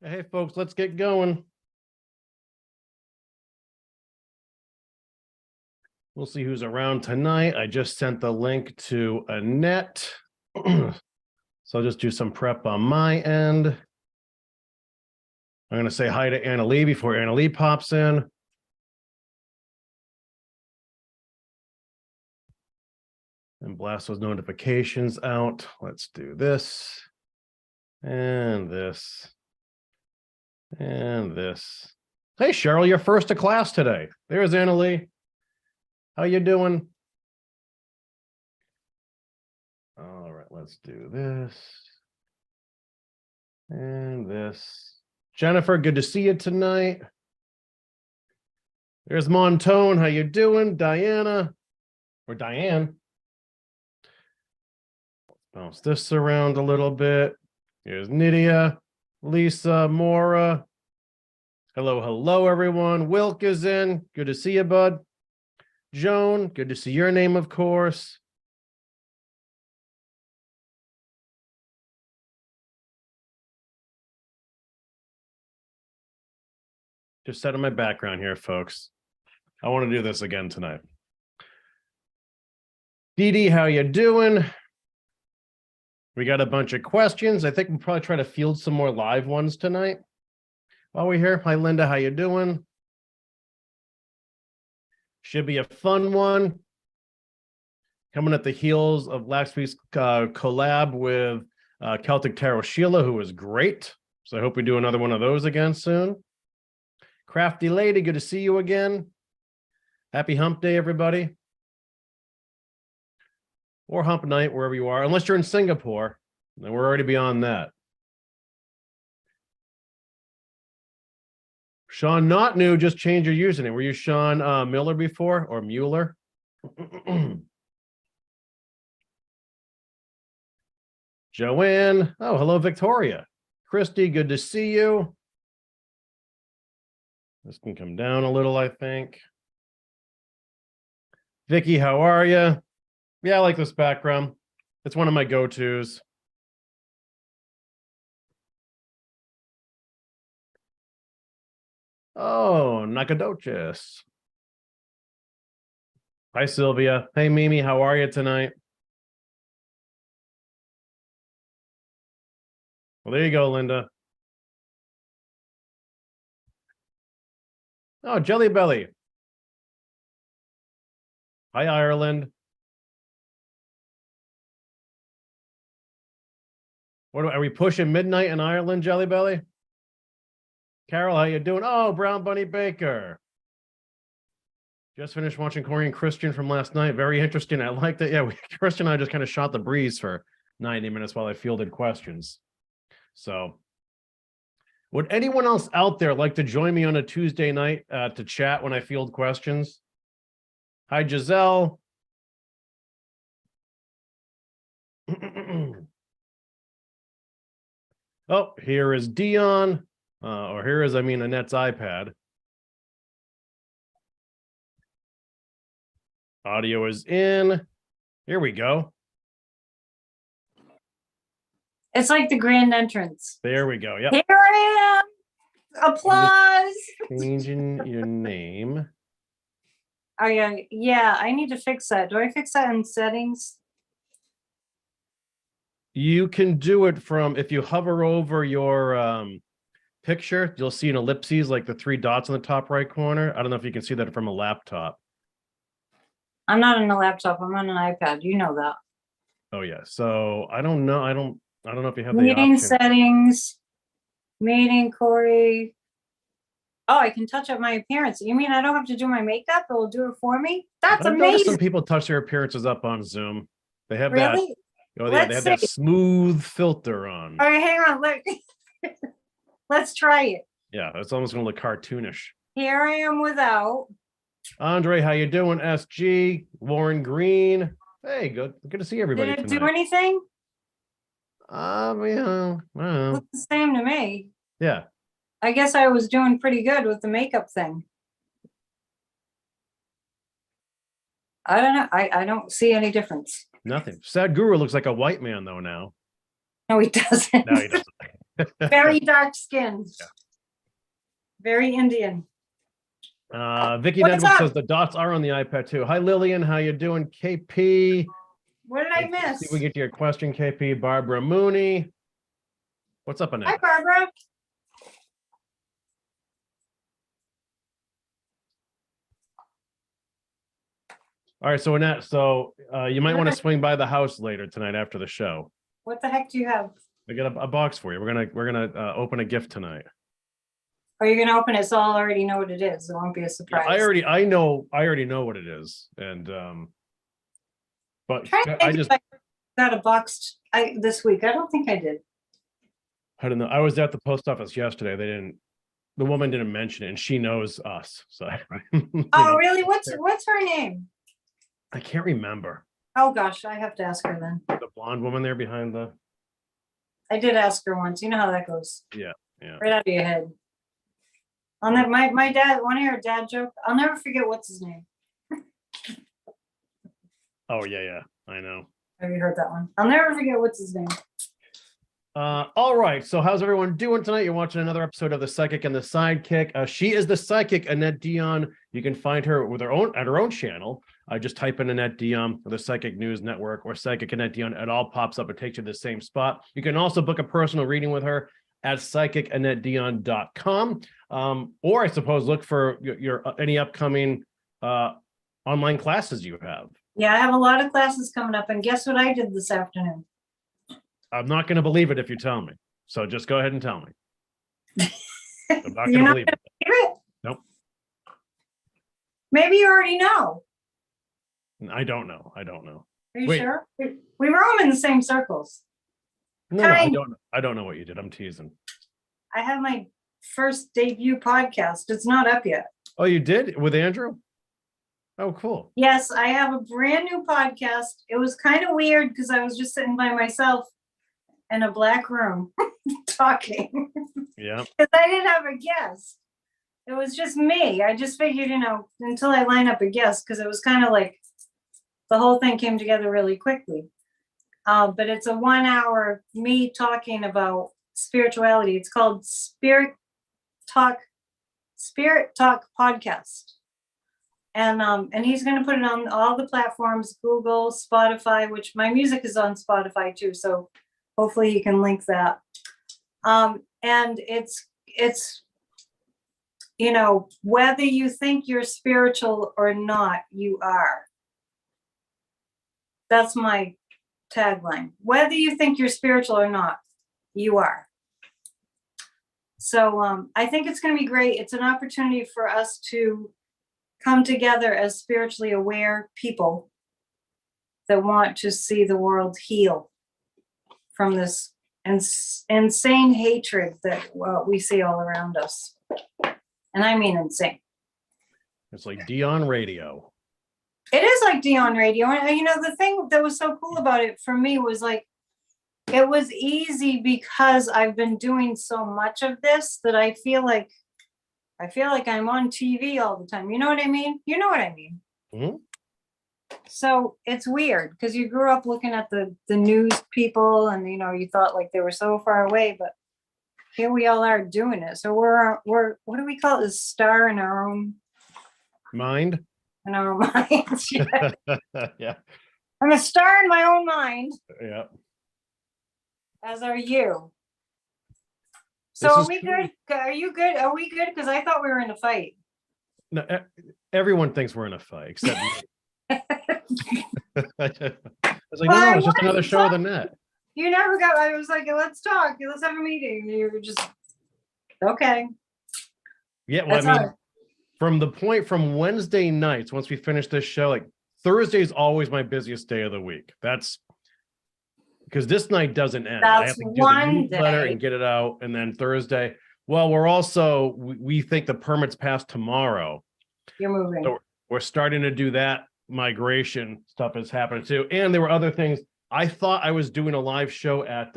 Hey, folks, let's get going. We'll see who's around tonight. I just sent the link to Annette. So I'll just do some prep on my end. I'm going to say hi to Anna Lee before Anna Lee pops in. And blast those notifications out. Let's do this. And this. And this. Hey, Cheryl, you're first to class today. There's Anna Lee. How you doing? All right, let's do this. And this. Jennifer, good to see you tonight. There's Montone. How you doing? Diana. Or Diane. Bounce this around a little bit. Here's Nydia. Lisa, Maura. Hello, hello, everyone. Wilk is in. Good to see you, bud. Joan, good to see your name, of course. Just setting my background here, folks. I want to do this again tonight. Dee Dee, how you doing? We got a bunch of questions. I think we'll probably try to field some more live ones tonight. While we're here, hi, Linda, how you doing? Should be a fun one. Coming at the heels of last week's collab with Celtic Tarot Sheila, who was great. So I hope we do another one of those again soon. Crafty Lady, good to see you again. Happy hump day, everybody. Or hump night, wherever you are. Unless you're in Singapore, then we're already beyond that. Sean, not new, just change your username. Were you Sean Miller before, or Mueller? Joanne. Oh, hello, Victoria. Christy, good to see you. This can come down a little, I think. Vicky, how are you? Yeah, I like this background. It's one of my go-tos. Oh, Nakadoches. Hi, Sylvia. Hey, Mimi, how are you tonight? Well, there you go, Linda. Oh, Jelly Belly. Hi, Ireland. What are we pushing midnight in Ireland, Jelly Belly? Carol, how you doing? Oh, Brown Bunny Baker. Just finished watching Corey and Christian from last night. Very interesting. I liked it. Yeah, Christian and I just kind of shot the breeze for 90 minutes while I fielded questions. So would anyone else out there like to join me on a Tuesday night to chat when I field questions? Hi, Giselle. Oh, here is Dion. Or here is, Annette's iPad. Audio is in. Here we go. It's like the grand entrance. There we go. Yep. Here I am. Applause. Changing your name. Oh yeah, I need to fix that. Do I fix that in settings? You can do it from, if you hover over your picture, you'll see an ellipses, like the 3 dots in the top right corner. I don't know if you can see that from a laptop. I'm not on a laptop. I'm on an iPad. You know that. Oh yeah. So I don't know. I don't know if you have the Meeting option. settings. Meeting Corey. Oh, I can touch up my appearance. You mean I don't have to do my makeup? It will do it for me? That's I've noticed amazing. some people touch their appearances up on Zoom. They have Really? that. Oh yeah, they have that smooth filter on. All right, hang on. Look. Let's try it. Yeah, it's almost gonna look cartoonish. Here I am without. Andre, how you doing? SG, Lauren Green. Hey, good to see everybody. Did it tonight. do anything? Yeah, I don't know. Looks the same to me. Yeah. I guess I was doing pretty good with the makeup thing. I don't know. I don't see any difference. Nothing. Sad Guru looks like a white man though now. No, he doesn't. No, he doesn't. Very dark skinned. Yeah. Very Indian. Vicky What's Nedwick up? says the dots are on the iPad too. Hi Lillian, how you doing? KP. What did I Let's miss? see if we get to your question, KP. Barbara Mooney. What's up, Annette? Hi, Barbara. All right, so Annette, you might want to swing by the house later tonight after the show. What the heck do you have? I got a box for you. We're gonna open a gift tonight. Are you going to open it so I'll already know what it is? It won't be a surprise. I already know what it is, and but I just got a box this week. I don't think I did. I don't know. I was at the post office yesterday. The woman didn't mention it, and she knows us. So Oh, really? What's her name? I can't remember. Oh gosh, I have to ask her then. The blonde woman there behind the. I did ask her once. You know how that goes. Yeah. Right out of your head. I'll never. My dad. Want to hear a dad joke? I'll never forget what's his name. Oh yeah, I know. Have you heard that one? I'll never forget what's his name. All right. So how's everyone doing tonight? You're watching another episode of The Psychic and the Sidekick. She is the psychic, Annette Dion. You can find her with her own channel. Just type in Annette Dion or the Psychic News Network or Psychic Annette Dion. It all pops up. It takes you to the same spot. You can also book a personal reading with her at psychicannetteDion.com. Or I suppose look for your any upcoming online classes you have. Yeah, I have a lot of classes coming up, and guess what I did this afternoon? I'm not going to believe it if you tell me. So just go ahead and tell me. I'm not You're going to not believe gonna it. believe it? Nope. Maybe you already know. I don't know. Are you Wait. sure? We roam in the same circles. No, I don't know what you did. I'm teasing. I have my first debut podcast. It's not up yet. Oh, you did? With Andrew? Oh, cool. Yes, I have a brand new podcast. It was kind of weird because I was just sitting by myself in a black room talking. Yeah. Because I didn't have a guest. It was just me. I just figured, until I line up a guest, because it was kind of like the whole thing came together really quickly. But it's a 1 hour me talking about spirituality. It's called Spirit Talk Podcast. And he's going to put it on all the platforms, Google, Spotify, which my music is on Spotify too. So hopefully you can link that. And it's, whether you think you're spiritual or not, you are. That's my tagline. Whether you think you're spiritual or not, you are. So I think it's going to be great. It's an opportunity for us to come together as spiritually aware people that want to see the world heal from this insane hatred that we see all around us. And I mean insane. It's like Dion Radio. It is like Dion Radio. And the thing that was so cool about it for me was like, it was easy because I've been doing so much of this that I feel like I'm on TV all the time. You know what I mean? You know what I mean? Mm-hmm. So it's weird because you grew up looking at the news people and, you thought like they were so far away, but here we all are doing it. So we're what do we call it? A star in our own mind. In our own minds. Yeah. Yeah. I'm a star in my own mind. Yeah. As are you. So are we good? Are you good? Are we good? Because I thought we were in a fight. No, everyone thinks we're in a fight, except me. I was like, no, it's just another show of the net. You never got, I was like, let's talk. Let's have a meeting. You were just, okay. Yeah, well, from Wednesday nights, once we finish this show, like Thursday is always my busiest day of the week. That's because this night doesn't end. I have to do the newsletter and get it out. And then Thursday, well, we think the permits pass tomorrow. You're moving. So we're starting to do that. Migration stuff is happening too. And there were other things. I thought I was doing a live show at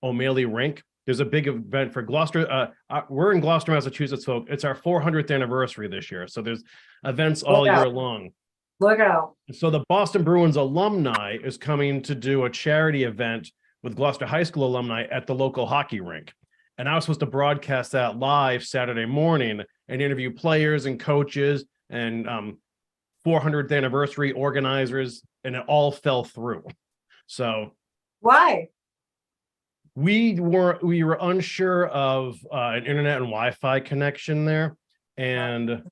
O'Malley Rink. There's a big event for Gloucester. We're in Gloucester, Massachusetts, folks. It's our 400th anniversary this year. So there's events all year long. Look out. So the Boston Bruins alumni is coming to do a charity event with Gloucester High School alumni at the local hockey rink. And I was supposed to broadcast that live Saturday morning and interview players and coaches and 400th anniversary organizers, and it all fell through. So Why? we were unsure of an internet and Wi-Fi connection there. And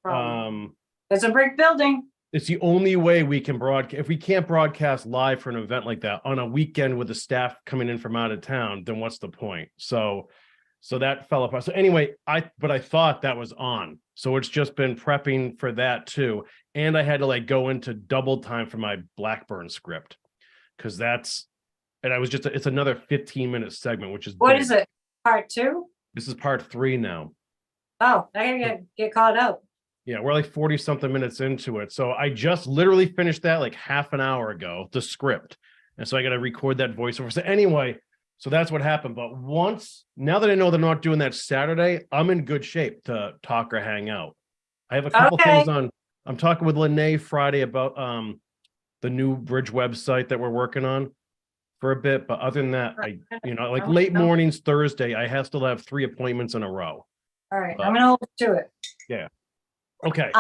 It's a brick building. it's the only way we can broadcast. If we can't broadcast live for an event like that on a weekend with the staff coming in from out of town, then what's the point? So that fell apart. So anyway, I thought that was on. So it's just been prepping for that too. And I had to like go into double time for my Blackburn script because it's another 15-minute segment, which is What big. is it? Part 2? This is part 3 now. Oh, I gotta get caught up. Yeah, we're like 40 something minutes into it. So I just literally finished that like half an hour ago, the script. And so I got to record that voiceover. So anyway, so that's what happened. But now that I know they're not doing that Saturday, I'm in good shape to talk or hang out. I have a couple things on. I'm talking with Lene Friday about the new bridge website that we're working on for a bit. But other than that, like late mornings Thursday, I still have 3 appointments in a row. All right, I'm gonna hold to it. Yeah. Okay.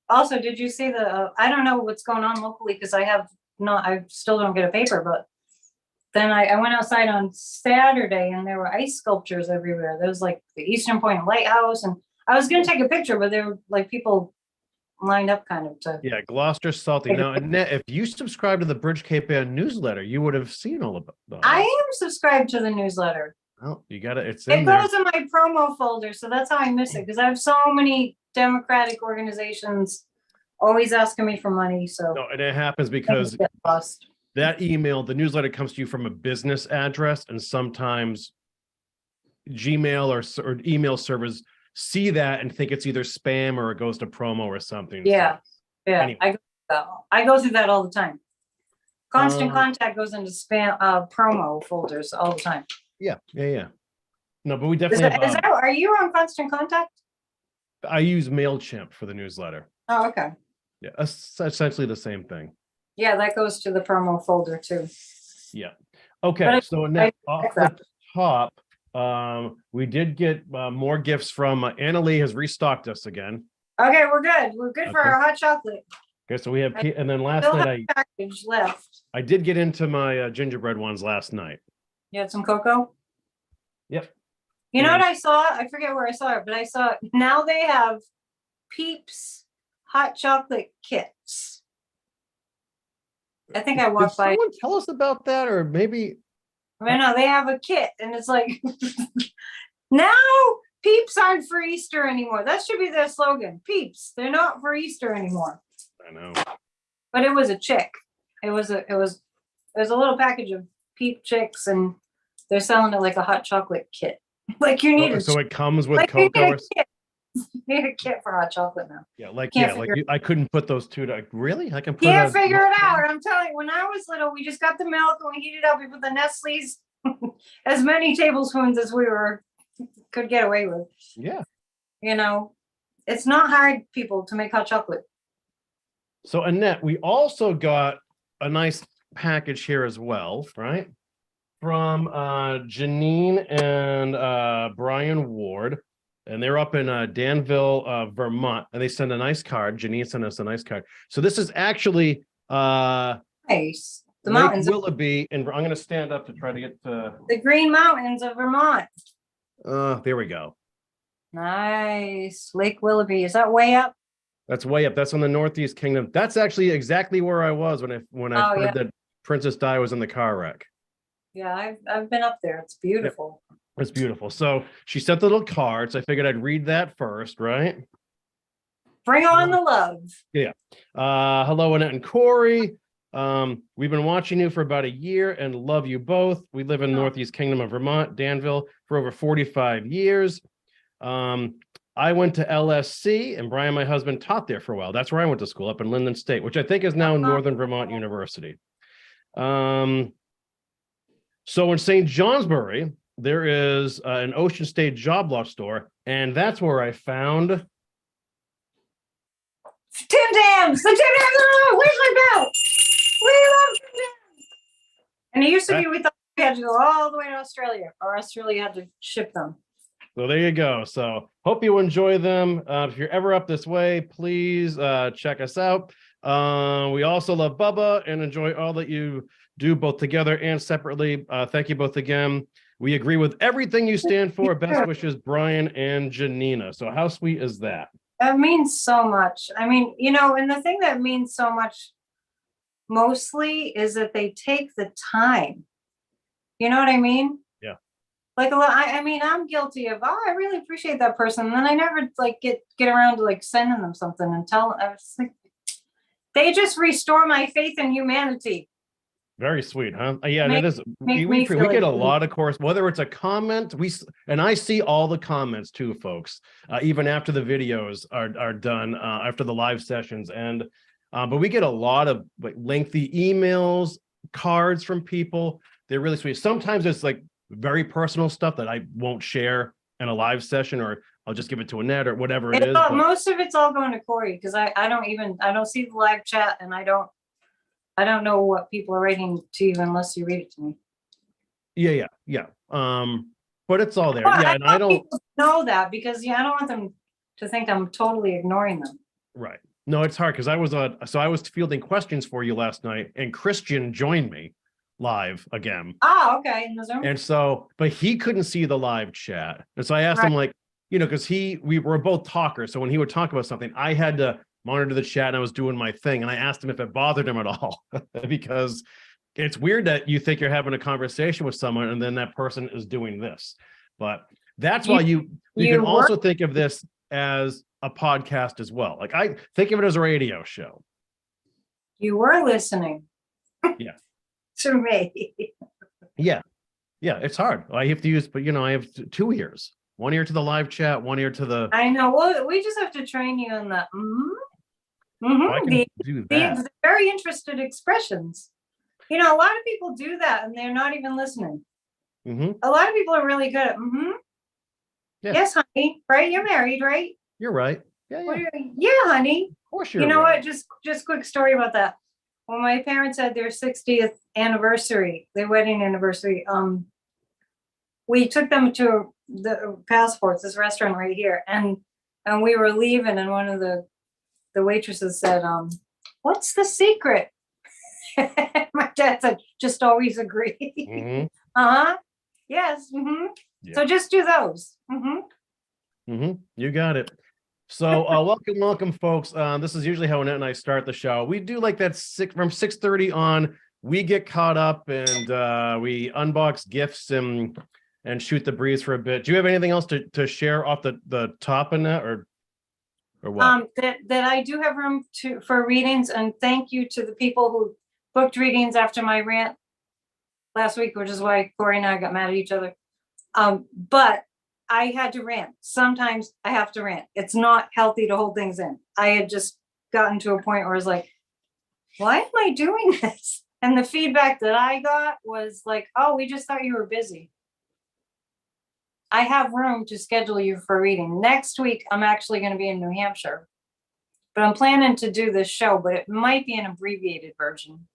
Also, did you see I don't know what's going on locally because I still don't get a paper, but then I went outside on Saturday and there were ice sculptures everywhere. There was like the Eastern Point Lighthouse, and I was going to take a picture, but there were like people lined up kind of to. Yeah, Gloucester Salty. Now, Annette, if you subscribe to the Bridge Cape Ann newsletter, you would have seen all of it. I am subscribed to the newsletter. Oh, you got it. It goes in my promo folder, so that's how I miss it because I have so many Democratic organizations always asking me for money. So no, and it happens because that email, the newsletter comes to you from a business address, and sometimes Gmail or email servers see that and think it's either spam or it goes to promo or something. Yeah, so, yeah. anyway. I go through that all the time. Constant Contact goes into spam promo folders all the time. Yeah. No, but we definitely are you on Constant Contact? I use MailChimp for the newsletter. Oh, okay. Yeah, essentially the same thing. Yeah, that goes to the promo folder too. Yeah. Okay, so now off the top, we did get more gifts from Anna Lee has restocked us again. Okay, we're good. We're good for our hot chocolate. Okay, so we have, and then last night package left. I did get into my gingerbread ones last night. You had some cocoa? Yep. You know what I saw? I forget where I saw it, but I saw now they have Peeps hot chocolate kits. I think I walked by. Someone tell us about that, or maybe. I know they have a kit, and it's like now Peeps aren't for Easter anymore. That should be their slogan. Peeps, they're not for Easter anymore. I know. But it was a chick. It was a little package of Peep chicks, and they're selling it like a hot chocolate kit. Like you need so it comes with cocoa. You need a kit for hot chocolate now. Yeah, I couldn't put those two to really. I can put. Can't figure it out. I'm telling you, when I was little, we just got the milk and we heated up. We put the Nestle's, as many tablespoons as we could get away with. Yeah. You know, it's not hard, people, to make hot chocolate. So Annette, we also got a nice package here as well, right? From Janine and Brian Ward. And they're up in Danville, Vermont, and they send a nice card. Janine sent us a nice card. So this is actually nice. The Lake mountains Willoughby, and I'm going to stand up to try to get to the Green Mountains of Vermont. There we go. Nice. Lake Willoughby. Is that way up? That's way up. That's on the Northeast Kingdom. That's actually exactly where I was when I heard that Princess Di was in the car wreck. Yeah, I've been up there. It's beautiful. Yep. It's beautiful. So she sent the little cards. I figured I'd read that first, right? Bring on the love. Yeah. Hello, Annette and Corey. We've been watching you for about a year and love you both. We live in Northeast Kingdom of Vermont, Danville, for over 45 years. I went to LSC, and Brian, my husband, taught there for a while. That's where I went to school, up in Linden State, which I think is now Northern Vermont University. So in St. Johnsbury, there is an Ocean State job lot store, and that's where I found Tim Tams. The Tim Tams. Where's my belt? We love Tim Tams. And it used to be, we thought we had to go all the way to Australia, or Australia had to ship them. So there you go. So hope you enjoy them. If you're ever up this way, please check us out. We also love Bubba and enjoy all that you do both together and separately. Thank you both again. We agree with everything you stand for. Best wishes, Brian and Janina. So how sweet is that? That means so much. I mean, you know, and the thing that means so much mostly is that they take the time. You know what I mean? Yeah. Like a lot, I mean, I'm guilty of, oh, I really appreciate that person. And then I never like get around to like sending them something and tell them. I was like, they just restore my faith in humanity. Very sweet, huh? Yeah, it is. We feel get like a lot of course, whether it's a comment, and I see all the comments too, folks, even after the videos are done, after the live sessions. And but we get a lot of like lengthy emails, cards from people. They're really sweet. Sometimes it's like very personal stuff that I won't share in a live session, or I'll just give it to Annette or whatever it is. But most of it's all going to Corey, because I don't see the live chat, and I don't know what people are writing to you unless you read it to me. Yeah. But it's all there. Well, yeah, and I don't know that, because I don't want them to think I'm totally ignoring them. Right. No, it's hard because I was fielding questions for you last night, and Christian joined me live again. Oh, okay. In the Zoom. And so, but he couldn't see the live chat, and so I asked him, like, you know, because we were both talkers, so when he would talk about something, I had to monitor the chat, and I was doing my thing, and I asked him if it bothered him at all, because it's weird that you think you're having a conversation with someone, and then that person is doing this. But that's why you can also think of this as a podcast as well. Like, I think of it as a radio show. You were listening. Yeah. To me. Yeah. It's hard. I have to use, but you know, I have 2 ears. One ear to the live chat, one ear to the. I know. Well, we just have to train you on the. I can do that. The very interested expressions. You know, a lot of people do that, and they're not even listening. A lot of people are really good at. Yeah. Yes, honey. Right? You're married, right? You're right. Yeah. Yeah, honey. Of course you're. You know right. what? Just quick story about that. When my parents had their 60th anniversary, their wedding anniversary, we took them to the Passports, this restaurant right here, and we were leaving, and one of the waitresses said, "What's the secret?" My dad said, "Just always agree." Yes. Yeah. So just do those. You got it. So welcome folks. This is usually how Annette and I start the show. We do like that from 6:30 on. We get caught up, and we unbox gifts and shoot the breeze for a bit. Do you have anything else to share off the top, Annette, or what? That I do have room for readings, and thank you to the people who booked readings after my rant last week, which is why Corey and I got mad at each other. But I had to rant. Sometimes I have to rant. It's not healthy to hold things in. I had just gotten to a point where I was like, why am I doing this? And the feedback that I got was like, oh, we just thought you were busy. I have room to schedule you for reading. Next week, I'm actually going to be in New Hampshire, but I'm planning to do this show, but it might be an abbreviated version.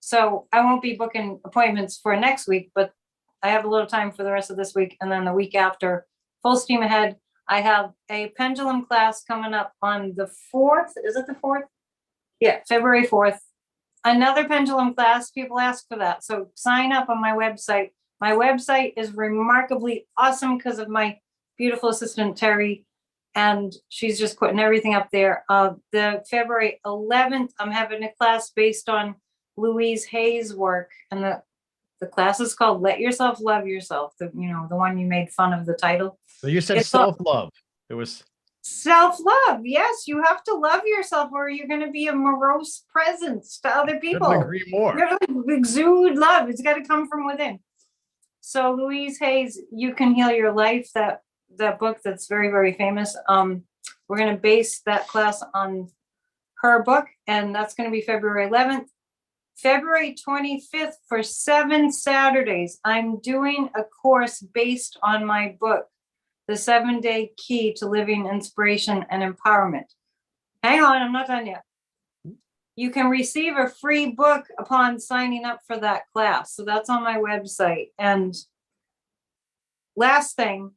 So I won't be booking appointments for next week, but I have a little time for the rest of this week. And then the week after, full steam ahead. I have a pendulum class coming up on the 4th. Is it the 4th? Yeah, February 4th. Another pendulum class. People ask for that. So sign up on my website. My website is remarkably awesome because of my beautiful assistant, Terry. And she's just putting everything up there. The February 11th, I'm having a class based on Louise Hay's work. And the class is called Let Yourself Love Yourself. The one you made fun of the title. So you said self-love. It was self-love. Yes, you have to love yourself, or you're going to be a morose presence to other people. Couldn't agree more. You have to exude love. It's got to come from within. So Louise Hay's You Can Heal Your Life, that book that's very, very famous. We're going to base that class on her book, and that's going to be February 11th. February 25th, for 7 Saturdays, I'm doing a course based on my book, The 7-Day Key to Living Inspiration and Empowerment. Hang on, I'm not done yet. you can receive a free book upon signing up for that class. So that's on my website. And last thing,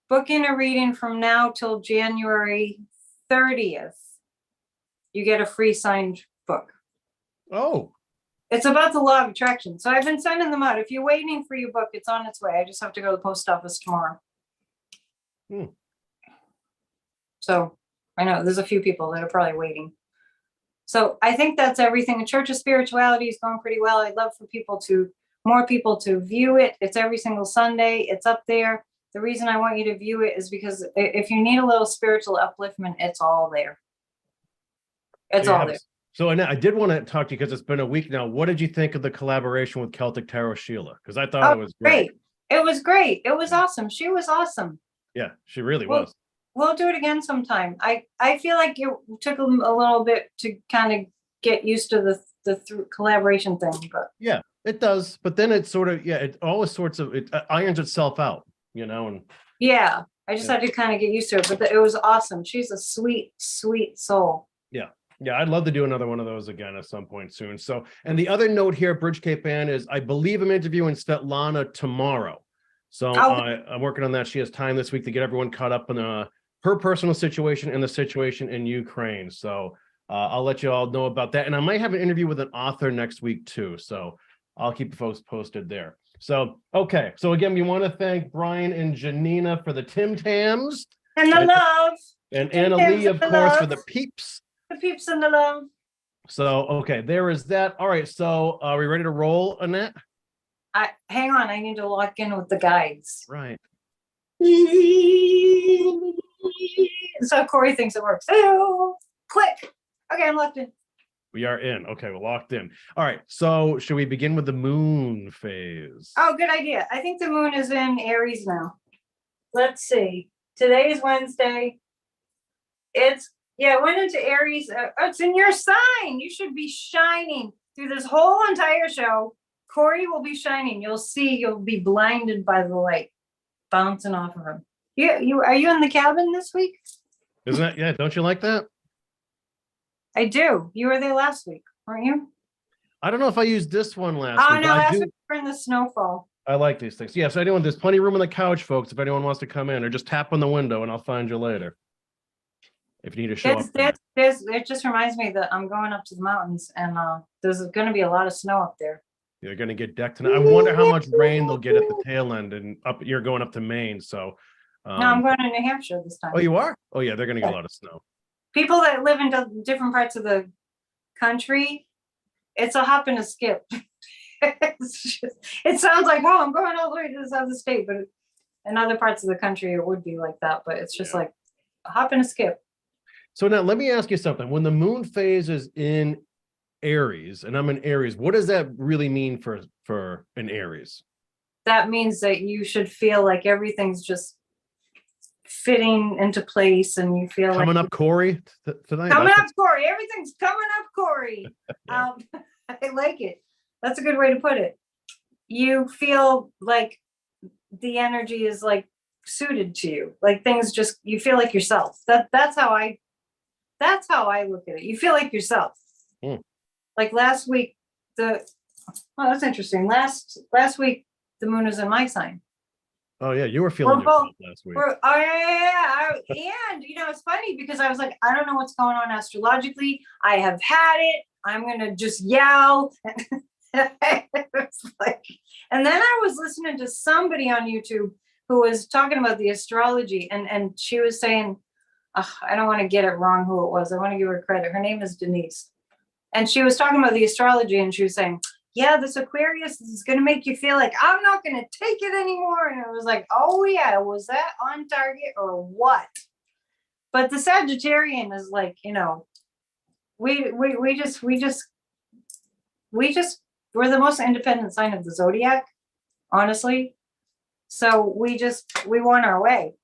booking a reading from now till January 30th, you get a free signed book. Oh, It's about the law of attraction. So I've been sending them out. If you're waiting for your book, it's on its way. I just have to go to the post office tomorrow. So I know there's a few people that are probably waiting. So I think that's everything. The Church of Spirituality is going pretty well. I'd love for more people to view it. It's every single Sunday. It's up there. The reason I want you to view it is because if you need a little spiritual upliftment, it's all there. It's all there. So Annette, I did want to talk to you because it's been a week now. What did you think of the collaboration with Celtic Tarot Sheila? Because I thought it was great. It was great. It was awesome. She was awesome. Yeah, she really was. We'll do it again sometime. I feel like it took a little bit to kind of get used to the collaboration thing, but yeah, it does. But then it's sort of, it always it irons itself out, and yeah, I just had to kind of get used to it. But it was awesome. She's a sweet, sweet soul. Yeah, I'd love to do another one of those again at some point soon. So, and the other note here at Bridge Cape Ann is I believe I'm interviewing Svetlana tomorrow. So I'm working on that. She has time this week to get everyone caught up on her personal situation and the situation in Ukraine. So I'll let you all know about that. And I might have an interview with an author next week too. So I'll keep folks posted there. So, okay. So again, we want to thank Brian and Janina for the Tim Tams. And the love. And Anna Lee, of course, for the peeps. The peeps and the love. So, okay, there is that. All right. So are we ready to roll, Annette? Hang on. I need to lock in with the guides. Right. So Corey thinks it works. Oh, click. Okay, I'm locked in. We are in. Okay, we're locked in. All right. So should we begin with the moon phase? Oh, good idea. I think the moon is in Aries now. Let's see. Today is Wednesday. It went into Aries. It's in your sign. You should be shining through this whole entire show. Corey will be shining. You'll be blinded by the light bouncing off of him. Are you in the cabin this week? Isn't that, yeah, don't you like that? I do. You were there last week, weren't you? I don't know if I used this one last week. Oh, no, last week we were in the snowfall. I like these things. Yeah, so there's plenty of room on the couch, folks, if anyone wants to come in, or just tap on the window and I'll find you later. If you need to show up. It just reminds me that I'm going up to the mountains and there's going to be a lot of snow up there. They're going to get decked tonight. I wonder how much rain they'll get at the tail end, and you're going up to Maine. So no, I'm going to New Hampshire this time. Oh, you are? Oh, yeah, they're going to get a lot of snow. People that live in different parts of the country, it's a hop and a skip. It sounds like, oh, I'm going all the way to this other state, but in other parts of the country, it would be like that. But it's just like a hop and a skip. So now let me ask you something. When the moon phase is in Aries, and I'm in Aries, what does that really mean for an Aries? That means that you should feel like everything's just fitting into place, and you feel coming like up, Corey, tonight. Coming up, Corey. Everything's coming up, Corey. Yeah. I like it. That's a good way to put it. You feel like the energy is like suited to you. Like things just, you feel like yourself. That's how I look at it. You feel like yourself. Like last week, that's interesting. Last week, the moon was in my sign. Oh yeah, you were feeling yourself last week. And it's funny because I was like, I don't know what's going on astrologically. I have had it. I'm gonna just yell. And then I was listening to somebody on YouTube who was talking about the astrology, and she was saying, I don't want to get it wrong who it was. I want to give her credit. Her name is Denise. And she was talking about the astrology, and she was saying, yeah, this Aquarius is going to make you feel like I'm not going to take it anymore. And it was like, oh yeah, was that on target or what? But the Sagittarian is like, we're the most independent sign of the zodiac, honestly. So we want our way.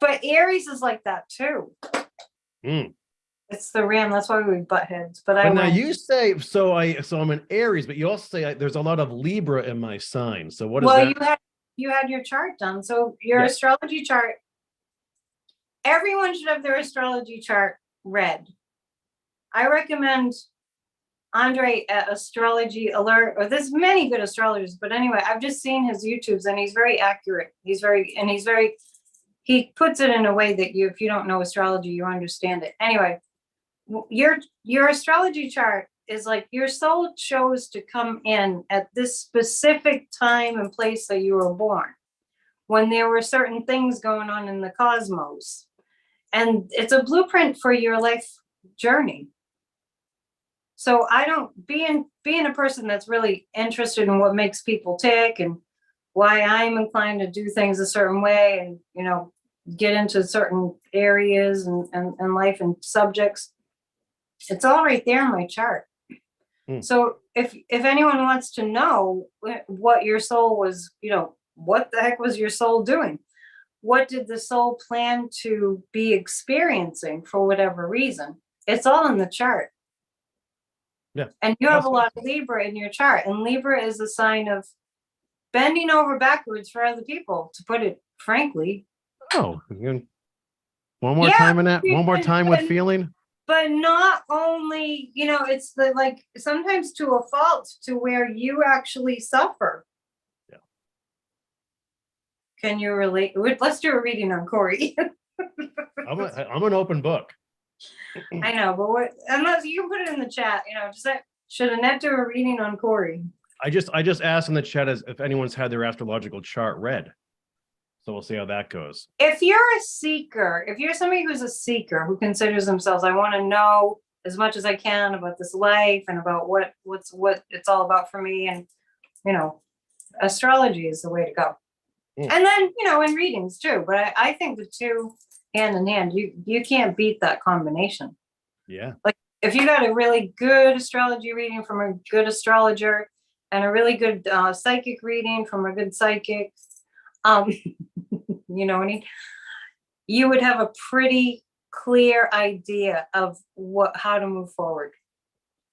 But Aries is like that too. It's the ram. That's why we butt heads. But now you say so. I'm an Aries, but you also say there's a lot of Libra in my sign. So what is that? Well, you had your chart done. So your astrology chart. Everyone should have their astrology chart read. I recommend Andre at Astrology Alert, or there's many good astrologers, but anyway, I've just seen his YouTubes and he's very accurate. He's very, he puts it in a way that if you don't know astrology, you understand it. Anyway, your astrology chart is like your soul chose to come in at this specific time and place that you were born, when there were certain things going on in the cosmos. And it's a blueprint for your life journey. So being a person that's really interested in what makes people tick and why I'm inclined to do things a certain way and, get into certain areas and life and subjects, it's all right there in my chart. So if anyone wants to know what your soul was, what the heck was your soul doing? What did the soul plan to be experiencing for whatever reason? It's all in the chart. Yeah. And you have a lot of Libra in your chart, and Libra is a sign of bending over backwards for other people, to put it frankly. Oh, one more time in that. One more time with feeling. But not only, it's sometimes to a fault, to where you actually suffer. Yeah. Can you relate? Let's do a reading on Corey. I'm an open book. I know, but unless you can put it in the chat, should Annette do a reading on Corey? I just asked in the chat if anyone's had their astrological chart read. So we'll see how that goes. If you're a seeker, if you're somebody who's a seeker who considers themselves, I want to know as much as I can about this life and about what it's all about for me, and astrology is the way to go. And then in readings too. But I think the two hand in hand, you can't beat that combination. Yeah. Like if you got a really good astrology reading from a good astrologer and a really good psychic reading from a good psychic, you would have a pretty clear idea of how to move forward.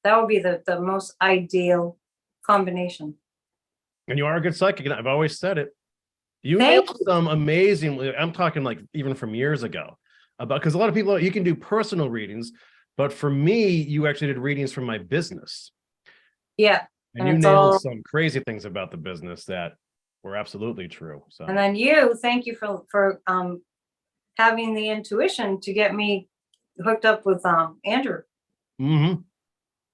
That would be the most ideal combination. And you are a good psychic, and I've always said it. You nailed some amazing, I'm talking like even from years ago, because a lot of people, you can do personal readings, but for me, you actually did readings from my business. Yeah. And you nailed some crazy things about the business that were absolutely true. So. And then thank you for having the intuition to get me hooked up with Andrew. Mm-hmm.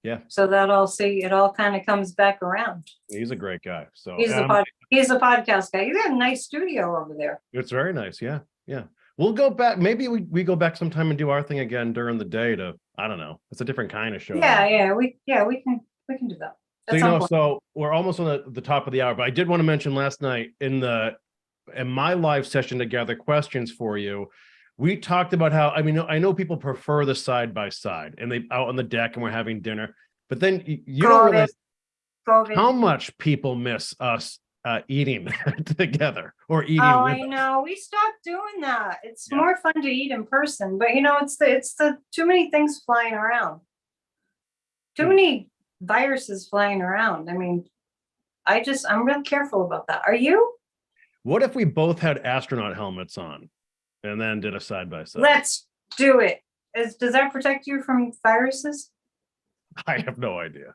Yeah. So it all kind of comes back around. He's a great guy. So he's a podcast guy. He's got a nice studio over there. It's very nice. Yeah. Yeah. We'll go back. Maybe we go back sometime and do our thing again during the day I don't know. It's a different kind of show. Yeah. We can do that. So, so we're almost on the top of the hour, but I did want to mention last night in my live session to gather questions for you, we talked about how, I know people prefer the side by side and they out on the deck and we're having dinner, but then you don't realize how much people miss us eating together or eating. Oh, I know. We stopped doing that. It's more fun to eat in person, but it's the too many things flying around. Too many viruses flying around. I'm real careful about that. Are you? What if we both had astronaut helmets on and then did a side by side? Let's do it. Does that protect you from viruses? I have no idea.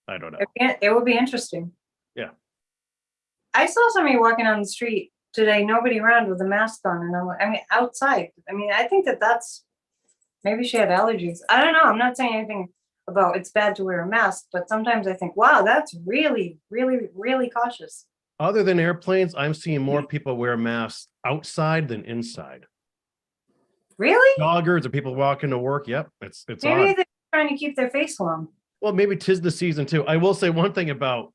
I don't know. It would be interesting. Yeah. I saw somebody walking on the street today, nobody around with a mask on, and outside. I think that's maybe she had allergies. I don't know. I'm not saying anything about it's bad to wear a mask, but sometimes I think, wow, that's really, really, really cautious. Other than airplanes, I'm seeing more people wear masks outside than inside. Really? Joggers or people walking to work. Yep. It's maybe odd. They're trying to keep their face warm. Well, maybe 'tis the season too. I will say one thing about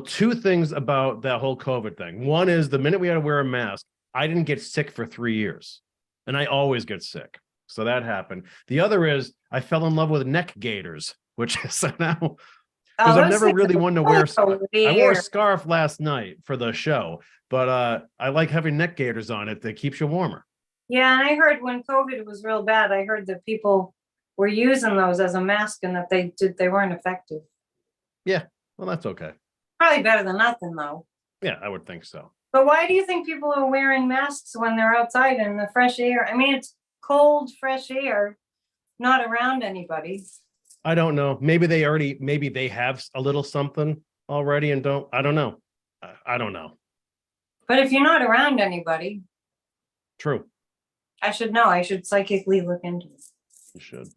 two things about that whole COVID thing. One is the minute we had to wear a mask, I didn't get sick for 3 years, and I always get sick. So that happened. The other is I fell in love with neck gaiters, which is now because I've never really wanted to wear. I wore a scarf last night for the show, but I like having neck gaiters on it. That keeps you warmer. Yeah, and I heard when COVID was real bad, I heard that people were using those as a mask and that they weren't effective. Yeah, well, that's okay. Probably better than nothing, though. Yeah, I would think so. But why do you think people are wearing masks when they're outside in the fresh air? It's cold, fresh air, not around anybody. I don't know. Maybe they have a little something already and I don't know. I don't know. But if you're not around anybody, True. I should know. I should psychically look into it. You should.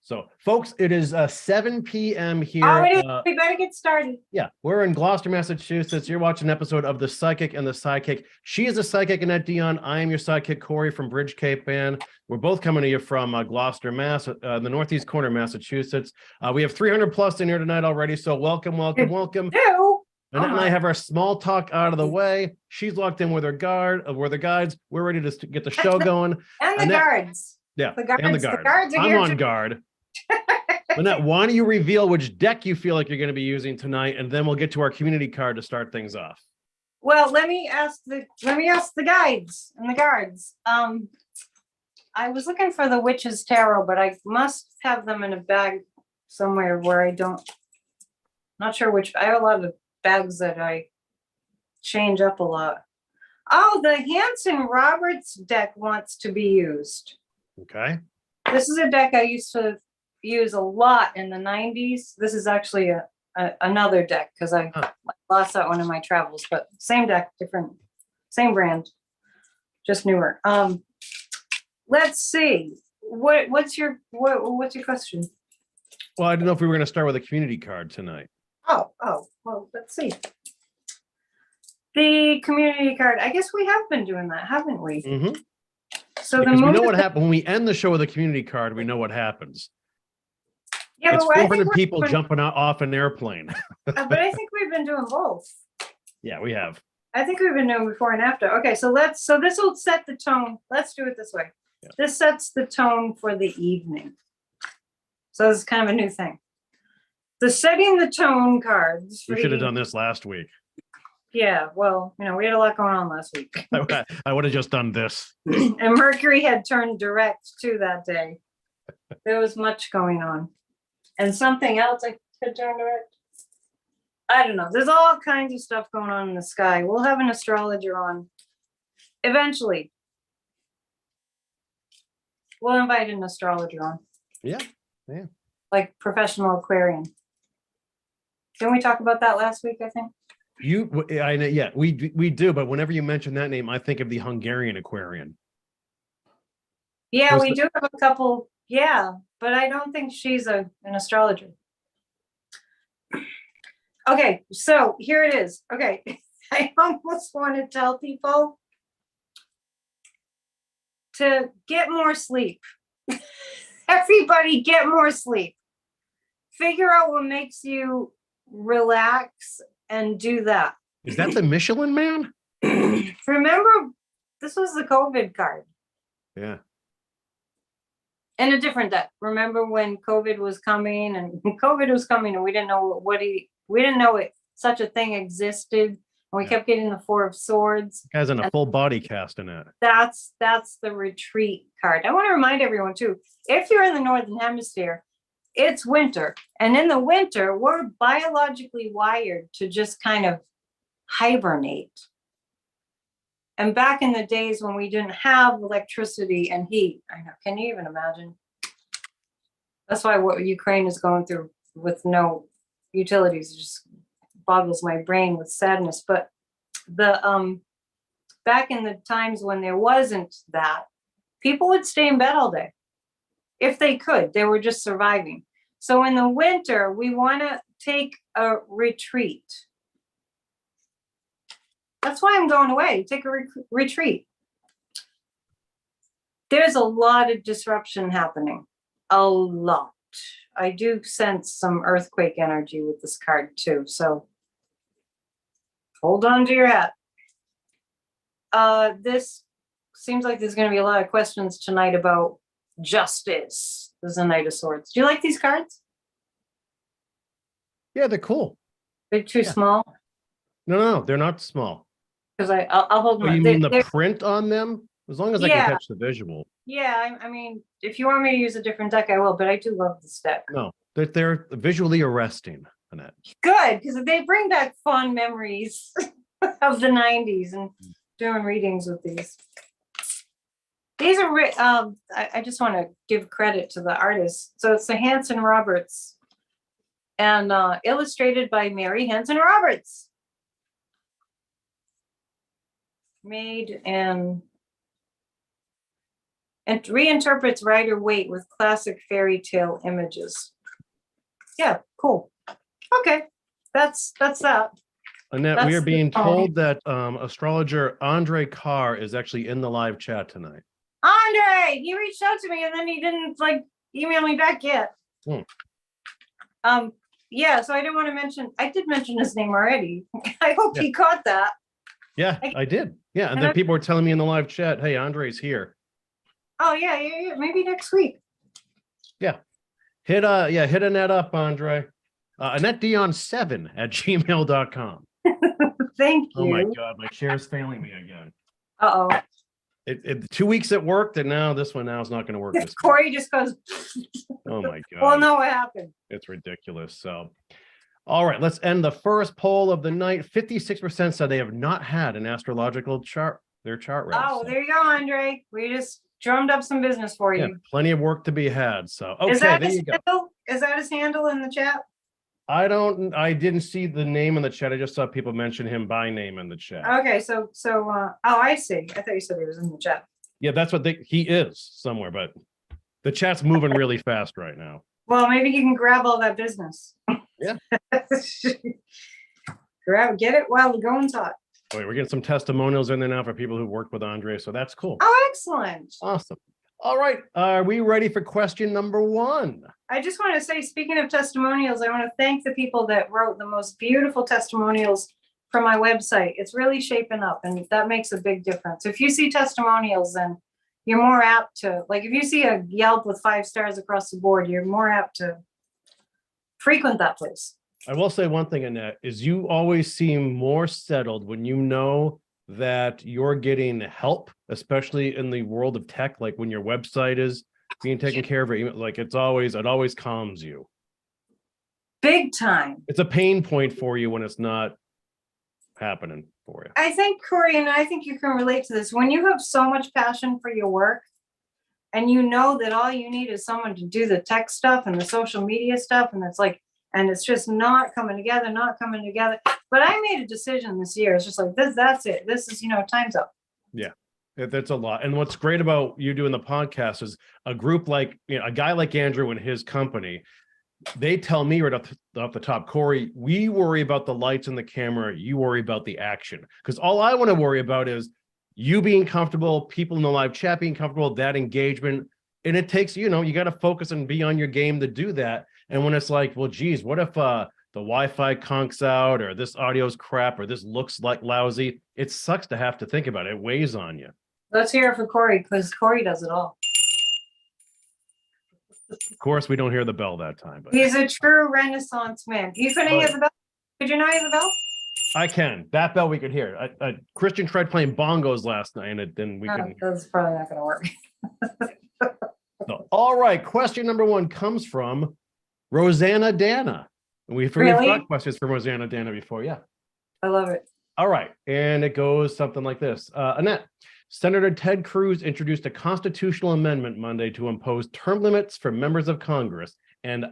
So, folks, it is 7 p.m. here. Oh, it is. We better get started. Yeah, we're in Gloucester, Massachusetts. You're watching an episode of The Psychic and the Sidekick. She is a psychic, Annette Dion. I am your sidekick, Corey from Bridge Cape Band. We're both coming to you from Gloucester, Mass, the northeast corner of Massachusetts. We have 300 plus in here tonight already, so welcome. Ew. And I have our small talk out of the way. She's locked in with her guides. We're ready to get the show going. And the guards. Yeah, the guards. and the guards. The guards are I'm here on too. guard. Annette, why don't you reveal which deck you feel like you're going to be using tonight, and then we'll get to our community card to start things off. Well, let me ask the guides and the guards. I was looking for the Witch's Tarot, but I must have them in a bag somewhere where I don't. Not sure which. I have a lot of bags that I change up a lot. Oh, the Hanson Roberts deck wants to be used. Okay. This is a deck I used to use a lot in the 90s. This is actually another deck because I lost that one in my travels, but same deck, same brand, just newer. Let's see. What's your question? Well, I don't know if we were going to start with a community card tonight. Oh, well, let's see. The community card. I guess we have been doing that, haven't we? Mm-hmm. So because we know what happened when we end the show with a community card. We know what happens. Yeah, it's but 400 people jumping off an airplane. But I think we've been doing both. Yeah, we have. I think we've been doing before and after. Okay, so this will set the tone. Let's do it this way. Yeah. This sets the tone for the evening. So this is kind of a new thing. The setting the tone cards. We should have done this last week. Yeah, well, we had a lot going on last week. I would have just done this. And Mercury had turned direct too that day. There was much going on. And something else I could turn direct. I don't know. There's all kinds of stuff going on in the sky. We'll have an astrologer on eventually. We'll invite an astrologer on. Yeah. Like professional Aquarian. Didn't we talk about that last week, I think? I know, yeah, we do, but whenever you mention that name, I think of the Hungarian Aquarian. Yeah, we do have a couple, yeah, but I don't think she's an astrologer. Okay, so here it is. Okay, I almost want to tell people to get more sleep. Everybody get more sleep. Figure out what makes you relax and do that. Is that the Michelin Man? Remember, this was the COVID card. Yeah. And a different deck. Remember when COVID was coming and we didn't know we didn't know such a thing existed. And we kept getting the Four of Swords. It has a full body cast in it. That's the retreat card. I want to remind everyone too, if you're in the Northern Hemisphere, it's winter. And in the winter, we're biologically wired to just kind of hibernate. And back in the days when we didn't have electricity and heat, I know, can you even imagine? That's why what Ukraine is going through with no utilities just boggles my brain with sadness. But the back in the times when there wasn't that, people would stay in bed all day. If they could, they were just surviving. So in the winter, we want to take a retreat. That's why I'm going away, take a retreat. There's a lot of disruption happening, a lot. I do sense some earthquake energy with this card too, so hold on to your hat. This seems like there's going to be a lot of questions tonight about justice. There's a Knight of Swords. Do you like these cards? Yeah, they're cool. They're too small? No, they're not small. Because I'll hold them. You mean the print on them? As long as I can catch the visual. Yeah, I mean, if you want me to use a different deck, I will, but I do love this deck. No, they're visually arresting, Annette. Good, because they bring back fond memories of the 90s and doing readings with these. These are, I just want to give credit to the artist. So it's the Hanson Roberts and illustrated by Mary Hanson Roberts. Made and reinterprets Rider Waite with classic fairy tale images. Yeah, cool. Okay, that's that. Annette, we are being told that astrologer Andre Carr is actually in the live chat tonight. Andre, he reached out to me and then he didn't email me back yet. Yeah, so I didn't want to mention, I did mention his name already. I hope he caught that. Yeah, I did. Yeah, and then people were telling me in the live chat, hey, Andre's here. Oh yeah, maybe next week. Yeah. Hit Annette up, Andre. Annette Dion7@gmail.com. Thank you. Oh my God, my chair is failing me again. Uh-oh. 2 weeks it worked, and now this one is not going to work. This Corey just goes. Oh my God. Well, no, what happened? It's ridiculous. So, all right, let's end the first poll of the night. 56% said they have not had an astrological chart. Their chart read. Oh, there you go, Andre. We just drummed up some business for you. Yeah, plenty of work to be had. So, okay, is that there his you go. handle? Is that his handle in the chat? I didn't see the name in the chat. I just saw people mention him by name in the chat. Okay, so I see. I thought you said he was in the chat. Yeah, that's what he is somewhere, but the chat's moving really fast right now. Well, maybe he can grab all that business. Yeah. Get it while the going's hot. Wait, we're getting some testimonials in there now for people who worked with Andre, so that's cool. Oh, excellent. Awesome. All right, are we ready for question number 1? I just want to say, speaking of testimonials, I want to thank the people that wrote the most beautiful testimonials from my website. It's really shaping up, and that makes a big difference. If you see testimonials, then you're more apt to, if you see a Yelp with 5 stars across the board, you're more apt to frequent that place. I will say one thing, Annette, is you always seem more settled when you know that you're getting help, especially in the world of tech, like when your website is being taken care of, it always calms you. Big time. It's a pain point for you when it's not happening for you. I think, Corey, and I think you can relate to this. When you have so much passion for your work and you know that all you need is someone to do the tech stuff and the social media stuff, and it's just not coming together. But I made a decision this year. It's just that's it. This is, time's up. Yeah, that's a lot. And what's great about you doing the podcast is a group like, a guy like Andrew and his company, they tell me right off the top, Corey, we worry about the lights and the camera. You worry about the action. Because all I want to worry about is you being comfortable, people in the live chat being comfortable, that engagement. And it takes, you got to focus and be on your game to do that. And when it's like, well, geez, what if the Wi-Fi conks out, or this audio's crap, or this looks like lousy? It sucks to have to think about it. It weighs on you. Let's hear it for Corey, because Corey does it all. Of course, we don't hear the bell that time. But he's a true Renaissance man. You couldn't hear the bell? Could you not hear the bell? I can. That bell we could hear. Christian tried playing bongos last night, and then we couldn't. That's probably not going to work. So, all right. Question number 1 comes from Rosanna Dana. We've got questions from Rosanna Dana before. Yeah. I love it. All right. And it goes something like this. Annette, Senator Ted Cruz introduced a constitutional amendment Monday to impose term limits for members of Congress. And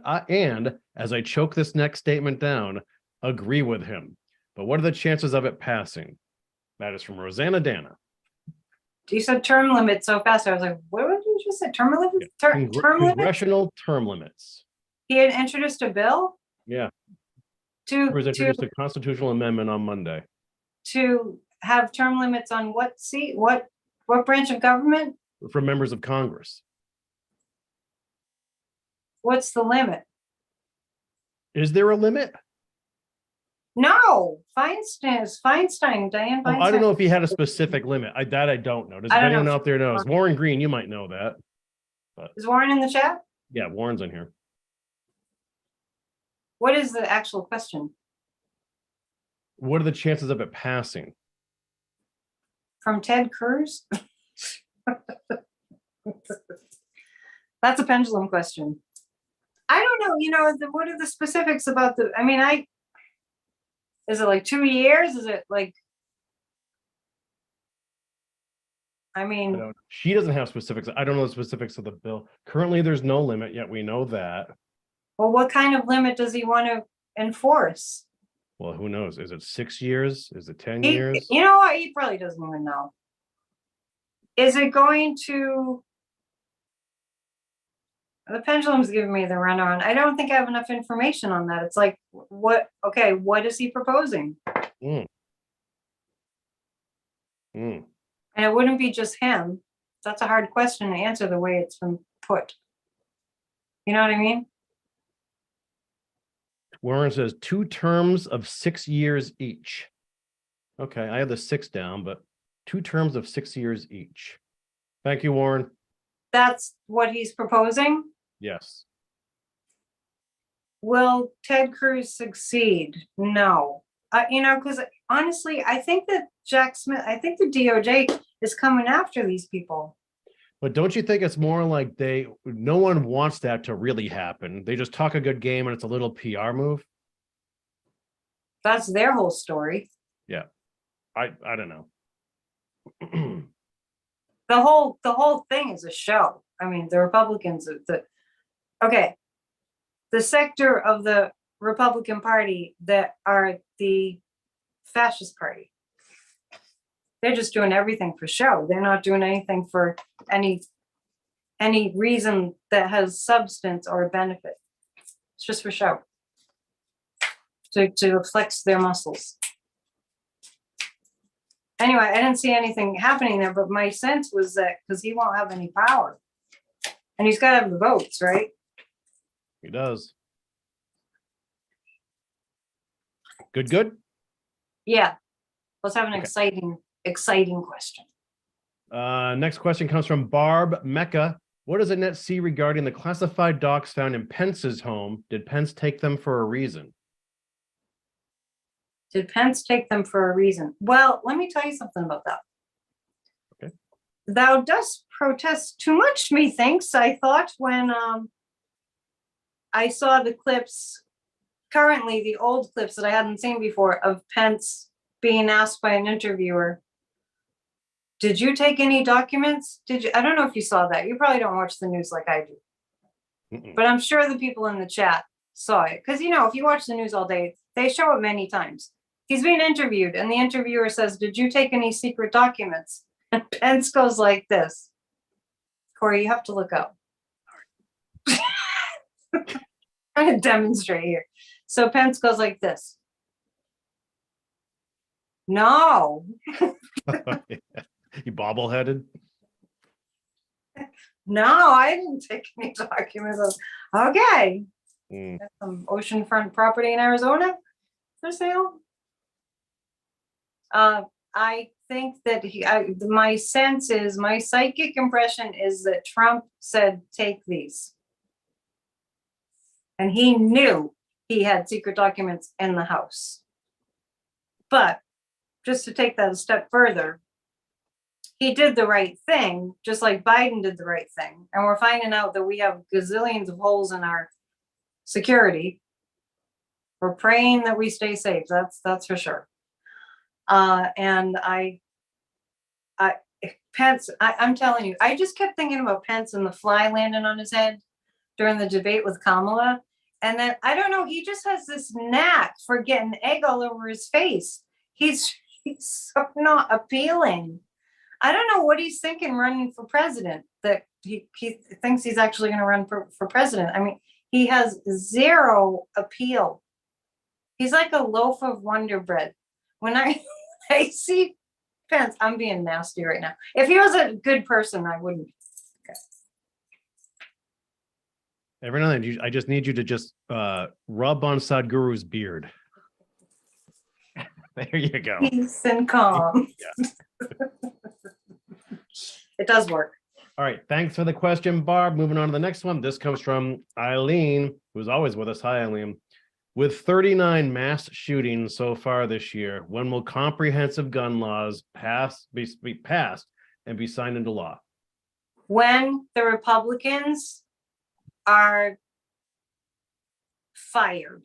as I choke this next statement down, agree with him. But what are the chances of it passing? That is from Rosanna Dana. You said term limits so fast. I was like, what did you just say? Term limits? Term limits? Congressional term limits. He had introduced a bill? Yeah. Cruz introduced a constitutional amendment on Monday. To have term limits on what seat? What branch of government? For members of Congress. What's the limit? Is there a limit? No, Feinstein, Diane Feinstein. Oh, I don't know if he had a specific limit. I don't know. Does anyone out there knows? Warren Green, you might know that. But is Warren in the chat? Yeah, Warren's in here. What is the actual question? What are the chances of it passing? From Ted Cruz? That's a pendulum question. I don't know, what are the specifics about is it 2 years? Is it I mean, She doesn't have specifics. I don't know the specifics of the bill. Currently, there's no limit yet. We know that. well, what kind of limit does he want to enforce? Well, who knows? Is it 6 years? Is it 10 He, years? you know what? He probably doesn't even know. Is it going to? The pendulum's giving me the runaround. I don't think I have enough information on that. It's like, what? Okay, what is he proposing? Mm. Mm. And it wouldn't be just him. That's a hard question to answer the way it's been put. You know what I mean? Warren says 2 terms of 6 years each. Okay, I have the 6 down, but 2 terms of 6 years each. Thank you, Warren. That's what he's proposing. Yes. Will Ted Cruz succeed? No. You know, because honestly, I think that Jack Smith, I think the DOJ is coming after these people. But don't you think it's more like no one wants that to really happen? They just talk a good game and it's a little PR move. That's their whole story. Yeah. I don't know. The whole thing is a show. I mean, the Republicans, the sector of the Republican Party that are the fascist party. They're just doing everything for show. They're not doing anything for any reason that has substance or benefit. It's just for show. To flex their muscles. Anyway, I didn't see anything happening there, but my sense was that because he won't have any power. And he's got to have the votes, right? He does. Good. Yeah. Let's have an Okay. exciting question. Next question comes from Barb Mecca. What does Annette see regarding the classified docs found in Pence's home? Did Pence take them for a reason? Did Pence take them for a reason? Well, let me tell you something about that. Okay. Thou dost protest too much, methinks, I thought, when I saw the clips, currently the old clips that I hadn't seen before of Pence being asked by an interviewer, did you take any documents? I don't know if you saw that. You probably don't watch the news like I do. Mm-mm. But I'm sure the people in the chat saw it. Because, you know, if you watch the news all day, they show it many times. He's being interviewed and the interviewer says, did you take any secret documents? And Pence goes like this. Corey, you have to look up. I'm going to demonstrate here. So Pence goes like this. No. You bobbleheaded? No, I didn't take any documents. Okay. Mm. Some oceanfront property in Arizona for sale. I think that my sense is, my psychic impression is that Trump said, take these. And he knew he had secret documents in the house. But just to take that a step further, he did the right thing, just like Biden did the right thing. And we're finding out that we have gazillions of holes in our security. We're praying that we stay safe. That's for sure. And Pence, I'm telling you, I just kept thinking about Pence and the fly landing on his head during the debate with Kamala. And then, I don't know, he just has this knack for getting egg all over his face. He's so not appealing. I don't know what he's thinking running for president, that he thinks he's actually going to run for president. I mean, he has zero appeal. He's like a loaf of Wonder Bread. When I see Pence, I'm being nasty right now. If he was a good person, I wouldn't. Okay. Every now and then, I just need you to just rub on Sadhguru's beard. There you go. Peace and calm. Yeah. It does work. All right. Thanks for the question, Barb. Moving on to the next one. This comes from Eileen, who's always with us. Hi, Eileen. With 39 mass shootings so far this year, when will comprehensive gun laws be passed and be signed into law? When the Republicans are fired.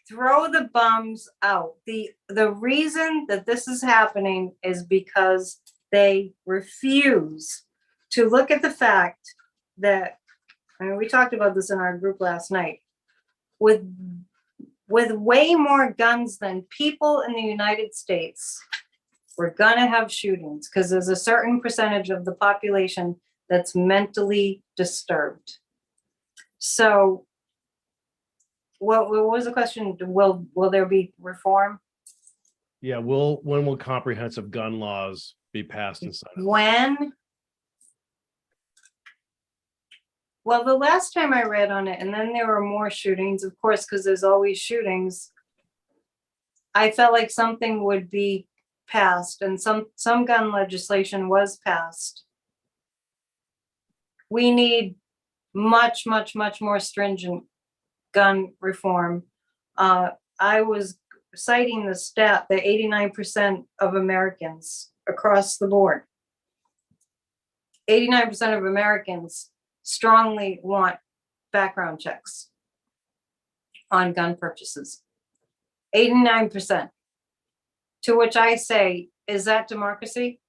throw the bums out. The reason that this is happening is because they refuse to look at the fact that, I mean, we talked about this in our group last night, with way more guns than people in the United States, we're gonna have shootings because there's a certain percentage of the population that's mentally disturbed. So what was the question? Will there be reform? Yeah, when will comprehensive gun laws be passed and signed? When? Well, the last time I read on it, and then there were more shootings, of course, because there's always shootings. I felt like something would be passed, and some gun legislation was passed. We need much, much, much more stringent gun reform. I was citing the stat that 89% of Americans across the board, 89% of Americans strongly want background checks on gun purchases. 89%. To which I say, is that democracy?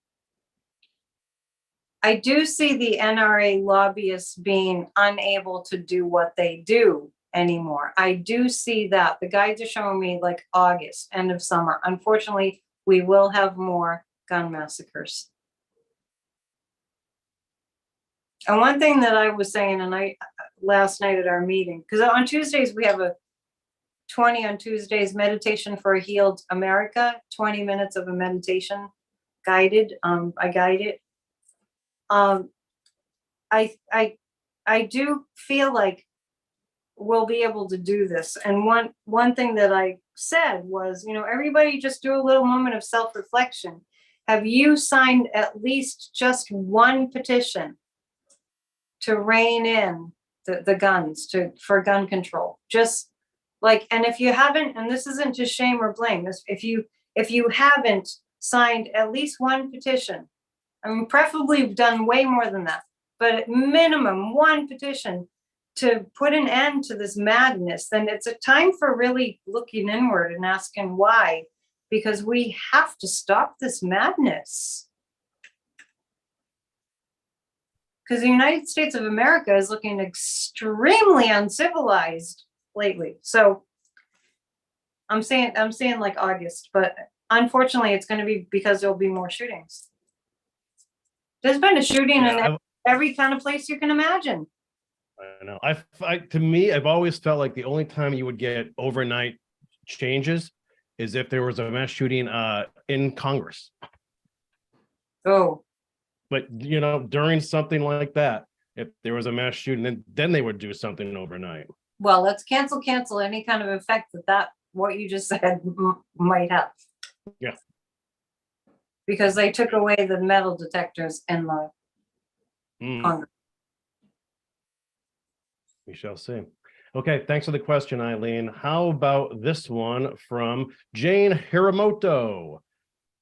I do see the NRA lobbyists being unable to do what they do anymore. I do see that. The guides are showing me like August, end of summer. Unfortunately, we will have more gun massacres. And one thing that I was saying, and last night at our meeting, because on Tuesdays we have a 20 on Tuesdays meditation for a healed America, 20 minutes of a meditation guided. I guide it. I do feel like we'll be able to do this. And one thing that I said was, everybody just do a little moment of self-reflection. Have you signed at least just one petition to rein in the guns for gun control? Just like, and if you haven't, and this isn't to shame or blame, if you haven't signed at least one petition, I mean, preferably you've done way more than that, but at minimum one petition to put an end to this madness, then it's a time for really looking inward and asking why, because we have to stop this madness. Because the United States of America is looking extremely uncivilized lately. So I'm saying like August, but unfortunately it's going to be because there'll be more shootings. There's been a shooting in every kind of place you can imagine. I know. To me, I've always felt like the only time you would get overnight changes is if there was a mass shooting in Congress. Oh. But during something like that, if there was a mass shooting, then they would do something overnight. Well, let's cancel any kind of effect that what you just said might have. Yeah. Because they took away the metal detectors in the Congress. We shall see. Okay, thanks for the question, Eileen. How about this one from Jane Hiramoto?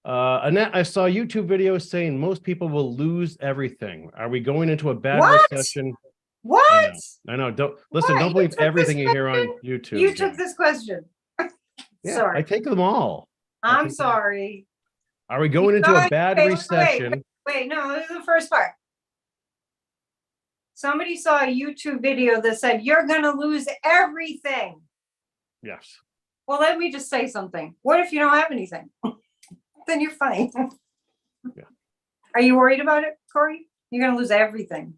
Annette, I saw YouTube videos saying most people will lose everything. Are we going into a bad recession? What? I know. Don't believe everything you hear on YouTube. You took this question. Yeah, sorry. I take them all. I'm sorry. Are we going into a bad recession? Wait, no, this is the first part. Somebody saw a YouTube video that said, you're going to lose everything. Yes. Well, let me just say something. What if you don't have anything? Then you're fine. Yeah. Are you worried about it, Corey? You're going to lose everything.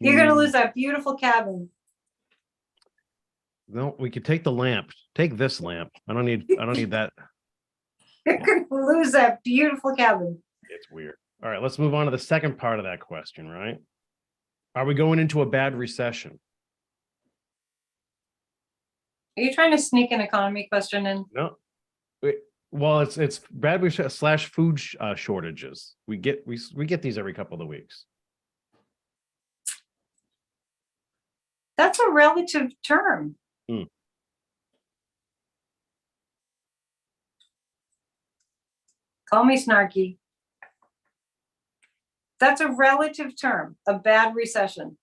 You're going to lose that beautiful cabin. No, we could take the lamp. Take this lamp. I don't need that. You're going to lose that beautiful cabin. It's weird. All right, let's move on to the second part of that question, right? Are we going into a bad recession? Are you trying to sneak an economy question in? No. Well, it's bad / food shortages. We get these every couple of weeks. That's a relative term. Call me snarky. That's a relative term, a bad recession.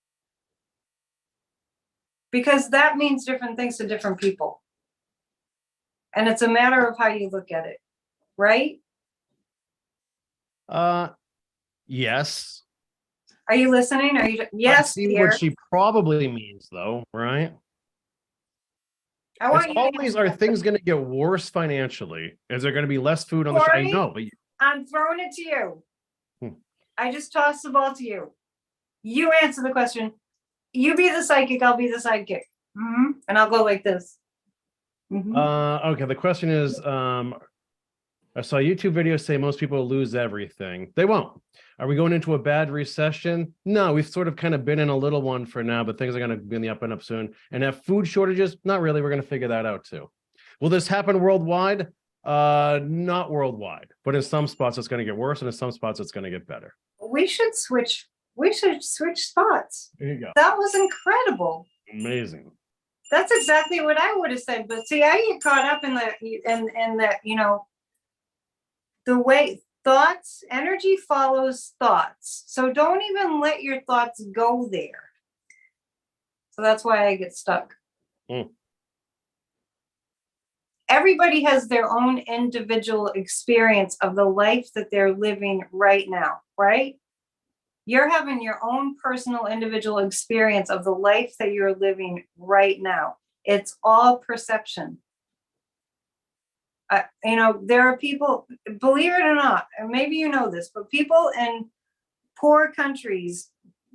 Because that means different things to different people. And it's a matter of how you look at it, right? Yes. Are you listening? Are you? I Yes, see dear. what she probably means, though, right? I want It's you to always, answer are that. things going to get worse financially? Is there going to be less food on the I Corey? know, but I'm throwing it to you. Hmm. I just tossed the ball to you. You answer the question. You be the psychic, I'll be the sidekick. And I'll go like this. Okay, the question is, I saw a YouTube video say most people will lose everything. They won't. Are we going into a bad recession? No, we've sort of kind of been in a little one for now, but things are going to be in the up and up soon. And have food shortages? Not really. We're going to figure that out too. Will this happen worldwide? Not worldwide, but in some spots it's going to get worse, and in some spots it's going to get better. We should switch spots. There you go. That was incredible. Amazing. That's exactly what I would have said. But see, I get caught up in that, the way thoughts, energy follows thoughts. So don't even let your thoughts go there. So that's why I get stuck. Everybody has their own individual experience of the life that they're living right now, right? You're having your own personal individual experience of the life that you're living right now. It's all perception. There are people, believe it or not, and maybe you know this, but people in poor countries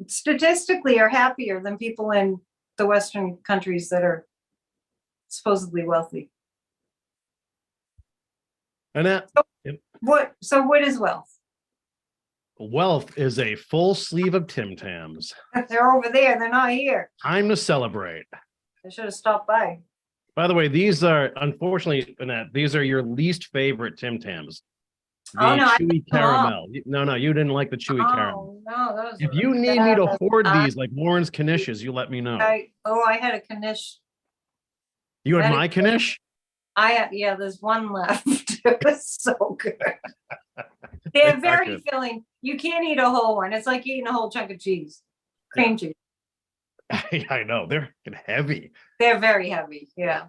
statistically are happier than people in the Western countries that are supposedly wealthy. And that What is wealth? wealth is a full sleeve of Tim Tams. They're over there. They're not here. Time to celebrate. They should have stopped by. By the way, these are, unfortunately, Annette, these are your least favorite Tim Tams. The chewy caramel. No, you didn't like the chewy caramel. No, those if you need me to hoard these like Lauren's knishes, you let me know. I had a knish. You had my knish? There's one left. It was so good. They're very filling. You can't eat a whole one. It's like eating a whole chunk of cheese, cream cheese. I know, they're heavy. They're very heavy. Yeah,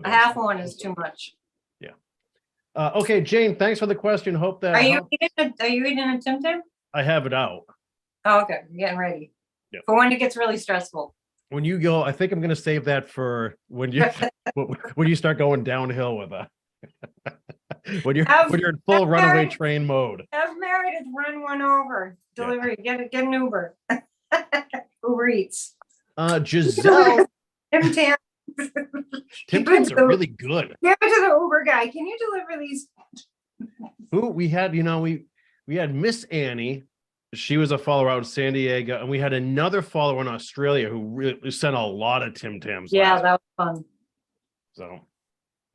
a half one is too much. Yeah. Okay, Jane. Thanks for the question. Hope that. Are you eating a Tim Tam? I have it out. Oh, okay. I'm getting ready. Yeah. For when it gets really stressful. When you go, I think I'm going to save that for when you start going downhill with a. when you're in full runaway train mode. Have Meredith run one over. Delivery. Yeah. Get an Uber. Uber Eats. Giselle. Tim Tam. Tim Tams are really good. Give it to the Uber guy. Can you deliver these? Who we had, we had Miss Annie. She was a follower out in San Diego, and we had another follower in Australia who sent a lot of Tim Tams. Yeah, that was fun. So,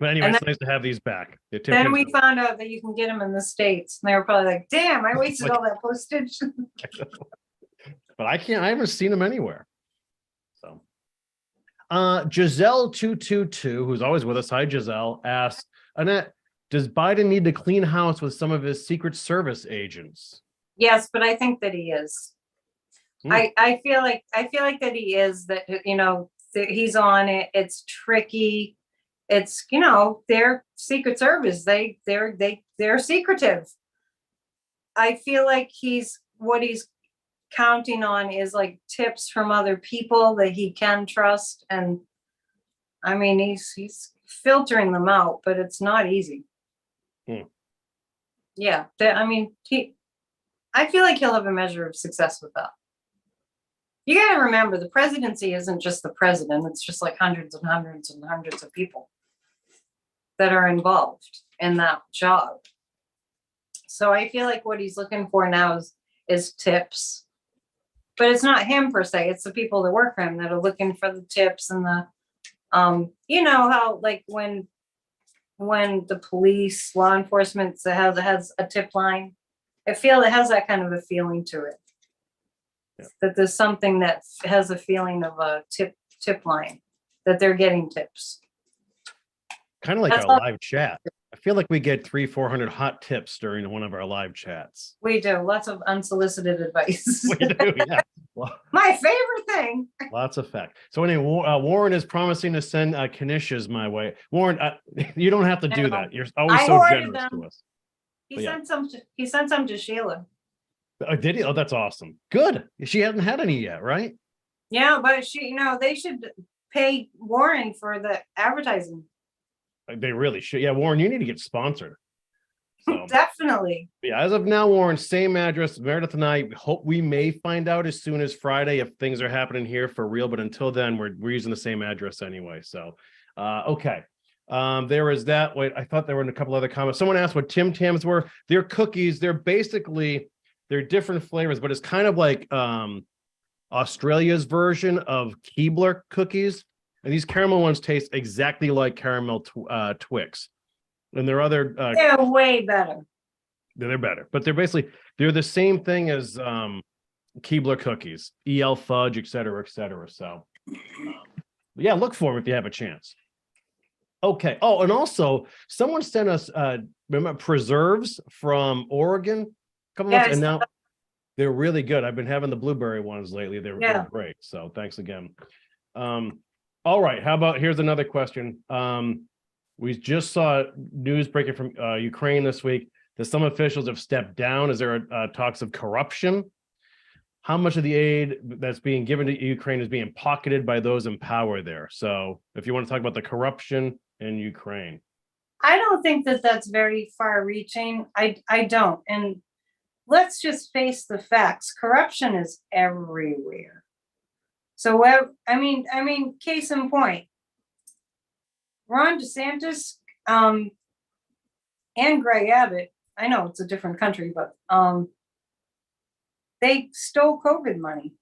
but anyway, it's nice to have these back. Then we found out that you can get them in the States, and they were probably like, "Damn, I wasted all that postage." But I haven't seen them anywhere. So, Giselle 222, who's always with us. Hi, Giselle. Asked, Annette, does Biden need to clean house with some of his Secret Service agents? Yes, but I think that he is. I feel like that he is, that he's on it. It's tricky. It's they're Secret Service. They're secretive. I feel like what he's counting on is like tips from other people that he can trust, and I mean he's filtering them out, but it's not easy. Yeah, I feel like he'll have a measure of success with that. You got to remember, the presidency isn't just the president. It's just like hundreds and hundreds and hundreds of people that are involved in that job. So I feel like what he's looking for now is tips. But it's not him per se. It's the people that work for him that are looking for the tips and the, how like when the police, law enforcement has a tip line. I feel it has that kind of a feeling to it. Yeah. That there's something that has a feeling of a tip line, that they're getting tips. Kind of like our live chat. I feel like we get 300-400 hot tips during one of our live chats. We do lots of unsolicited advice. We do, yeah. Well, My favorite thing. lots of fact. So anyway, Warren is promising to send Knishes my way. Warren, you don't have to do that. You're always I so hoarded generous to them. us. He But yeah. sent some. He sent some to Sheila. Oh, did he? Oh, that's awesome. Good. She hasn't had any yet, right? Yeah, but they should pay Warren for the advertising. They really should. Yeah, Warren, you need to get sponsored. So Definitely. yeah, as of now, Warren, same address. Meredith and I hope we may find out as soon as Friday if things are happening here for real. But until then, we're using the same address anyway. So okay. There is that. Wait, I thought there were a couple other comments. Someone asked what Tim Tams were. They're cookies. They're different flavors, but it's kind of like Australia's version of Keebler cookies. And these caramel ones taste exactly like caramel Twix. And there are other They're way better. they're better, but they're the same thing as Keebler cookies, EL fudge, et cetera, et cetera. So yeah, look for them if you have a chance. Okay. Oh, and also someone sent us remember preserves from Oregon a couple months, and now they're really good. I've been having the blueberry ones lately. They're great. So thanks again. All right. How about here's another question. We just saw news breaking from Ukraine this week that some officials have stepped down. Is there talks of corruption? How much of the aid that's being given to Ukraine is being pocketed by those in power there? So if you want to talk about the corruption in Ukraine. I don't think that that's very far reaching. I don't. And let's just face the facts. Corruption is everywhere. So, I mean, case in point, Ron DeSantis and Greg Abbott, I know it's a different country, but they stole COVID money.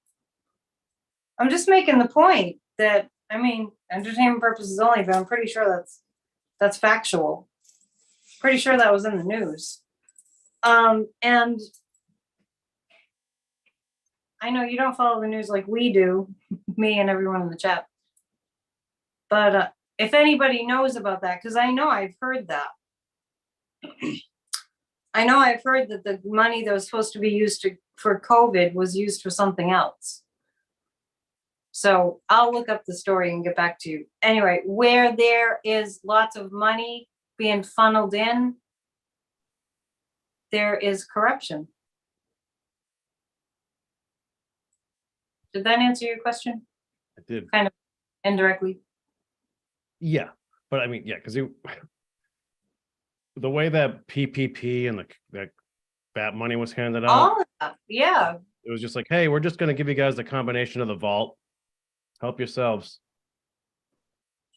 I'm just making the point that, I mean, entertainment purposes only, but I'm pretty sure that's factual. Pretty sure that was in the news. And I know you don't follow the news like we do, me and everyone in the chat. But if anybody knows about that, because I know I've heard that. I know I've heard that the money that was supposed to be used for COVID was used for something else. So I'll look up the story and get back to you. Anyway, where there is lots of money being funneled in, there is corruption. Did that answer your question? It did. Kind of indirectly. Yeah, but I mean, yeah, because the way that PPP and that money was handed out, all of that, yeah. It was just like, hey, we're just going to give you guys the combination of the vault. Help yourselves.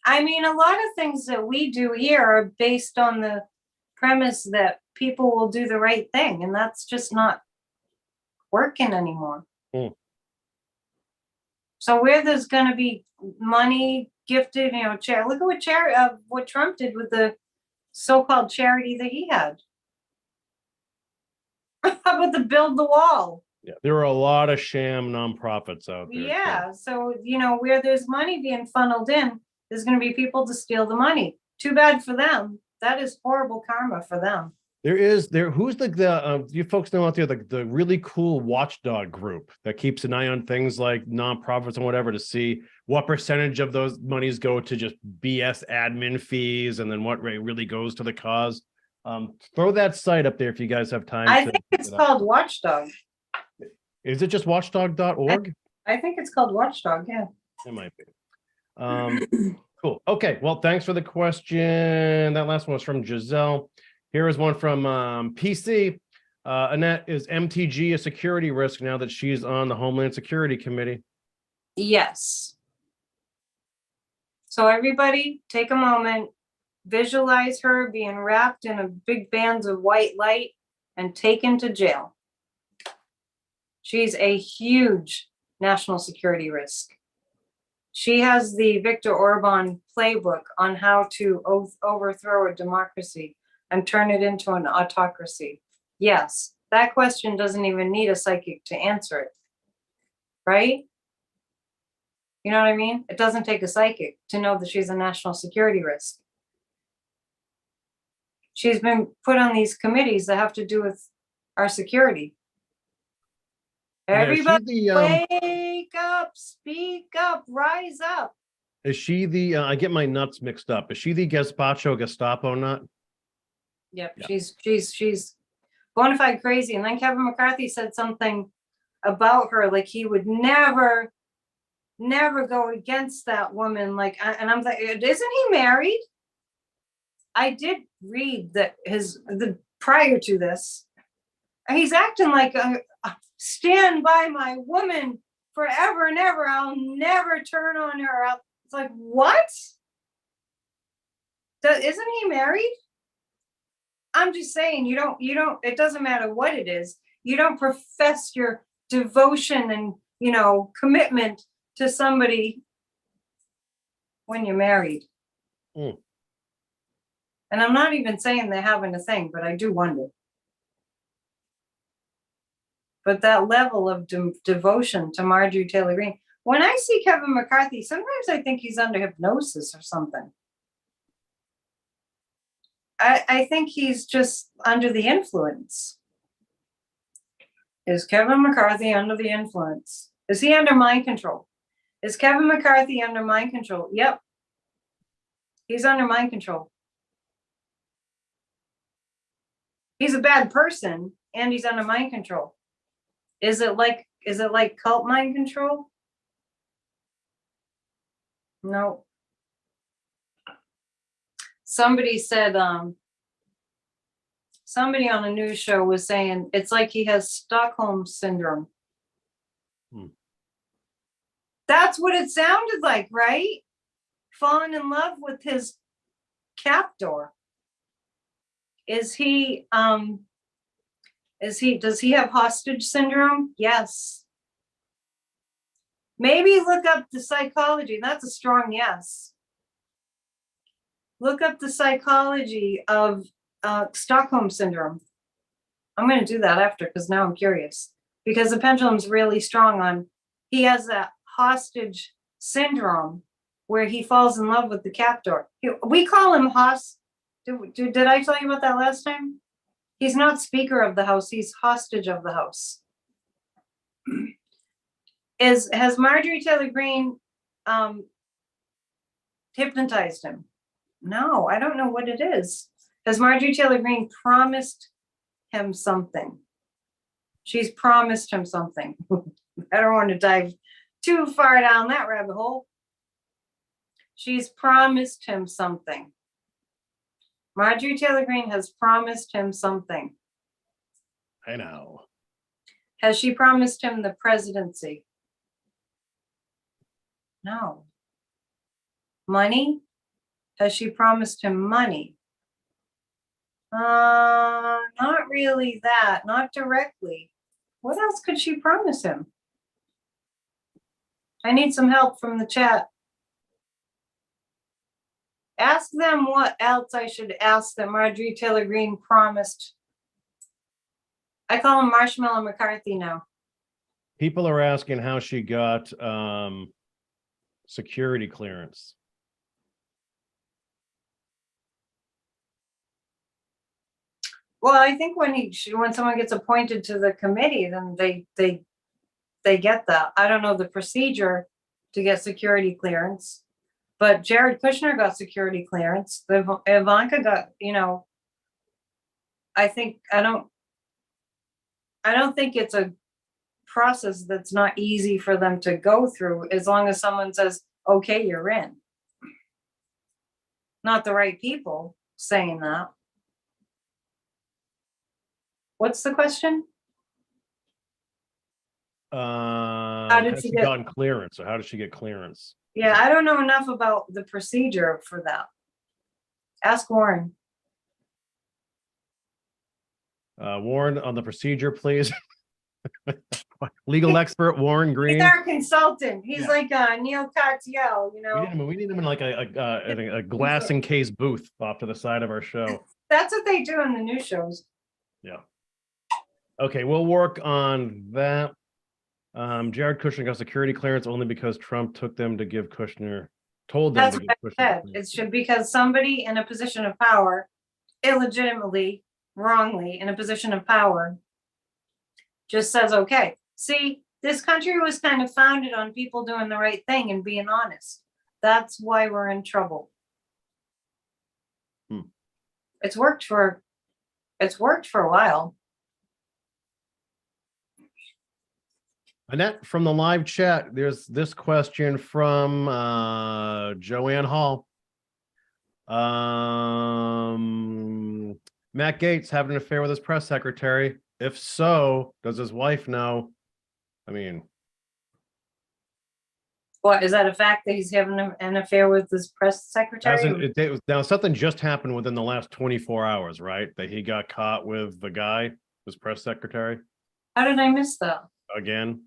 I mean, a lot of things that we do here are based on the premise that people will do the right thing, and that's just not working anymore. So where there's going to be money gifted, look at what Trump did with the so-called charity that he had. How about the Build the Wall? Yeah, there are a lot of sham nonprofits out there. Yeah, so where there's money being funneled in, there's going to be people to steal the money. Too bad for them. That is horrible karma for them. Who's you folks know out there, the really cool watchdog group that keeps an eye on things like nonprofits and whatever to see what percentage of those monies go to just BS admin fees and then what really goes to the cause. Throw that site up there if you guys have time. I think it's called Watchdog. Is it just watchdog.org? I think it's called Watchdog, yeah. It might be. Cool. Okay, well, thanks for the question. That last one was from Giselle. Here is one from PC. Annette, is MTG a security risk now that she's on the Homeland Security Committee? Yes. So everybody take a moment, visualize her being wrapped in a big bands of white light and taken to jail. She's a huge national security risk. She has the Viktor Orban playbook on how to overthrow a democracy and turn it into an autocracy. Yes, that question doesn't even need a psychic to answer it, right? You know what I mean? It doesn't take a psychic to know that she's a national security risk. she's been put on these committees that have to do with our security. Yeah, is she Everybody the, wake up, speak up, rise up. is she the? I get my nuts mixed up. Is she the Gazpacho Gestapo nut? Yep, Yeah. she's bona fide crazy. And then Kevin McCarthy said something about her, like he would never go against that woman. Like, and I'm like, isn't he married? I did read that the prior to this, he's acting like stand by my woman forever and ever. I'll never turn on her. It's like, what? Isn't he married? I'm just saying, you don't, it doesn't matter what it is. You don't profess your devotion and, commitment to somebody when you're married. Mm. And I'm not even saying they're having a thing, but I do wonder. But that level of devotion to Marjorie Taylor Greene, when I see Kevin McCarthy, sometimes I think he's under hypnosis or something. I think he's just under the influence. Is Kevin McCarthy under the influence? Is he under mind control? Is Kevin McCarthy under mind control? Yep. He's under mind control. He's a bad person and he's under mind control. Is it like cult mind control? No. Somebody said, somebody on a news show was saying it's like he has Stockholm syndrome. That's what it sounded like, right? Falling in love with his captor. Does he have hostage syndrome? Yes. Maybe look up the psychology. That's a strong yes. Look up the psychology of Stockholm syndrome. I'm going to do that after because now I'm curious. Because the pendulum's really strong on, he has that hostage syndrome where he falls in love with the captor. We call him did I tell you about that last time? He's not speaker of the house, he's hostage of the house. Has Marjorie Taylor Greene hypnotized him? No, I don't know what it is. Has Marjorie Taylor Greene promised him something? She's promised him something. I don't want to dive too far down that rabbit hole. She's promised him something. Marjorie Taylor Greene has promised him something. I know. Has she promised him the presidency? No. Money? Has she promised him money? Not really that, not directly. What else could she promise him? I need some help from the chat. Ask them what else I should ask that Marjorie Taylor Greene promised. I call him Marshmallow McCarthy now. People are asking how she got security clearance. Well, I think when someone gets appointed to the committee, then they get that. I don't know the procedure to get security clearance, but Jared Kushner got security clearance. Ivanka got, I don't think it's a process that's not easy for them to go through as long as someone says, okay, you're in. Not the right people saying that. What's the question? How did she gotten clearance? Or how did she get clearance? Yeah, I don't know enough about the procedure for that. Ask Warren. Warren, on the procedure, please. Legal expert Warren Green. He's our consultant. He's like Neil Cartiel, We need him in like a glass encased booth off to the side of our show. That's what they do on the news shows. Yeah. Okay, we'll work on that. Jared Kushner got security clearance only because Trump told them to give Kushner. That's what I said. It's because somebody in a position of power illegitimately, wrongly, in a position of power, just says, okay. See, this country was kind of founded on people doing the right thing and being honest. That's why we're in trouble. It's worked for a while. Annette, from the live chat, there's this question from Joanne Hall. Matt Gaetz having an affair with his press secretary. If so, does his wife know? I mean, What, is that a fact that he's having an affair with his press secretary? now something just happened within the last 24 hours, right? That he got caught with the guy, his press secretary. How did I miss that? Again?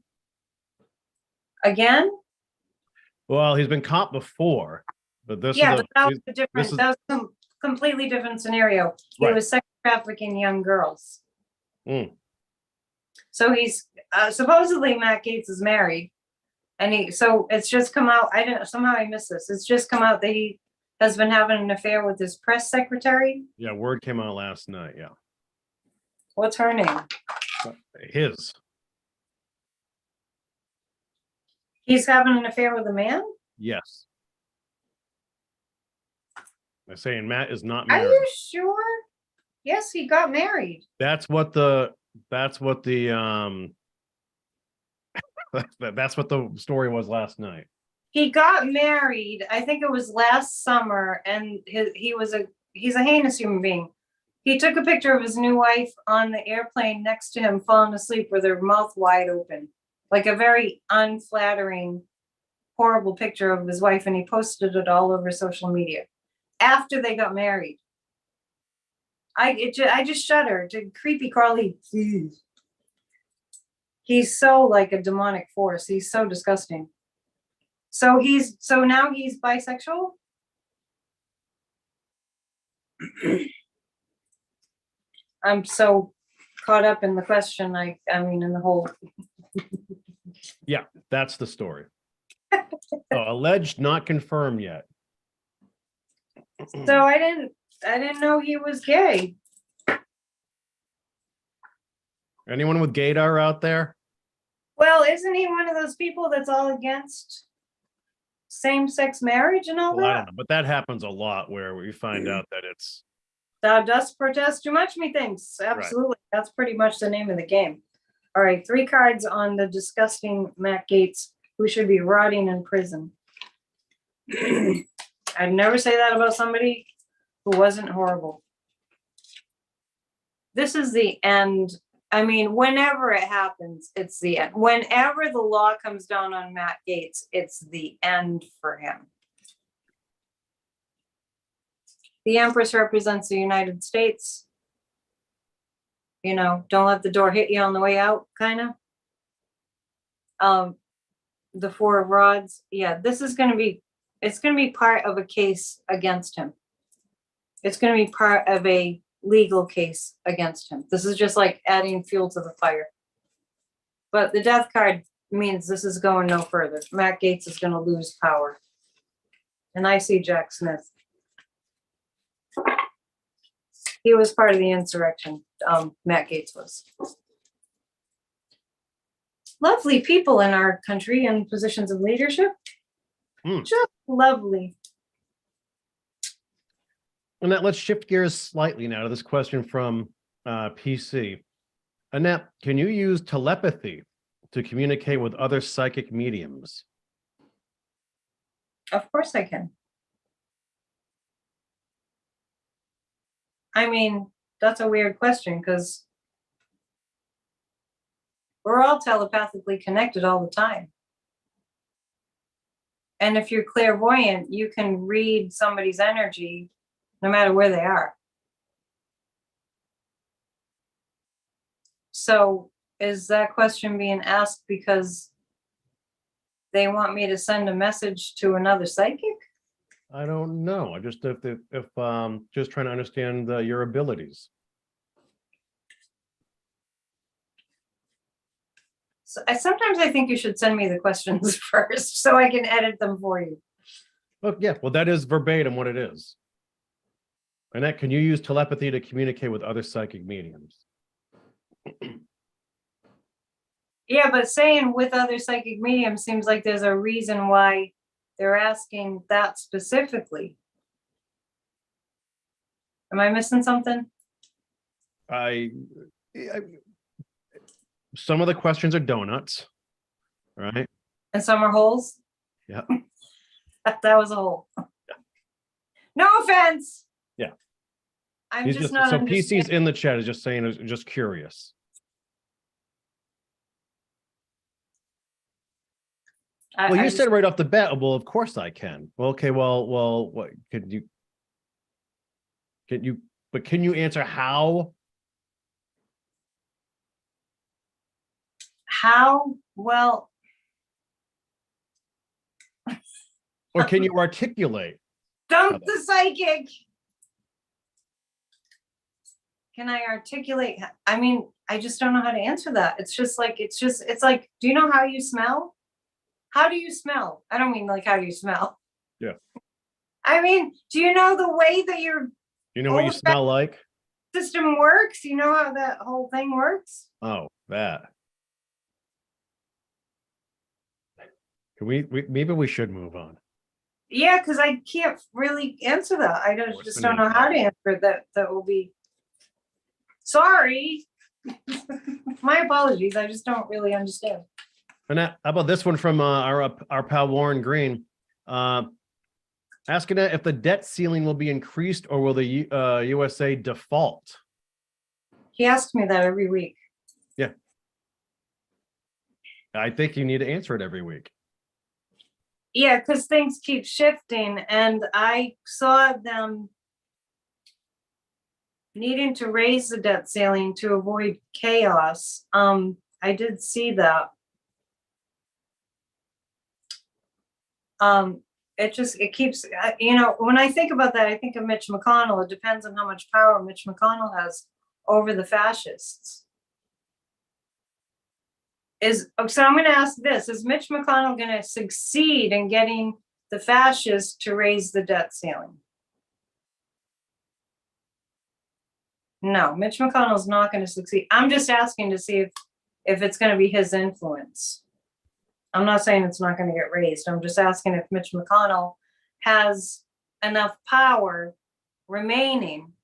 Well, he's been caught before, but this yeah, is but that was a different, that was a completely different scenario. He was sex trafficking young girls. So he's supposedly Matt Gaetz is married, and so it's just come out. Somehow I missed this. It's just come out that he has been having an affair with his press secretary. Yeah, word came out last night. Yeah. What's her name? His. He's having an affair with a man? Yes. I'm saying Matt is not married. Are you sure? Yes, he got married. That's what the that's what the story was last night. He got married, I think it was last summer, and he's a heinous human being. He took a picture of his new wife on the airplane next to him, falling asleep with her mouth wide open, like a very unflattering, horrible picture of his wife, and he posted it all over social media after they got married. I just shudder to creepy crawly. He's so like a demonic force. He's so disgusting. So now he's bisexual. I'm so caught up in the question. I mean, in the whole. Yeah, that's the story. Alleged, not confirmed yet. So I didn't know he was gay. Anyone with gaydar out there? Well, isn't he one of those people that's all against same-sex marriage and all Well, I that? don't know, but that happens a lot where we find out that it's Thou dost protest too much, methinks. Absolutely. Right. That's pretty much the name of the game. All right, 3 cards on the disgusting Matt Gaetz, who should be rotting in prison. I'd never say that about somebody who wasn't horrible. This is the end. I mean, whenever it happens, it's the end. Whenever the law comes down on Matt Gaetz, it's the end for him. The Empress represents the United States. You know, don't let the door hit you on the way out, kind of. The 4 of Rods. Yeah, this is going to be, it's going to be part of a case against him. It's going to be part of a legal case against him. This is just like adding fuel to the fire. But the Death card means this is going no further. Matt Gaetz is going to lose power. And I see Jack Smith. He was part of the insurrection. Matt Gaetz was. Lovely people in our country in positions of leadership. Just lovely. Annette, let's shift gears slightly now to this question from PC. Annette, can you use telepathy to communicate with other psychic mediums? Of course I can. I mean, that's a weird question because we're all telepathically connected all the time. And if you're clairvoyant, you can read somebody's energy no matter where they are. So is that question being asked because they want me to send a message to another psychic? I don't know. I just if just trying to understand your abilities. So sometimes I think you should send me the questions first so I can edit them for you. Oh, yeah, well, that is verbatim what it is. Annette, can you use telepathy to communicate with other psychic mediums? Yeah, but saying with other psychic mediums seems like there's a reason why they're asking that specifically. Am I missing something? I some of the questions are donuts, right? And some are holes? Yeah. That was a hole. No offense. Yeah. I'm He's just not so understanding. PC's in the chat is just saying, just curious. Well, you said right off the bat, well, of course I can. Well, okay, well, what could you? But can you answer how? How? Well. Or can you articulate? Dump the psychic. Can I articulate? I mean, I just don't know how to answer that. It's like, do you know how you smell? How do you smell? I don't mean like, how do you smell? Yeah. I mean, do you know the way that your what you smell like? System works? You know how that whole thing works? Oh, that. Can maybe we should move on. Yeah, because I can't really answer that. I just don't know how to answer that. That will be. Sorry. My apologies. I just don't really understand. And how about this one from our pal Warren Green? Asking if the debt ceiling will be increased or will the USA default? He asks me that every week. Yeah. I think you need to answer it every week. Yeah, because things keep shifting, and I saw them needing to raise the debt ceiling to avoid chaos. I did see that. It keeps, when I think about that, I think of Mitch McConnell. It depends on how much power Mitch McConnell has over the fascists. So I'm going to ask this: is Mitch McConnell going to succeed in getting the fascists to raise the debt ceiling? No, Mitch McConnell's not going to succeed. I'm just asking to see if it's going to be his influence. I'm not saying it's not going to get raised. I'm just asking if Mitch McConnell has enough power remaining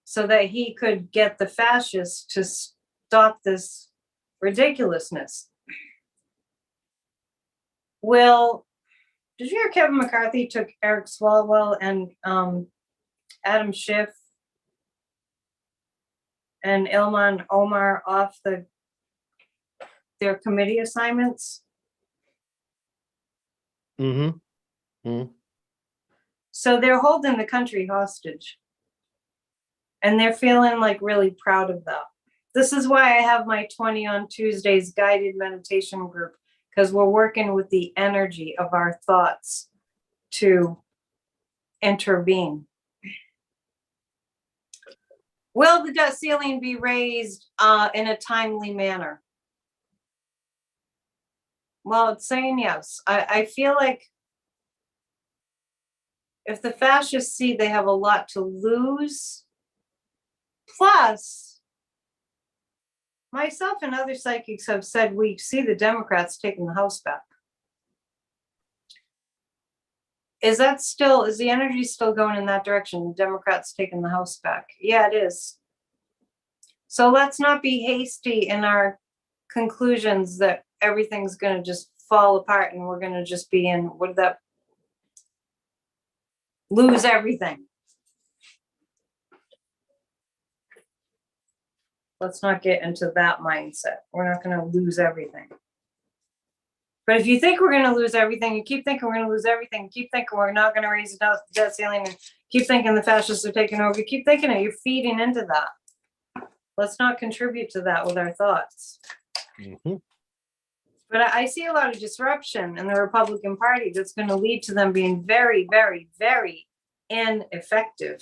so that he could get the fascists to stop this ridiculousness. Did you hear Kevin McCarthy took Eric Swalwell and Adam Schiff and Ilhan Omar off their committee assignments? Mm-hmm. So they're holding the country hostage. And they're feeling like really proud of that. This is why I have my 20 on Tuesdays guided meditation group, because we're working with the energy of our thoughts to intervene. Will the debt ceiling be raised in a timely manner? Well, it's saying yes. I feel like if the fascists see they have a lot to lose, plus myself and other psychics have said we see the Democrats taking the House back. Is the energy still going in that direction? The Democrats taking the House back? Yeah, it is. So let's not be hasty in our conclusions that everything's going to just fall apart and we're going to just be in, lose everything. Let's not get into that mindset. We're not going to lose everything. But if you think we're going to lose everything, you keep thinking we're going to lose everything, keep thinking we're not going to raise the debt ceiling, and keep thinking the fascists are taking over, you keep thinking it, you're feeding into that. Let's not contribute to that with our thoughts. Mm-hmm. But I see a lot of disruption in the Republican Party that's going to lead to them being very, very, very ineffective.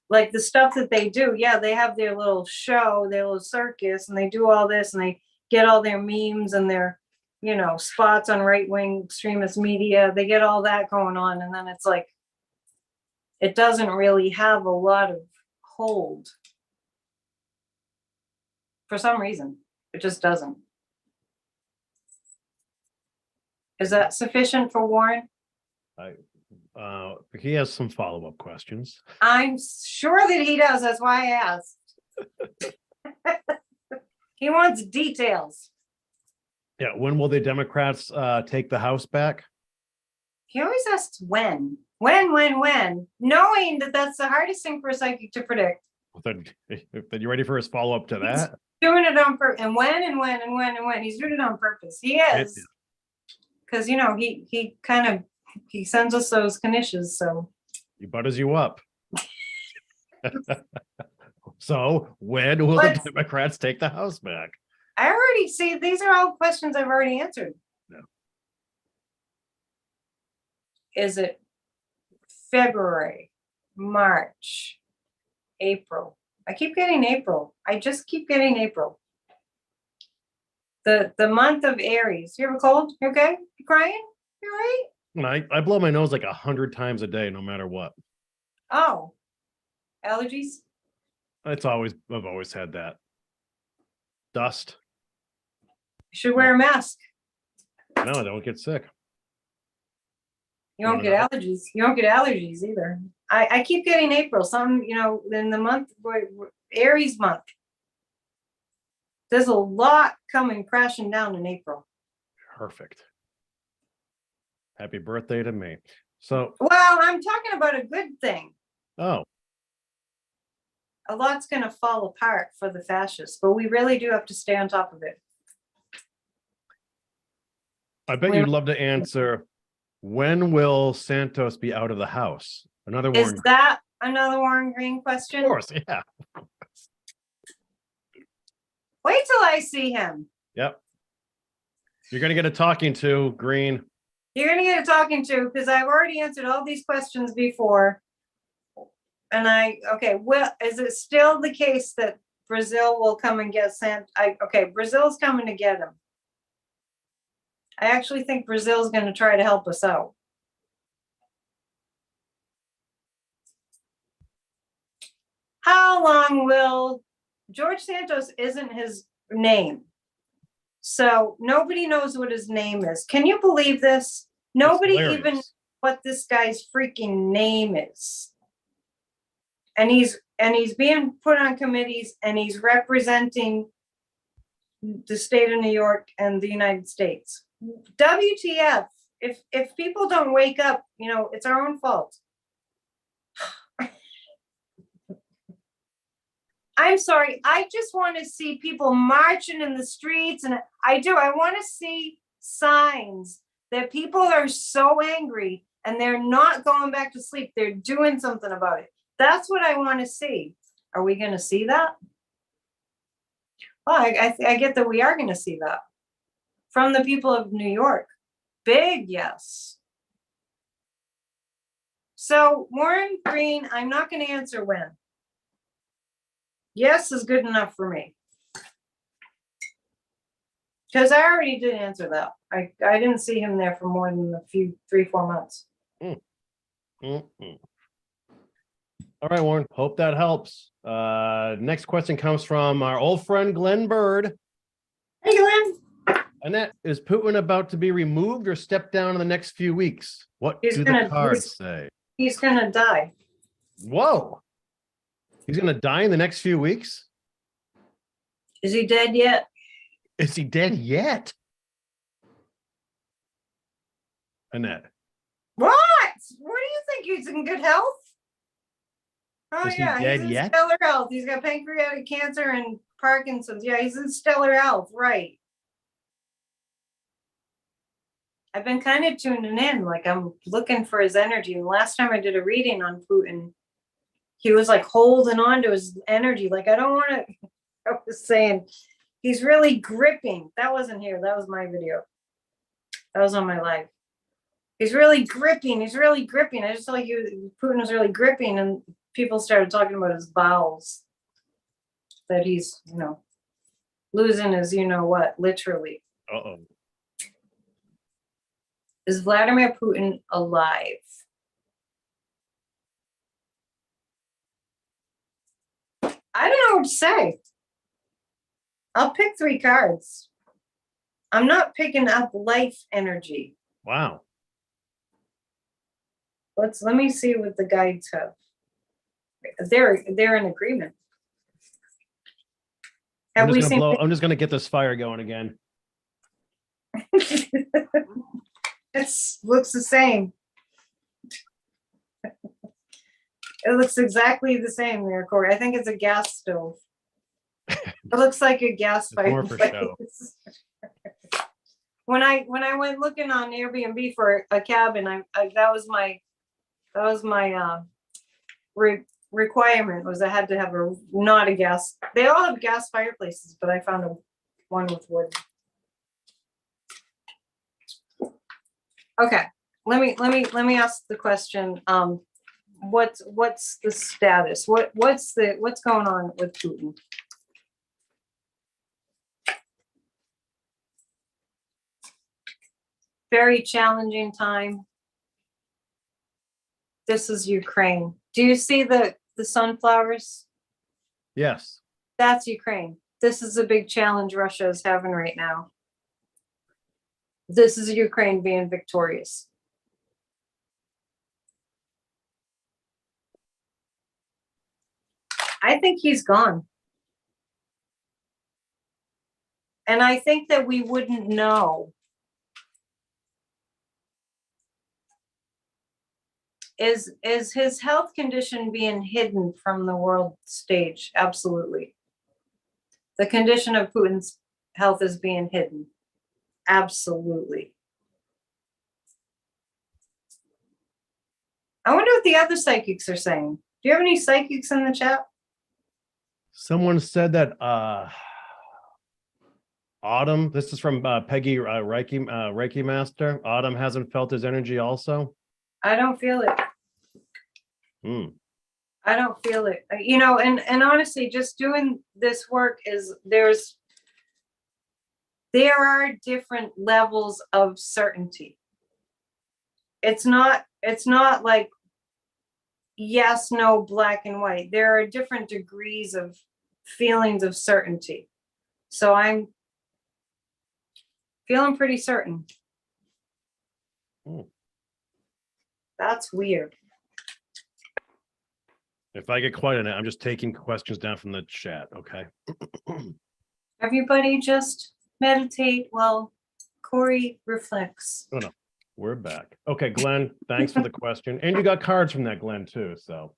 Like the stuff that they do, yeah, they have their little show, their little circus, and they do all this, and they get all their memes and their, spots on right-wing extremist media. They get all that going on, and then it's like, it doesn't really have a lot of hold. For some reason, it just doesn't. Is that sufficient for Warren? He has some follow-up questions. I'm sure that he does. That's why I asked. He wants details. Yeah, when will the Democrats take the House back? He always asks when, knowing that that's the hardest thing for a psychic to predict. Then you ready for his follow-up to that? Doing it on purpose, and when he's doing it on purpose. He is, because he kind of sends us those knishes. So he butters you up. So when will the Democrats take the House back? I already see, these are all questions I've already answered. No. Is it February, March, April? I keep getting April. I just keep getting April. The month of Aries. You have a cold? You okay? You crying? You all right? I blow my nose like 100 times a day, no matter what. Oh, allergies? I've always had that. Dust. You should wear a mask. No, I don't get sick. You don't get allergies. You don't get allergies either. I keep getting April. Some, in the month, Aries month. There's a lot coming crashing down in April. Perfect. Happy birthday to me. So. Well, I'm talking about a good thing. Oh. A lot's going to fall apart for the fascists, but we really do have to stay on top of it. I bet you'd love to answer, when will Santos be out of the House? Another Warren. Is that another Warren Green question? Of course, yeah. Wait till I see him. Yep. You're going to get a talking to, Green. You're going to get a talking to, because I've already answered all these questions before. And well, is it still the case that Brazil will come and get Brazil's coming to get him. I actually think Brazil's going to try to help us out. How long will George Santos isn't his name? So nobody knows what his name is. Can you believe this? Nobody even knows what this guy's freaking name is. And he's being put on committees, and he's representing the state of New York and the United States. WTF? If people don't wake up, it's our own fault. I'm sorry. I just want to see people marching in the streets, and I want to see signs that people are so angry and they're not going back to sleep. They're doing something about it. That's what I want to see. Are we going to see that? Oh, I get that we are going to see that from the people of New York. Big yes. So Warren Green, I'm not going to answer when. Yes is good enough for me. Because I already did answer that. I didn't see him there for more than a few 3-4 months. All right, Warren. Hope that helps. Next question comes from our old friend Glenn Bird. Hey, Glenn. Annette, is Putin about to be removed or stepped down in the next few weeks? What do the cards say? He's gonna die. Whoa. He's gonna die in the next few weeks? Is he dead yet? Is he dead yet? Annette. What? What do you think? He's in good health? Oh, Is he yeah, dead he's in yet? stellar health. He's got pancreatic cancer and Parkinson's. Yeah, he's in stellar health, right. I've been kind of tuning in, like I'm looking for his energy. And last time I did a reading on Putin, he was like holding on to his energy. Like, I don't want to, I was saying, he's really gripping. That wasn't here. That was my video. That was on my live. He's really gripping. He's really gripping. I just felt like Putin was really gripping, and people started talking about his bowels. That he's, losing his, what, literally. Uh-oh. Is Vladimir Putin alive? I don't know what to say. I'll pick 3 cards. I'm not picking up life energy. Wow. Let me see what the guides have. They're in agreement. Have we seen? I'm just gonna get this fire going again. It looks the same. It looks exactly the same there, Corey. I think it's a gas stove. It looks like a gas More for show. When I went looking on Airbnb for a cabin, that was my requirement was I had to have not a gas. They all have gas fireplaces, but I found one with wood. Okay, let me ask the question. What's the status? What's going on with Putin? Very challenging time. This is Ukraine. Do you see the sunflowers? Yes. That's Ukraine. This is a big challenge Russia is having right now. This is Ukraine being victorious. I think he's gone. And I think that we wouldn't know. Is his health condition being hidden from the world stage? Absolutely. The condition of Putin's health is being hidden. Absolutely. I wonder what the other psychics are saying. Do you have any psychics in the chat? Someone said that Autumn, this is from Peggy Reiki Master. Autumn hasn't felt his energy also. I don't feel it. I don't feel it. You know, and honestly, just doing this work there are different levels of certainty. It's not like yes, no, black and white. There are different degrees of feelings of certainty. So I'm feeling pretty certain. That's weird. If I get quiet on it, I'm just taking questions down from the chat, okay? Everybody just meditate while Corey reflects. Oh, no. We're back. Okay, Glenn, thanks for the question. And you got cards from that, Glenn, too, so.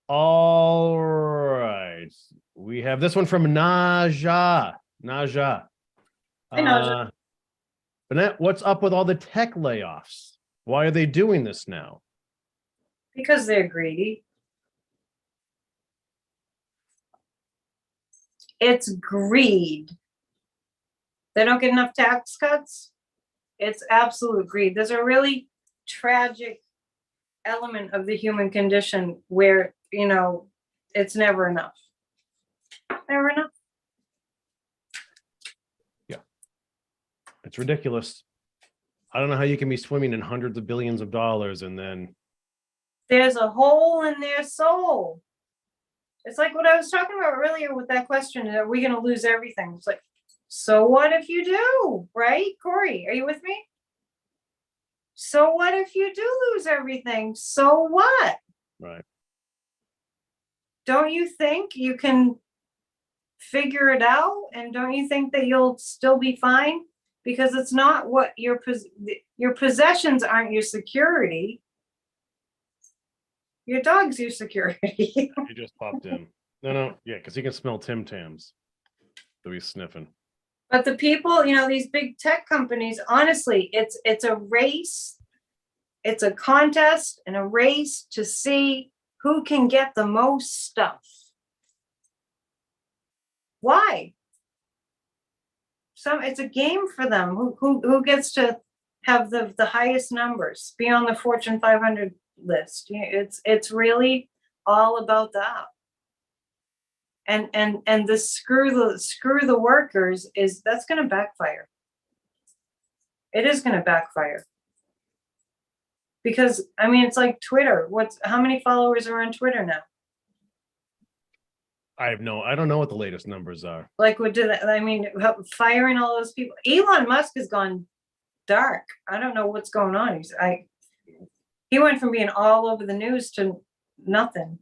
All right. We have this one from Naja. Naja. Hi, Naja. Bennett, what's up with all the tech layoffs? Why are they doing this now? Because they're greedy. It's greed. They don't get enough tax cuts. It's absolute greed. There's a really tragic element of the human condition where, you know, it's never enough. Never enough. Yeah. It's ridiculous. I don't know how you can be swimming in hundreds of billions of dollars and then there's a hole in their soul. It's like what I was talking about earlier with that question, are we going to lose everything? It's like, so what if you do, right? Corey, are you with me? So what if you do lose everything? So what? right. Don't you think you can figure it out? And don't you think that you'll still be fine? Because it's not what your possessions aren't your security. Your dog's your security. He just popped in. No, yeah, because he can smell Tim Tams. So he's sniffing. But the people, you know, these big tech companies, honestly, it's a race. It's a contest and a race to see who can get the most stuff. Why? It's a game for them. Who gets to have the highest numbers, be on the Fortune 500 list? It's really all about that. And the screw the workers that's going to backfire. It is going to backfire. Because I mean, it's like Twitter. How many followers are on Twitter now? I don't know what the latest numbers are. Like, what did I mean? Firing all those people. Elon Musk has gone dark. I don't know what's going on. He went from being all over the news to nothing.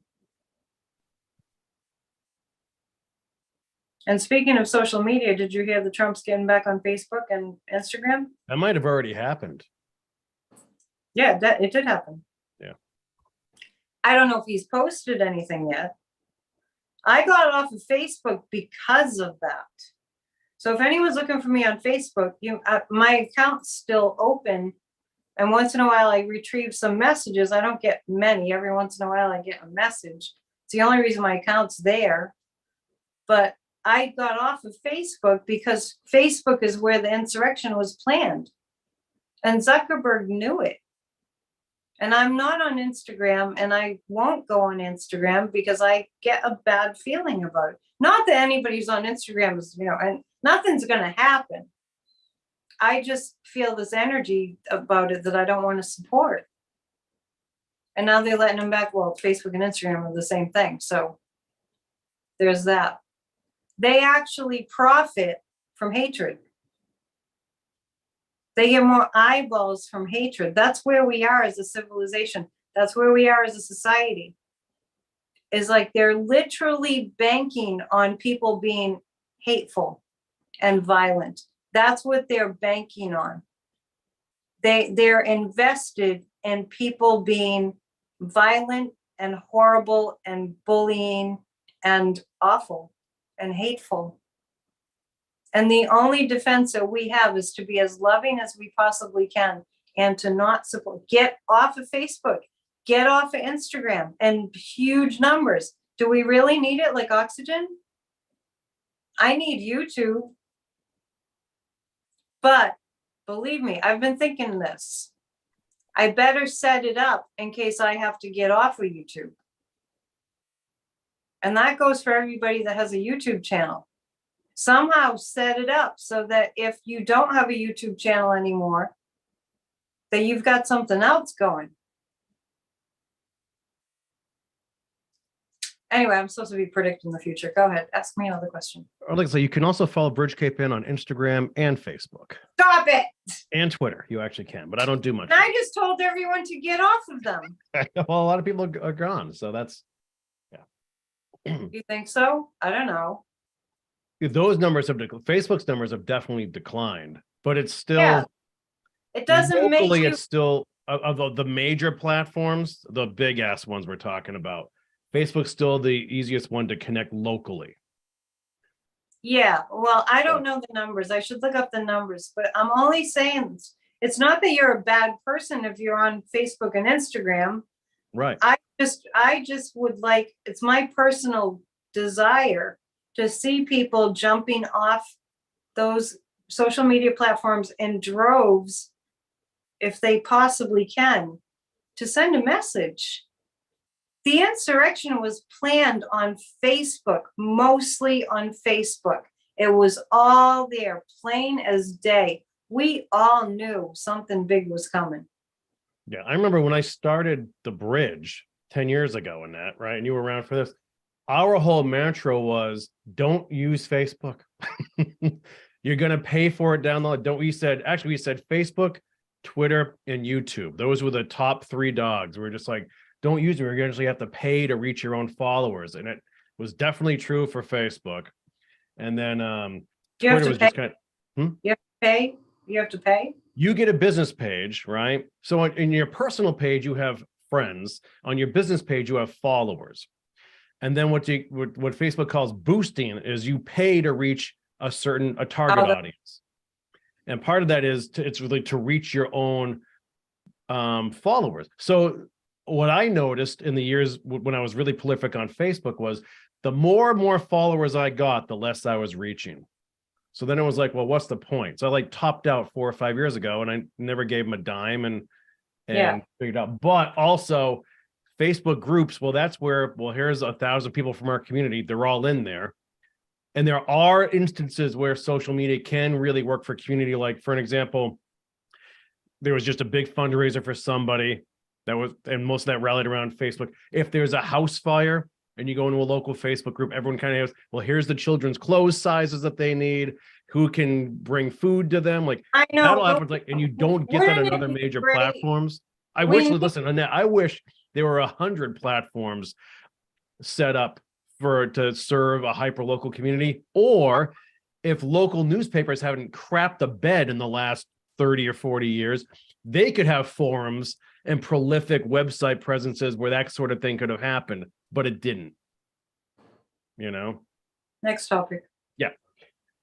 And speaking of social media, did you hear the Trump's getting back on Facebook and Instagram? That might have already happened. Yeah, it did happen. Yeah. I don't know if he's posted anything yet. I got off of Facebook because of that. So if anyone's looking for me on Facebook, my account's still open. And once in a while, I retrieve some messages. I don't get many. Every once in a while, I get a message. It's the only reason my account's there. But I got off of Facebook because Facebook is where the insurrection was planned. And Zuckerberg knew it. And I'm not on Instagram, and I won't go on Instagram because I get a bad feeling about it. Not that anybody's on Instagram is, and nothing's going to happen. I just feel this energy about it that I don't want to support. And now they're letting them back. Well, Facebook and Instagram are the same thing. So there's that. They actually profit from hatred. They get more eyeballs from hatred. That's where we are as a civilization. That's where we are as a society. Is like they're literally banking on people being hateful and violent. That's what they're banking on. They're invested in people being violent and horrible and bullying and awful and hateful. And the only defense that we have is to be as loving as we possibly can and to not support. Get off of Facebook, get off of Instagram in huge numbers. Do we really need it like oxygen? I need YouTube. But believe me, I've been thinking this. I better set it up in case I have to get off of YouTube. And that goes for everybody that has a YouTube channel. Somehow set it up so that if you don't have a YouTube channel anymore, that you've got something else going. Anyway, I'm supposed to be predicting the future. Go ahead, ask me another question. Or like I say, you can also follow Bridge Cape In on Instagram and Facebook. Stop it! And Twitter. You actually can, but I don't do much. And I just told everyone to get off of them. Well, a lot of people are gone, so that's, yeah. You think so? I don't know. Those numbers Facebook's numbers have definitely declined, but it's still, Yeah. It doesn't make you. It's still of the major platforms, the big ass ones we're talking about. Facebook's still the easiest one to connect locally. Yeah, well, I don't know the numbers. I should look up the numbers, but I'm only saying it's not that you're a bad person if you're on Facebook and Instagram. Right. I just would like, it's my personal desire to see people jumping off those social media platforms in droves, if they possibly can, to send a message. The insurrection was planned on Facebook, mostly on Facebook. It was all there, plain as day. We all knew something big was coming. Yeah, I remember when I started the Bridge 10 years ago in that, right? And you were around for this. Our whole mantra was, don't use Facebook. You're going to pay for it down the line. We said Facebook, Twitter, and YouTube. Those were the top three dogs. We were just like, don't use it. You're going to have to pay to reach your own followers. And it was definitely true for Facebook. And then Twitter was just kind of, You have to pay? You have to pay? You get a business page, right? So in your personal page, you have friends. On your business page, you have followers. And then what Facebook calls boosting is you pay to reach a target audience. And part of that is it's really to reach your own followers. So what I noticed in the years when I was really prolific on Facebook was the more and more followers I got, the less I was reaching. So then it was like, well, what's the point? So I topped out 4 or 5 years ago, and I never gave them a dime and figured out. But also Facebook groups, well, that's where, here's 1,000 people from our community. They're all in there. And there are instances where social media can really work for community. Like, for an example, there was just a big fundraiser for somebody and most of that rallied around Facebook. If there's a house fire and you go into a local Facebook group, everyone kind of has, well, here's the children's clothes sizes that they need, who can bring food to them. Like I know, that'll but happen, like, and you don't get that on wouldn't it other be major great? platforms. I We wish, need- listen, Annette, I wish there were 100 platforms set up to serve a hyper local community, or if local newspapers haven't crapped the bed in the last 30 or 40 years, they could have forums and prolific website presences where that sort of thing could have happened, but it didn't. You know? Next topic. Yeah.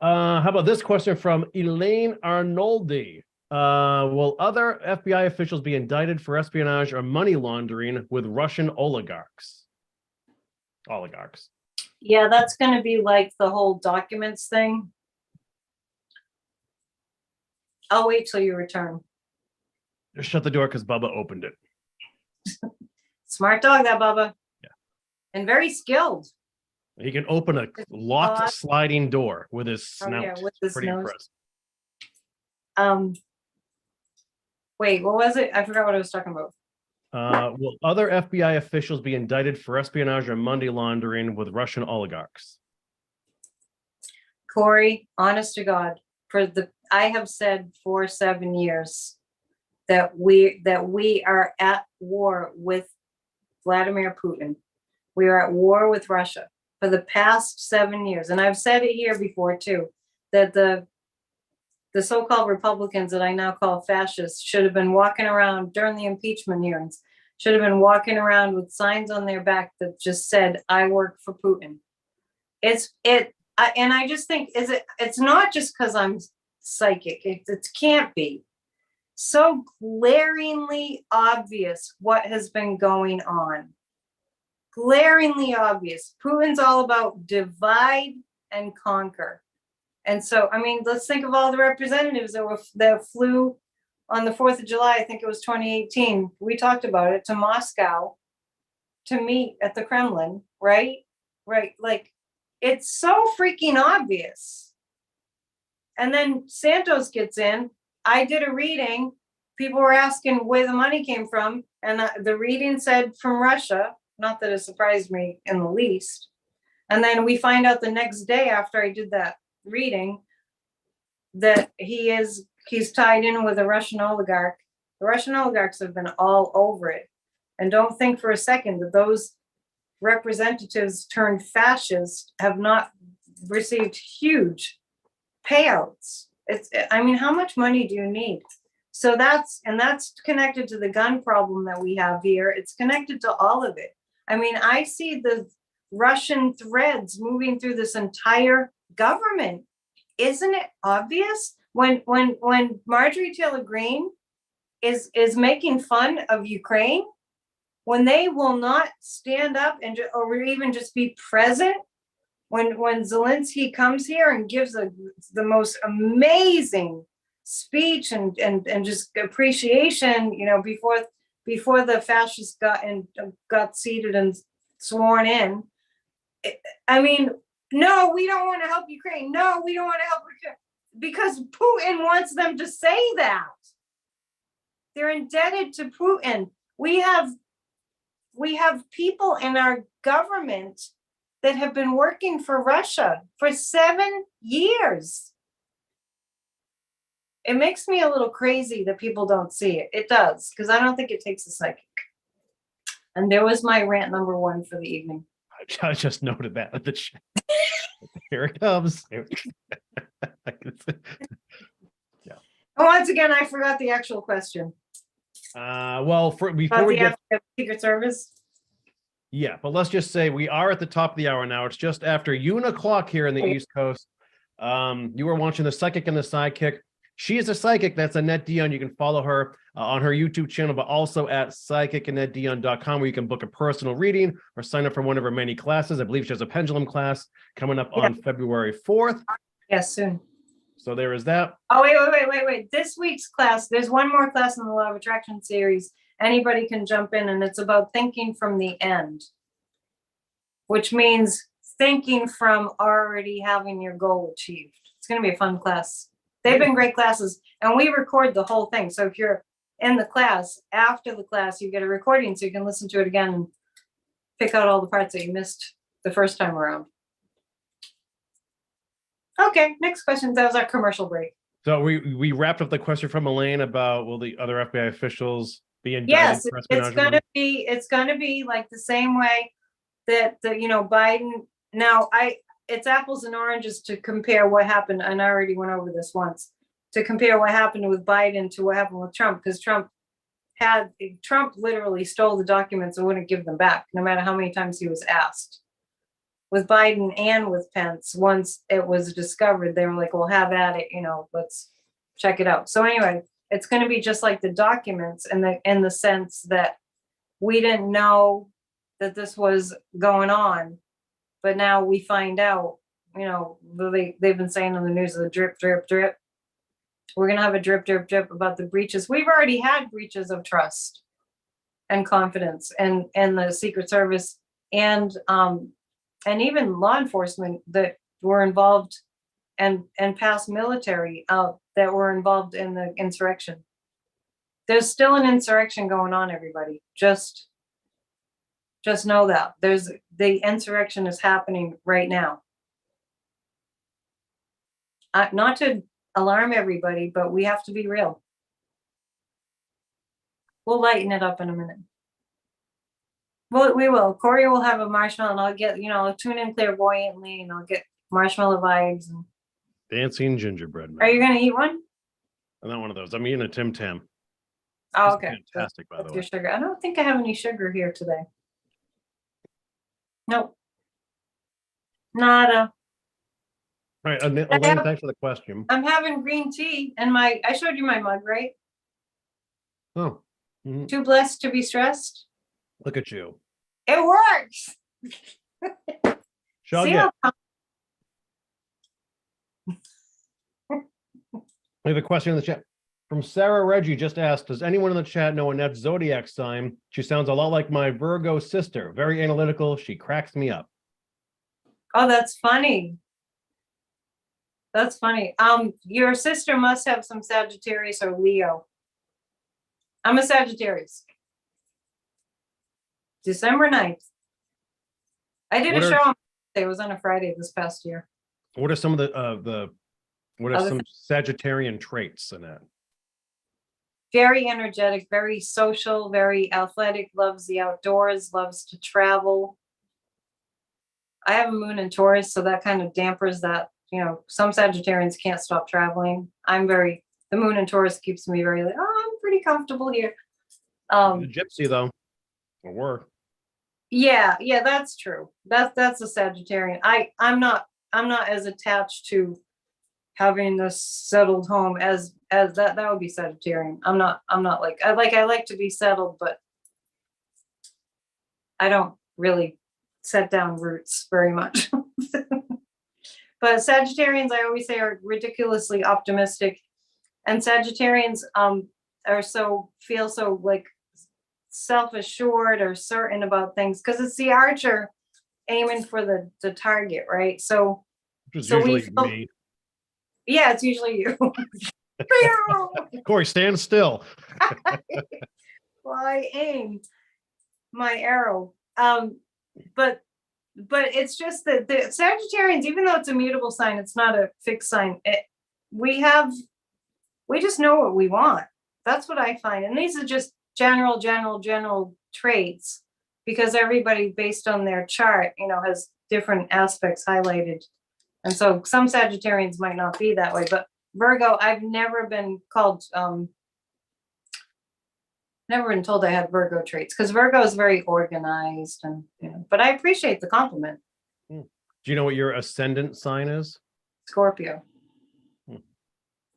How about this question from Elaine Arnoldi? Will other FBI officials be indicted for espionage or money laundering with Russian oligarchs? Yeah, that's going to be like the whole documents thing. I'll wait till you return. Just shut the door because Bubba opened it. Smart dog, that Bubba. Yeah. And very skilled. He can open a locked sliding door with his snout. Oh, yeah, with his Pretty nose. impressive. Wait, what was it? I forgot what I was talking about. Will other FBI officials be indicted for espionage or money laundering with Russian oligarchs? Corey, honest to God, I have said for 7 years that we are at war with Vladimir Putin. We are at war with Russia for the past 7 years. And I've said it here before too, that the so-called Republicans that I now call fascists should have been walking around during the impeachment hearings, should have been walking around with signs on their back that just said, I work for Putin. And I just think, it's not just because I'm psychic. It can't be. So glaringly obvious what has been going on. Glaringly obvious. Putin's all about divide and conquer. And so, I mean, let's think of all the representatives that flew on the 4th of July, I think it was 2018. We talked about it, to Moscow to meet at the Kremlin, right? Right. Like, it's so freaking obvious. And then Santos gets in. I did a reading. People were asking where the money came from. And the reading said from Russia. Not that it surprised me in the least. And then we find out the next day after I did that reading that he's tied in with a Russian oligarch. The Russian oligarchs have been all over it. And don't think for a second that those representatives turned fascist have not received huge payouts. I mean, how much money do you need? So that's connected to the gun problem that we have here. It's connected to all of it. I mean, I see the Russian threads moving through this entire government. Isn't it obvious? When Marjorie Taylor Greene is making fun of Ukraine, when they will not stand up or even just be present, when Zelensky comes here and gives the most amazing speech and just appreciation, you know, before the fascists got seated and sworn in. I mean, no, we don't want to help Ukraine. No, we don't want to help Ukraine. Because Putin wants them to say that. They're indebted to Putin. We have people in our government that have been working for Russia for 7 years. It makes me a little crazy that people don't see it. It does, because I don't think it takes a psychic. And there was my rant number 1 for the evening. I just noted that at the chat. Here it comes. Yeah. And once again, I forgot the actual question. Well, before About we the get Secret Service. Yeah, but let's just say we are at the top of the hour now. It's just after 1:00 here in the East Coast. You were watching the Psychic and the Sidekick. She is a psychic. That's Annette Dion. You can follow her on her YouTube channel, but also at psychicannetdion.com, where you can book a personal reading or sign up for one of her many classes. I believe she has a pendulum class coming up on February 4th. Yes, soon. So there is that. Oh, wait. This week's class, there's one more class in the Law of Attraction series. Anybody can jump in, and it's about thinking from the end, which means thinking from already having your goal achieved. It's going to be a fun class. They've been great classes, and we record the whole thing. So if you're in the class, after the class, you get a recording so you can listen to it again pick out all the parts that you missed the first time around. Okay, next question. That was our commercial break. So we wrapped up the question from Elaine about will the other FBI officials be indicted Yes, for it's espionage? going to be like the same way that Biden. Now, it's apples and oranges to compare what happened, and I already went over this once, to compare what happened with Biden to what happened with Trump, because Trump literally stole the documents and wouldn't give them back, no matter how many times he was asked. With Biden and with Pence, once it was discovered, they were like, well, have at it, let's check it out. So anyway, it's going to be just like the documents in the sense that we didn't know that this was going on, but now we find out, they've been saying on the news, the drip, drip, drip. We're going to have a drip, drip, drip about the breaches. We've already had breaches of trust and confidence and the Secret Service and even law enforcement that were involved and past military that were involved in the insurrection. There's still an insurrection going on, everybody. Just know that the insurrection is happening right now. Not to alarm everybody, but we have to be real. We'll lighten it up in a minute. Well, we will. Corey will have a marshmallow, and I'll get, I'll tune in clairvoyantly, and I'll get marshmallow vibes. And... Dancing gingerbread man. Are you going to eat one? I'm not one of those. I'm eating a Tim Tam. Oh, okay. Fantastic, by the way. Your sugar. I don't think I have any sugar here today. Nope. Nada. All right, Elaine, thanks for the question. I'm having green tea, and I showed you my mug, right? Oh. Too blessed to be stressed. Look at you. It works. Shug it. We have a question in the chat from Sarah Reggie. Just asked, does anyone in the chat know Annette's zodiac sign? She sounds a lot like my Virgo sister. Very analytical. She cracks me up. Oh, that's funny. That's funny. Your sister must have some Sagittarius or Leo. I'm a Sagittarius. December 9th. I did a show on Thursday. It was on a Friday this past year. What are some of some Sagittarian traits in that? Very energetic, very social, very athletic, loves the outdoors, loves to travel. I have a moon in Taurus, so that kind of dampers that. Some Sagittarians can't stop traveling. The moon in Taurus keeps me very like, oh, I'm pretty comfortable here. The gypsy though, or work. Yeah, that's true. That's a Sagittarian. I'm not as attached to having this settled home as that would be Sagittarian. I'm not like I like to be settled, but I don't really set down roots very much. But Sagittarians, I always say, are ridiculously optimistic, and Sagittarians feel so like self-assured or certain about things because it's the archer aiming for the target, right? So, which is usually me. Yeah, it's usually you. Corey, stand still. Well, I aim my arrow. But it's just that the Sagittarians, even though it's a mutable sign, it's not a fixed sign. We just know what we want. That's what I find. And these are just general traits because everybody based on their chart, has different aspects highlighted. And so some Sagittarians might not be that way, but Virgo, I've never been called, never been told I had Virgo traits because Virgo is very organized and, but I appreciate the compliment. Do you know what your ascendant sign is? Scorpio.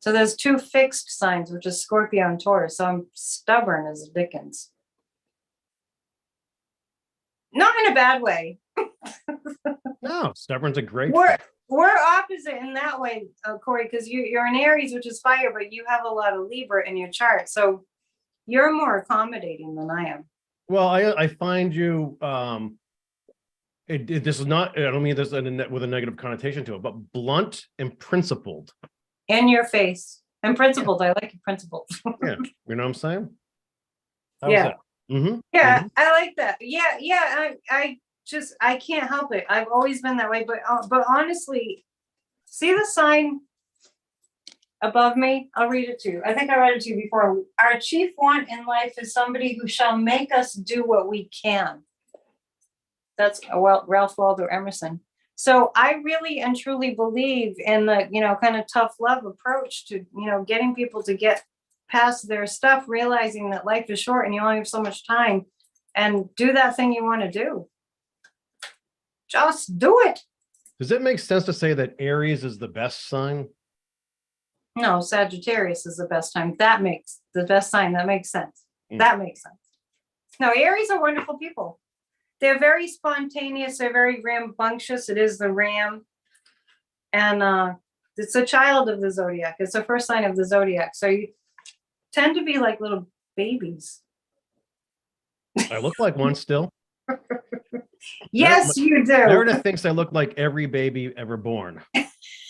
So there's two fixed signs, which is Scorpio and Taurus. So I'm stubborn as a Dickens. Not in a bad way. No, stubborn's a great We're opposite in that way, Corey, because you're an Aries, which is fire, but you have a lot of Libra in your chart. So you're more accommodating than I am. Well, I find you, this is not, I don't mean this with a negative connotation to it, but blunt and principled. In your face. And principled. Yeah. I like your principled. Yeah. You know what I'm saying? Yeah. Yeah, I like that. Yeah. I can't help it. I've always been that way. But honestly, see the sign above me? I'll read it to you. I think I read it to you before. Our chief want in life is somebody who shall make us do what we can. That's Ralph Waldo Emerson. So I really and truly believe in the, kind of tough love approach to, getting people to get past their stuff, realizing that life is short and you only have so much time, and do that thing you want to do. Just do it. Does it make sense to say that Aries is the best sign? No, Sagittarius is the best time. That makes the best sign. That makes sense. That makes sense. No, Aries are wonderful people. They're very spontaneous. They're very rambunctious. It is the ram. And it's a child of the zodiac. It's the first sign of the zodiac. So you tend to be like little babies. I look like one still. Yes, you do. Meredith thinks I look like every baby ever born.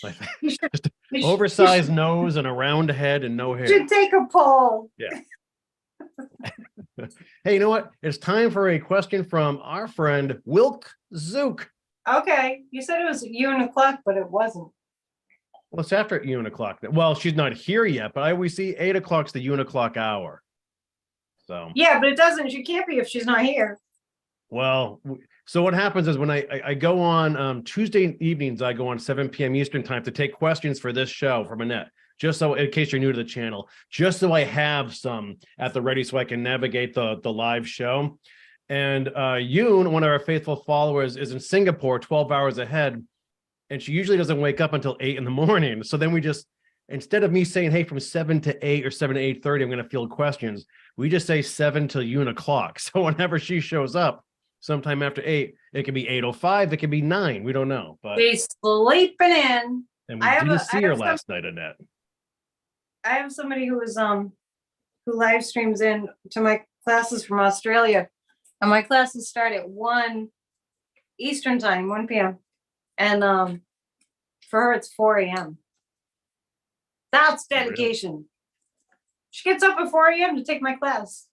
Like, just oversized nose and a round head and no hair. You should take a poll. Yeah. Hey, you know what? It's time for a question from our friend Wilk Zook. Okay. You said it was uniqueness, but it wasn't. Well, it's after uniqueness. Well, she's not here yet, but I always see 8 o'clock's the uniqueness hour. So yeah, but it doesn't. She can't be if she's not here. Well, so what happens is when I go on Tuesday evenings, I go on 7 p.m. Eastern time to take questions for this show from Annette. Just so, in case you're new to the channel, just so I have some at the ready so I can navigate the live show. And Yoon, one of our faithful followers, is in Singapore 12 hours ahead, and she usually doesn't wake up until 8 in the morning. So then we just, instead of me saying, hey, from 7 to 8 or 7 to 8:30, I'm going to field questions, we just say 7 till uniqueness. So whenever she shows up, sometime after 8, it could be 8:05, it could be 9, we don't know. But she's sleeping in. And we didn't see her last night, Annette. I have somebody who was who live streams in to my classes from Australia, and my classes start at 1 Eastern time, 1 p.m. And for her it's 4 a.m. That's dedication. Really? She gets up at 4 a.m. to take my class.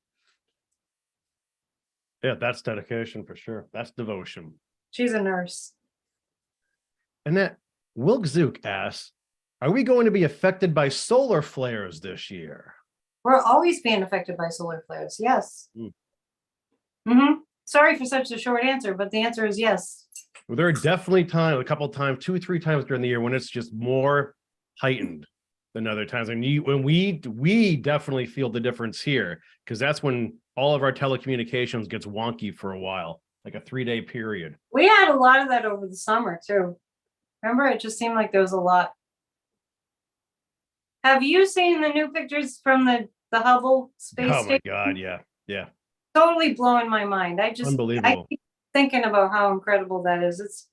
Yeah, that's dedication for sure. That's devotion. She's a nurse. Annette, Wilk Zook asks, are we going to be affected by solar flares this year? We're always being affected by solar flares. Yes. Sorry for such a short answer, but the answer is yes. Well, there are definitely times, a couple of times, 2 or 3 times during the year when it's just more heightened than other times. And when we definitely feel the difference here, because that's when all of our telecommunications gets wonky for a while, like a 3-day period. We had a lot of that over the summer too. Remember, it just seemed like there was a lot. Have you seen the new pictures from the Hubble space station? Oh my God, yeah. Totally blowing my mind. Unbelievable. I keep thinking about how incredible that is.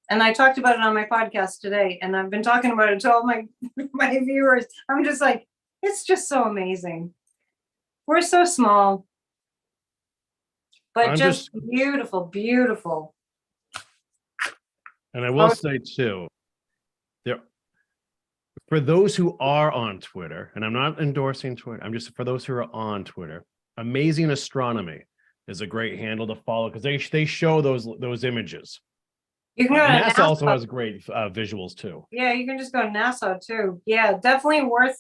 And I talked about it on my podcast today, and I've been talking about it to all my viewers. I'm just like, it's just so amazing. We're so small, but just beautiful, beautiful. And I will say too, for those who are on Twitter, and I'm not endorsing Twitter, I'm just for those who are on Twitter, Amazing Astronomy is a great handle to follow because they show those images. You can go to NASA also has great visuals too. Yeah, you can just go to NASA too. Yeah, definitely worth.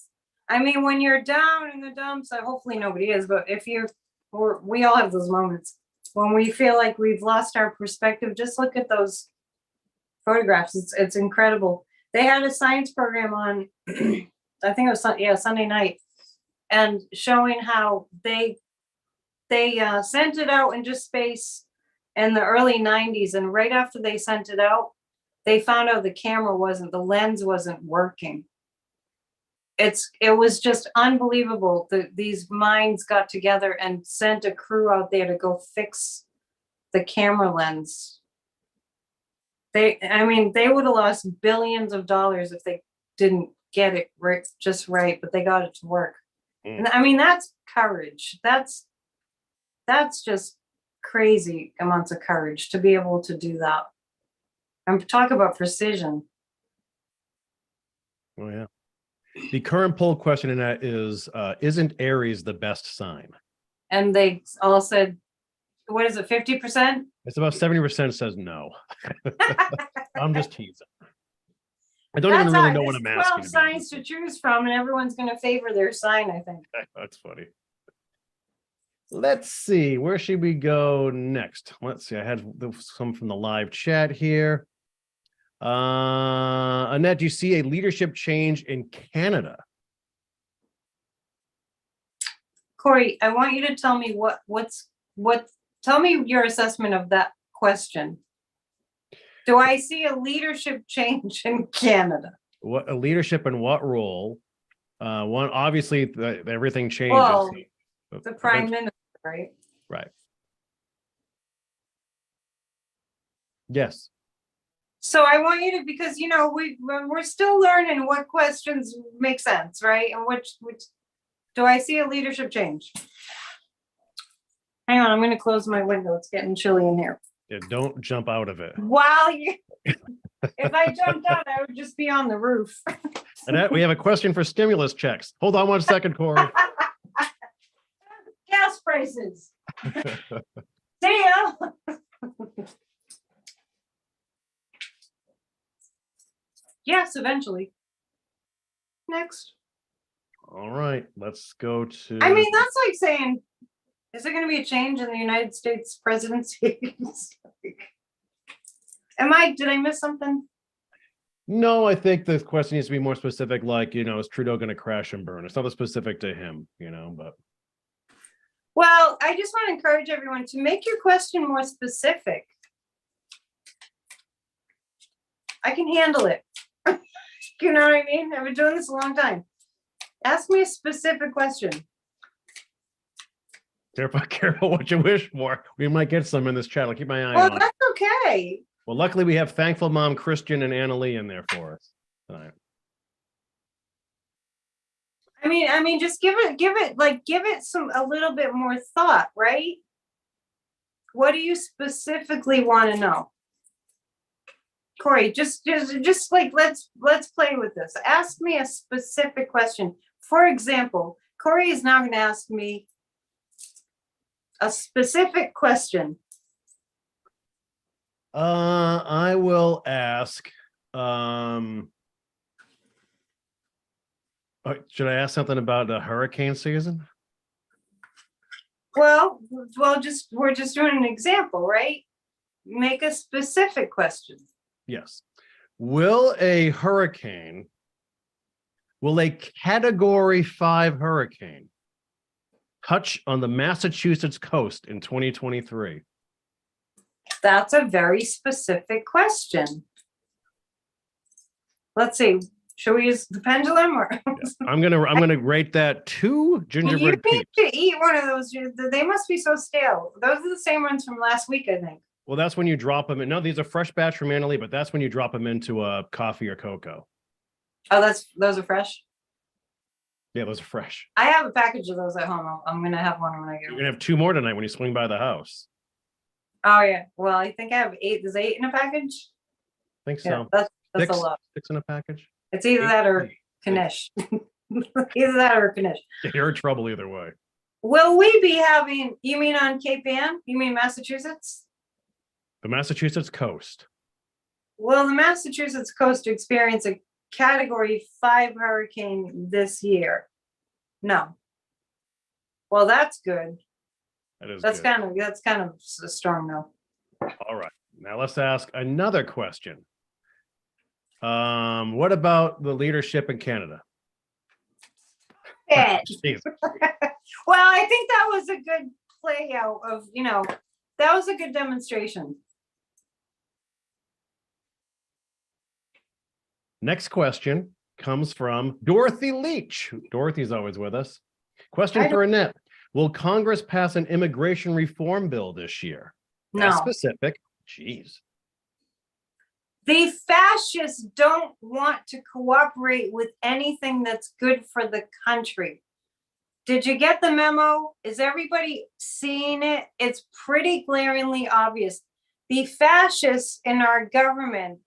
I mean, when you're down in the dumps, hopefully nobody is, but if we all have those moments when we feel like we've lost our perspective. Just look at those photographs. It's incredible. They had a science program on, I think it was Sunday night, and showing how they sent it out into space in the early 90s, and right after they sent it out, they found out the lens wasn't working. It was just unbelievable that these minds got together and sent a crew out there to go fix the camera lens. They would have lost billions of dollars if they didn't get it just right, but they got it to work. And I mean, that's courage. That's just crazy amounts of courage to be able to do that. And talk about precision. Oh yeah. The current poll question in that is, isn't Aries the best sign? And they all said, what is it, 50%? It's about 70% says no. I'm just teasing. I don't even really know what I'm asking. 12 signs to choose from, and everyone's going to favor their sign, I think. That's funny. Let's see. Where should we go next? Let's see. I had some from the live chat here. Annette, do you see a leadership change in Canada? Corey, I want you to tell me tell me your assessment of that question. Do I see a leadership change in Canada? What a leadership in what role? One, obviously, everything changes. Well, the prime minister, right? Right. Yes. So I want you to, because we're still learning what questions make sense, right? And which do I see a leadership change? Hang on, I'm going to close my window. It's getting chilly in here. Yeah, don't jump out of it. If I jumped out, I would just be on the roof. Annette, we have a question for stimulus checks. Hold on 1 second, Corey. Gas prices. See ya. Yes, eventually. Next. All right, let's go to. I mean, that's like saying, is there going to be a change in the United States presidency? Did I miss something? No, I think the question needs to be more specific, like, is Trudeau going to crash and burn? It's not specific to him, but. Well, I just want to encourage everyone to make your question more specific. I can handle it. You know what I mean? I've been doing this a long time. Ask me a specific question. Careful what you wish for. We might get some in this chat. I'll keep my eye on. Well, that's okay. Well, luckily we have Thankful Mom, Christian, and Annalie in there for us tonight. I mean, just give it a little bit more thought, right? What do you specifically want to know? Corey, just like, let's play with this. Ask me a specific question. For example, Corey is now going to ask me a specific question. I will ask, should I ask something about the hurricane season? Well, we're just doing an example, right? Make a specific question. Yes. Will a Category 5 hurricane touch on the Massachusetts coast in 2023? That's a very specific question. Let's see. Should we use the pendulum or? Yeah. I'm gonna rate that 2 gingerbread You need peeps. to eat one of those. They must be so stale. Those are the same ones from last week, I think. Well, that's when you drop them in. No, these are fresh batch from Annalie, but that's when you drop them into a coffee or cocoa. Oh, those are fresh. Yeah, those are fresh. I have a package of those at home. I'm gonna have one when I get You're home. gonna have 2 more tonight when you swing by the house. Oh yeah. Well, I think I have 8. There's 8 in a package. I think Yeah, so. that's 6, a lot. 6 in a package. It's either that or Kanish. Either that or Kanish. You're in trouble either way. Will we be having? You mean on Cape Ann? You mean Massachusetts? The Massachusetts coast. Will the Massachusetts coast experience a Category 5 hurricane this year? No. Well, that's good. That is That's good. kind of a strong no. All right. Now let's ask another question. What about the leadership in Canada? Yeah. Jeez. Well, I think that was a good play out of, that was a good demonstration. Next question comes from Dorothy Leach. Dorothy's always with us. Question for Annette. Will Congress pass an immigration reform bill this year? No. That's specific. Jeez. The fascists don't want to cooperate with anything that's good for the country. Did you get the memo? Is everybody seeing it? It's pretty glaringly obvious. The fascists in our government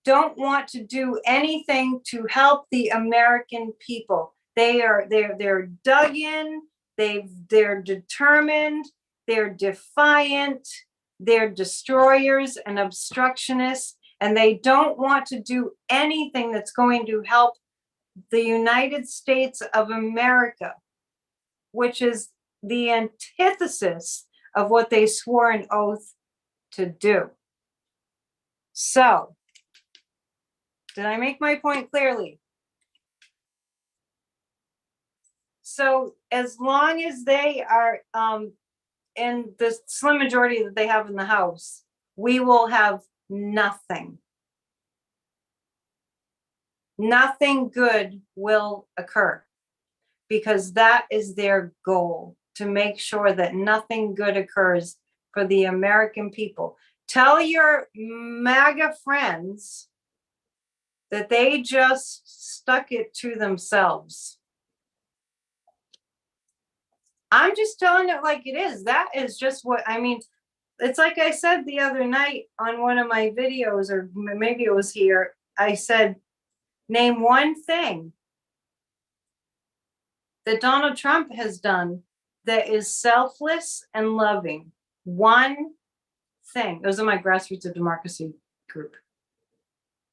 don't want to do anything to help the American people. They're dug in. They're determined, they're defiant, they're destroyers and obstructionists, and they don't want to do anything that's going to help the United States of America, which is the antithesis of what they swore an oath to do. So, did I make my point clearly? So as long as they are in the slim majority that they have in the House, we will have nothing. Nothing good will occur, because that is their goal, to make sure that nothing good occurs for the American people. Tell your MAGA friends that they just stuck it to themselves. I'm just telling it like it is. That is just what, I mean, it's like I said the other night on one of my videos, or maybe it was here. I said, name one thing that Donald Trump has done that is selfless and loving. One thing. Those are my Grassroots of Democracy group.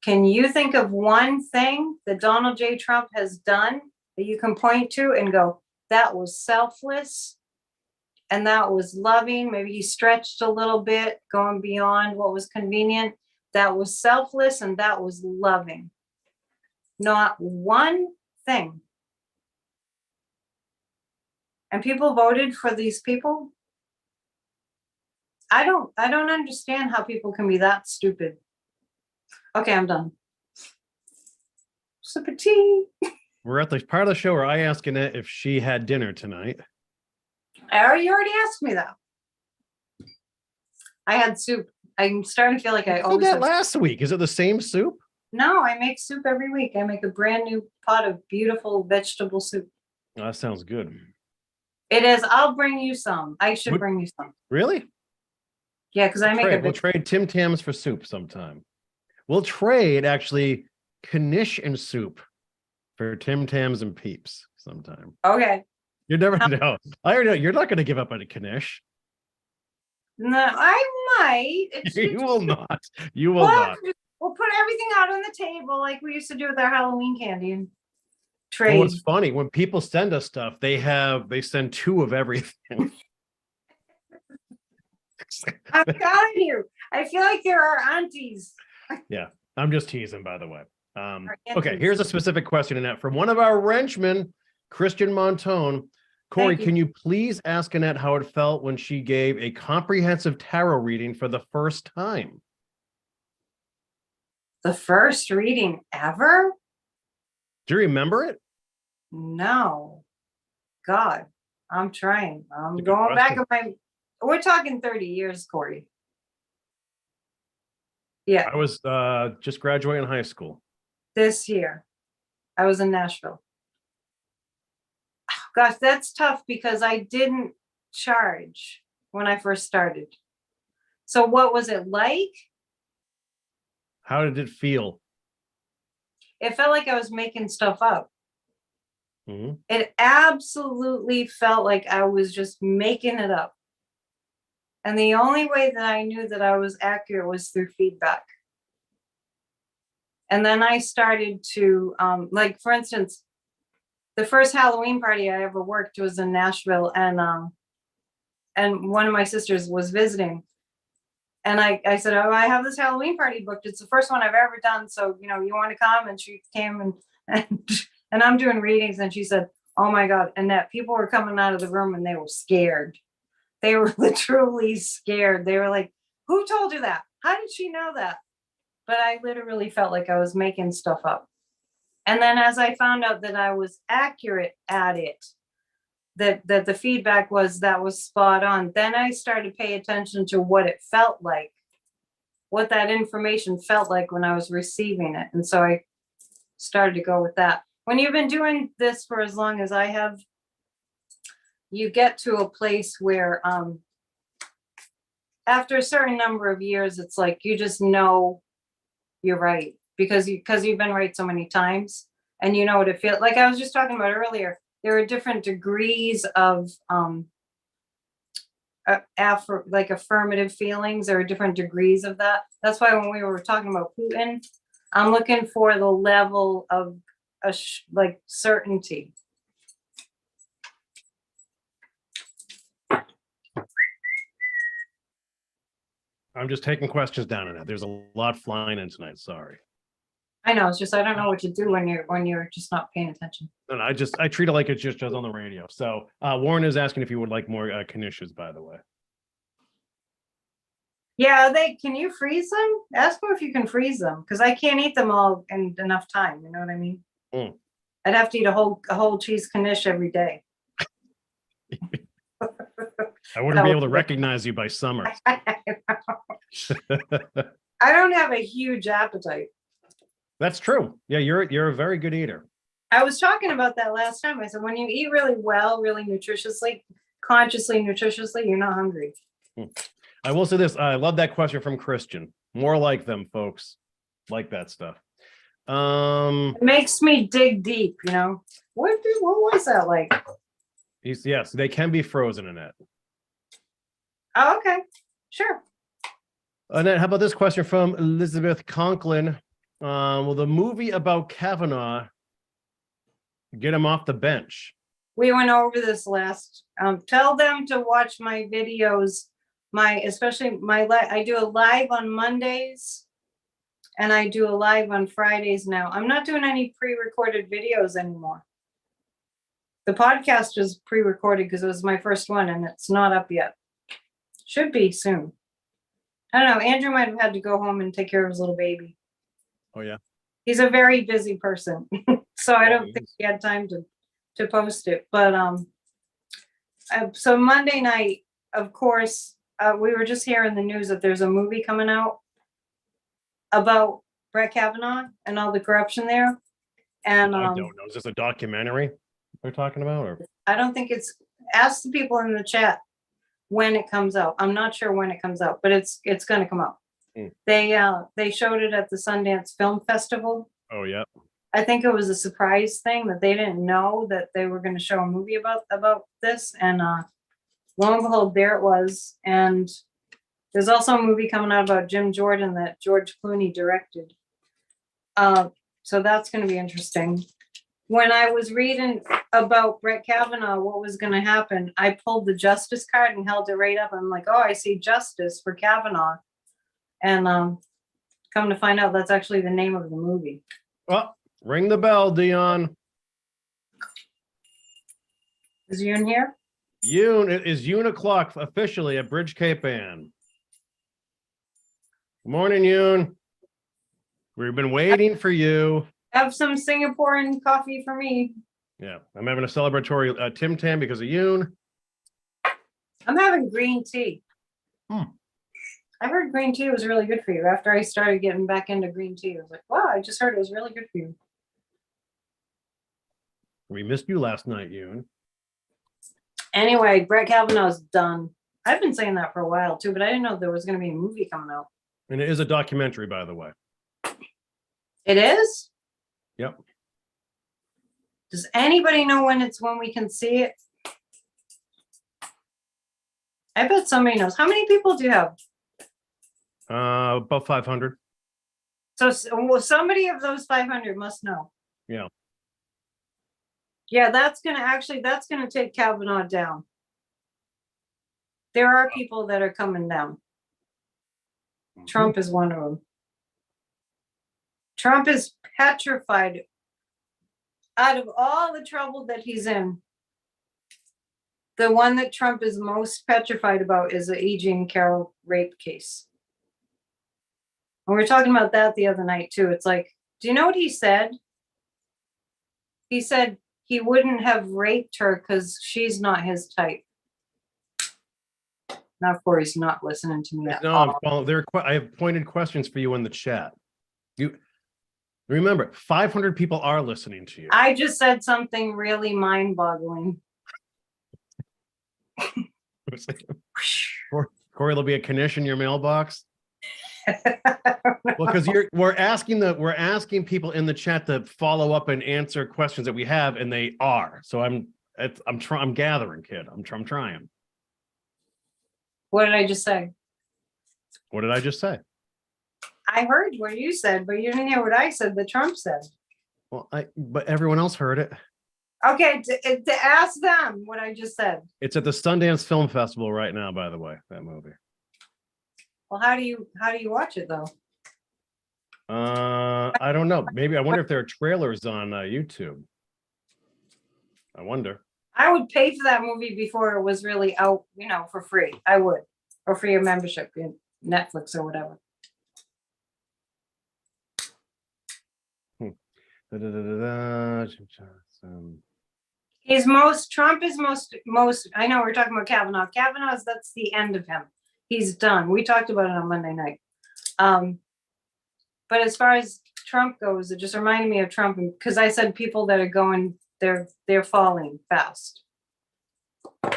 Can you think of one thing that Donald J. Trump has done that you can point to and go, that was selfless and that was loving? Maybe he stretched a little bit, going beyond what was convenient. That was selfless and that was loving. Not one thing. And people voted for these people. I don't understand how people can be that stupid. Okay, I'm done. Sip of tea. We're at the part of the show where I ask Annette if she had dinner tonight. You already asked me that. I had soup. I'm starting to feel like I always did that have. last week. Is it the same soup? No, I make soup every week. I make a brand new pot of beautiful vegetable soup. Oh, that sounds good. It is. I'll bring you some. I should bring you some. Really? Yeah, because I make it. We'll trade Tim Tams for soup sometime. We'll trade actually knish and soup for Tim Tams and Peeps sometime. Okay. You never know. I already know you're not going to give up on a knish. No, I might. You will not. You will not. We'll put everything out on the table like we used to do with our Halloween candy and trade. Well, it's funny when people send us stuff. They send two of everything. I'm telling you, I feel like there are aunties. Yeah, I'm just teasing, by the way. Okay, here's a specific question, Annette, from one of our wrenchmen, Christian Montone. Corey, can you please ask Annette how it felt when she gave a comprehensive tarot reading for the first time? The first reading ever? Do you remember it? No. God, I'm trying. I'm going back at we're talking 30 years, Corey. Yeah. I was just graduating high school. This year. I was in Nashville. Oh, gosh, that's tough because I didn't charge when I first started. So what was it like? How did it feel? It felt like I was making stuff up. Mm-hmm. It absolutely felt like I was just making it up. And the only way that I knew that I was accurate was through feedback. And then I started to, like, for instance, the first Halloween party I ever worked was in Nashville, and one of my sisters was visiting. And I said, oh, I have this Halloween party booked. It's the first one I've ever done. So, you want to come? And she came and I'm doing readings. And she said, oh my God, Annette, people were coming out of the room and they were scared. They were literally scared. They were like, who told you that? How did she know that? But I literally felt like I was making stuff up. And then as I found out that I was accurate at it, that the feedback was that was spot on, then I started to pay attention to what it felt like, what that information felt like when I was receiving it. And so I started to go with that. When you've been doing this for as long as I have, you get to a place where after a certain number of years, it's like you just know you're right because you've been right so many times, and you know what it feels like. I was just talking about earlier, there are different degrees of like affirmative feelings. There are different degrees of that. That's why when we were talking about Putin, I'm looking for the level of like certainty. I'm just taking questions down in that. There's a lot flying in tonight. Sorry. I know, it's just I don't know what to do when you're just not paying attention. No, I treat it like it's just on the radio. So Warren is asking if you would like more knishes, by the way. Yeah, can you freeze them? Ask them if you can freeze them, because I can't eat them all in enough time. You know what I mean? Mm. I'd have to eat a whole cheese knish every day. I wouldn't be able to recognize you by summer. I don't have a huge appetite. That's true. Yeah, you're a very good eater. I was talking about that last time. I said, when you eat really well, really nutritiously, consciously, nutritiously, you're not hungry. I will say this. I love that question from Christian. More like them, folks. Like that stuff. It makes me dig deep, you know. What was that like? Yes, they can be frozen in it. Oh, okay. Sure. Annette, how about this question from Elizabeth Conklin? Will the movie about Kavanaugh get him off the bench? We went over this last. Tell them to watch my videos. I do a live on Mondays, and I do a live on Fridays now. I'm not doing any pre-recorded videos anymore. The podcast is pre-recorded because it was my first one, and it's not up yet. Should be soon. I don't know. Andrew might have had to go home and take care of his little baby. Oh yeah. He's a very busy person, so I don't think he had time to post it. But so Monday night, of course, we were just hearing the news that there's a movie coming out about Brett Kavanaugh and all the corruption there. And I don't know. Is this a documentary we're talking about, or I don't think it's. Ask the people in the chat when it comes out. I'm not sure when it comes out, but it's going to come out. They showed it at the Sundance Film Festival. Oh yeah. I think it was a surprise thing that they didn't know that they were going to show a movie about this, and lo and behold, there it was. And there's also a movie coming out about Jim Jordan that George Clooney directed. So that's going to be interesting. When I was reading about Brett Kavanaugh, what was going to happen, I pulled the justice card and held it right up. I'm like, oh, I see justice for Kavanaugh. And come to find out, that's actually the name of the movie. Well, ring the bell, Dion. Is Yoon here? Yoon, it is Yoon o'clock officially at Bridge Cape Ann. Good morning, Yoon. We've been waiting for you. Have some Singaporean coffee for me. Yeah, I'm having a celebratory Tim Tam because of Yoon. I'm having green tea. I heard green tea was really good for you. After I started getting back into green tea, I was like, wow, I just heard it was really good for you. We missed you last night, Yoon. Anyway, Brett Kavanaugh's done. I've been saying that for a while too, but I didn't know there was going to be a movie coming out. And it is a documentary, by the way. It is? Yep. Does anybody know when we can see it? I bet somebody knows. How many people do you have? About 500. So well, somebody of those 500 must know. Yeah. Yeah, that's gonna take Kavanaugh down. There are people that are coming down. Trump is one of them. Trump is petrified. Out of all the trouble that he's in, the one that Trump is most petrified about is the E. Jean Carroll rape case. And we were talking about that the other night too. It's like, do you know what he said? He said he wouldn't have raped her because she's not his type. Now, of course, he's not listening to me. No, I have pointed questions for you in the chat. You remember, 500 people are listening to you. I just said something really mind-boggling. Corey, there'll be a Knish in your mailbox. Well, because we're asking people in the chat to follow up and answer questions that we have, and they are. So I'm gathering, kid. I'm trying. What did I just say? What did I just say? I heard what you said, but you didn't hear what I said, that Trump said. Well, but everyone else heard it. Okay, to ask them what I just said. It's at the Sundance Film Festival right now, by the way, that movie. Well, how do you watch it though? I don't know. Maybe I wonder if there are trailers on YouTube. I wonder. I would pay for that movie before it was really out, for free. I would, or for your membership in Netflix or whatever. Trump is most, I know we're talking about Kavanaugh. Kavanaugh's, that's the end of him. He's done. We talked about it on Monday night. But as far as Trump goes, it just reminded me of Trump, because I said people that are going, they're falling fast. All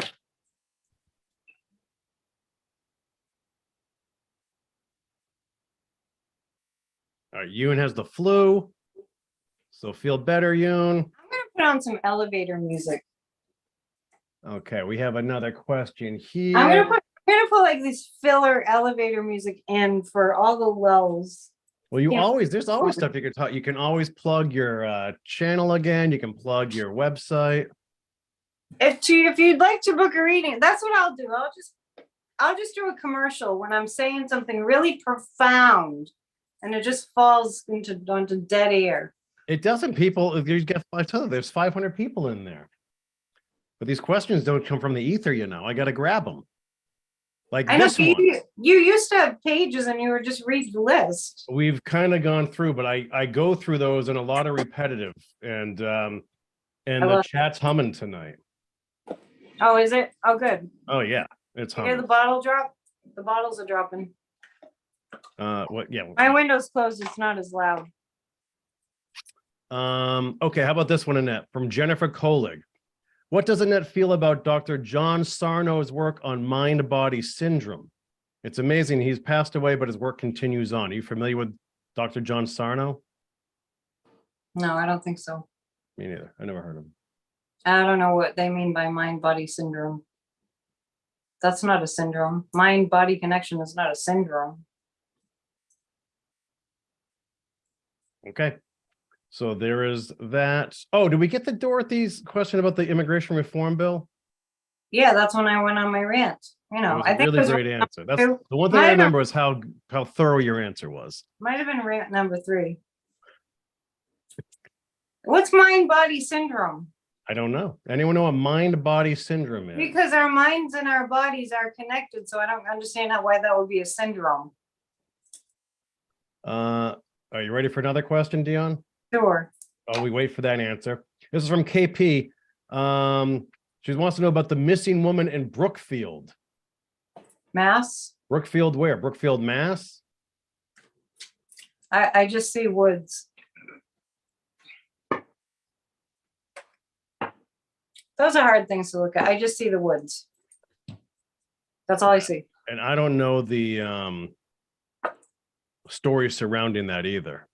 right, Yoon has the flu, so feel better, Yoon. I'm gonna put on some elevator music. Okay, we have another question here. I'm gonna put like this filler elevator music in for all the lulls. Well, there's always stuff you can talk. You can always plug your channel again. You can plug your website. If you'd like to book a reading, that's what I'll do. I'll just do a commercial when I'm saying something really profound, and it just falls onto dead air. It doesn't. People, if you get, I tell you, there's 500 people in there, but these questions don't come from the ether. I got to grab them. Like I know this one. You used to have pages and you were just read the list. We've kind of gone through, but I go through those and a lot of repetitive, and the chat's humming tonight. Oh, is it? Oh, good. Oh yeah, it's humming. Hear the bottle drop? The bottles are dropping. What? Yeah. My window's closed. It's not as loud. Okay, how about this one, Annette, from Jennifer Kolig? What does Annette feel about Dr. John Sarno's work on mind-body syndrome? It's amazing. He's passed away, but his work continues on. Are you familiar with Dr. John Sarno? No, I don't think so. Me neither. I never heard of him. I don't know what they mean by mind-body syndrome. That's not a syndrome. Mind-body connection is not a syndrome. Okay. So there is that. Oh, did we get the Dorothy's question about the immigration reform bill? Yeah, that's when I went on my rant. I think really great answer. That's the one thing I remember is how thorough your answer was. Might have been rant number 3. What's mind-body syndrome? I don't know. Anyone know what mind-body syndrome is? Because our minds and our bodies are connected, so I don't understand why that would be a syndrome. Are you ready for another question, Dion? Sure. Oh, we wait for that answer. This is from KP. She wants to know about the missing woman in Brookfield. Mass? Brookfield where? Brookfield, Mass? I just see woods. Those are hard things to look at. I just see the woods. That's all I see. And I don't know the story surrounding that either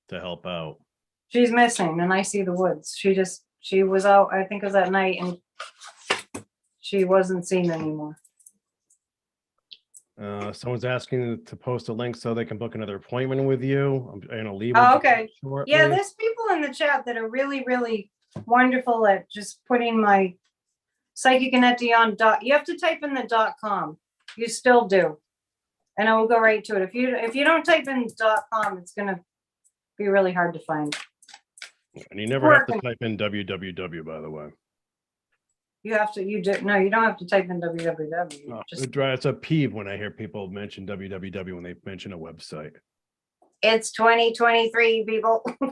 to help out. She's missing and I see the woods. She was out, I think it was at night, and she wasn't seen anymore. Someone's asking to post a link so they can book another appointment with you. I'm going to leave. Oh, okay. Shortly. Yeah, there's people in the chat that are really, really wonderful at just putting my Psychic on dot. You have to type in the .com. You still do, and I will go right to it. If you don't type in .com, it's gonna be really hard to find. And you never have to type in www, by the way. You have to. No, you don't have to type in www. It's a peeve when I hear people mention www when they mention a website. It's 2023, people. Yeah.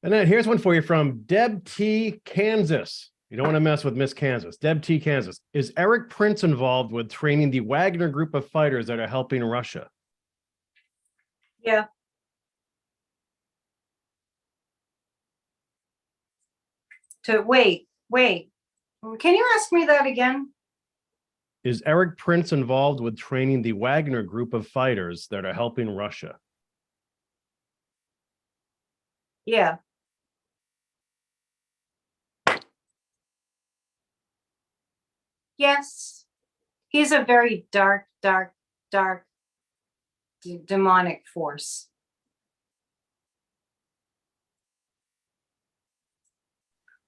And then here's one for you from Deb T. Kansas. You don't want to mess with Miss Kansas. Deb T. Kansas. Is Eric Prince involved with training the Wagner group of fighters that are helping Russia? Yeah. Wait. Can you ask me that again? Is Eric Prince involved with training the Wagner group of fighters that are helping Russia? Yeah. Yes. He's a very dark, demonic force.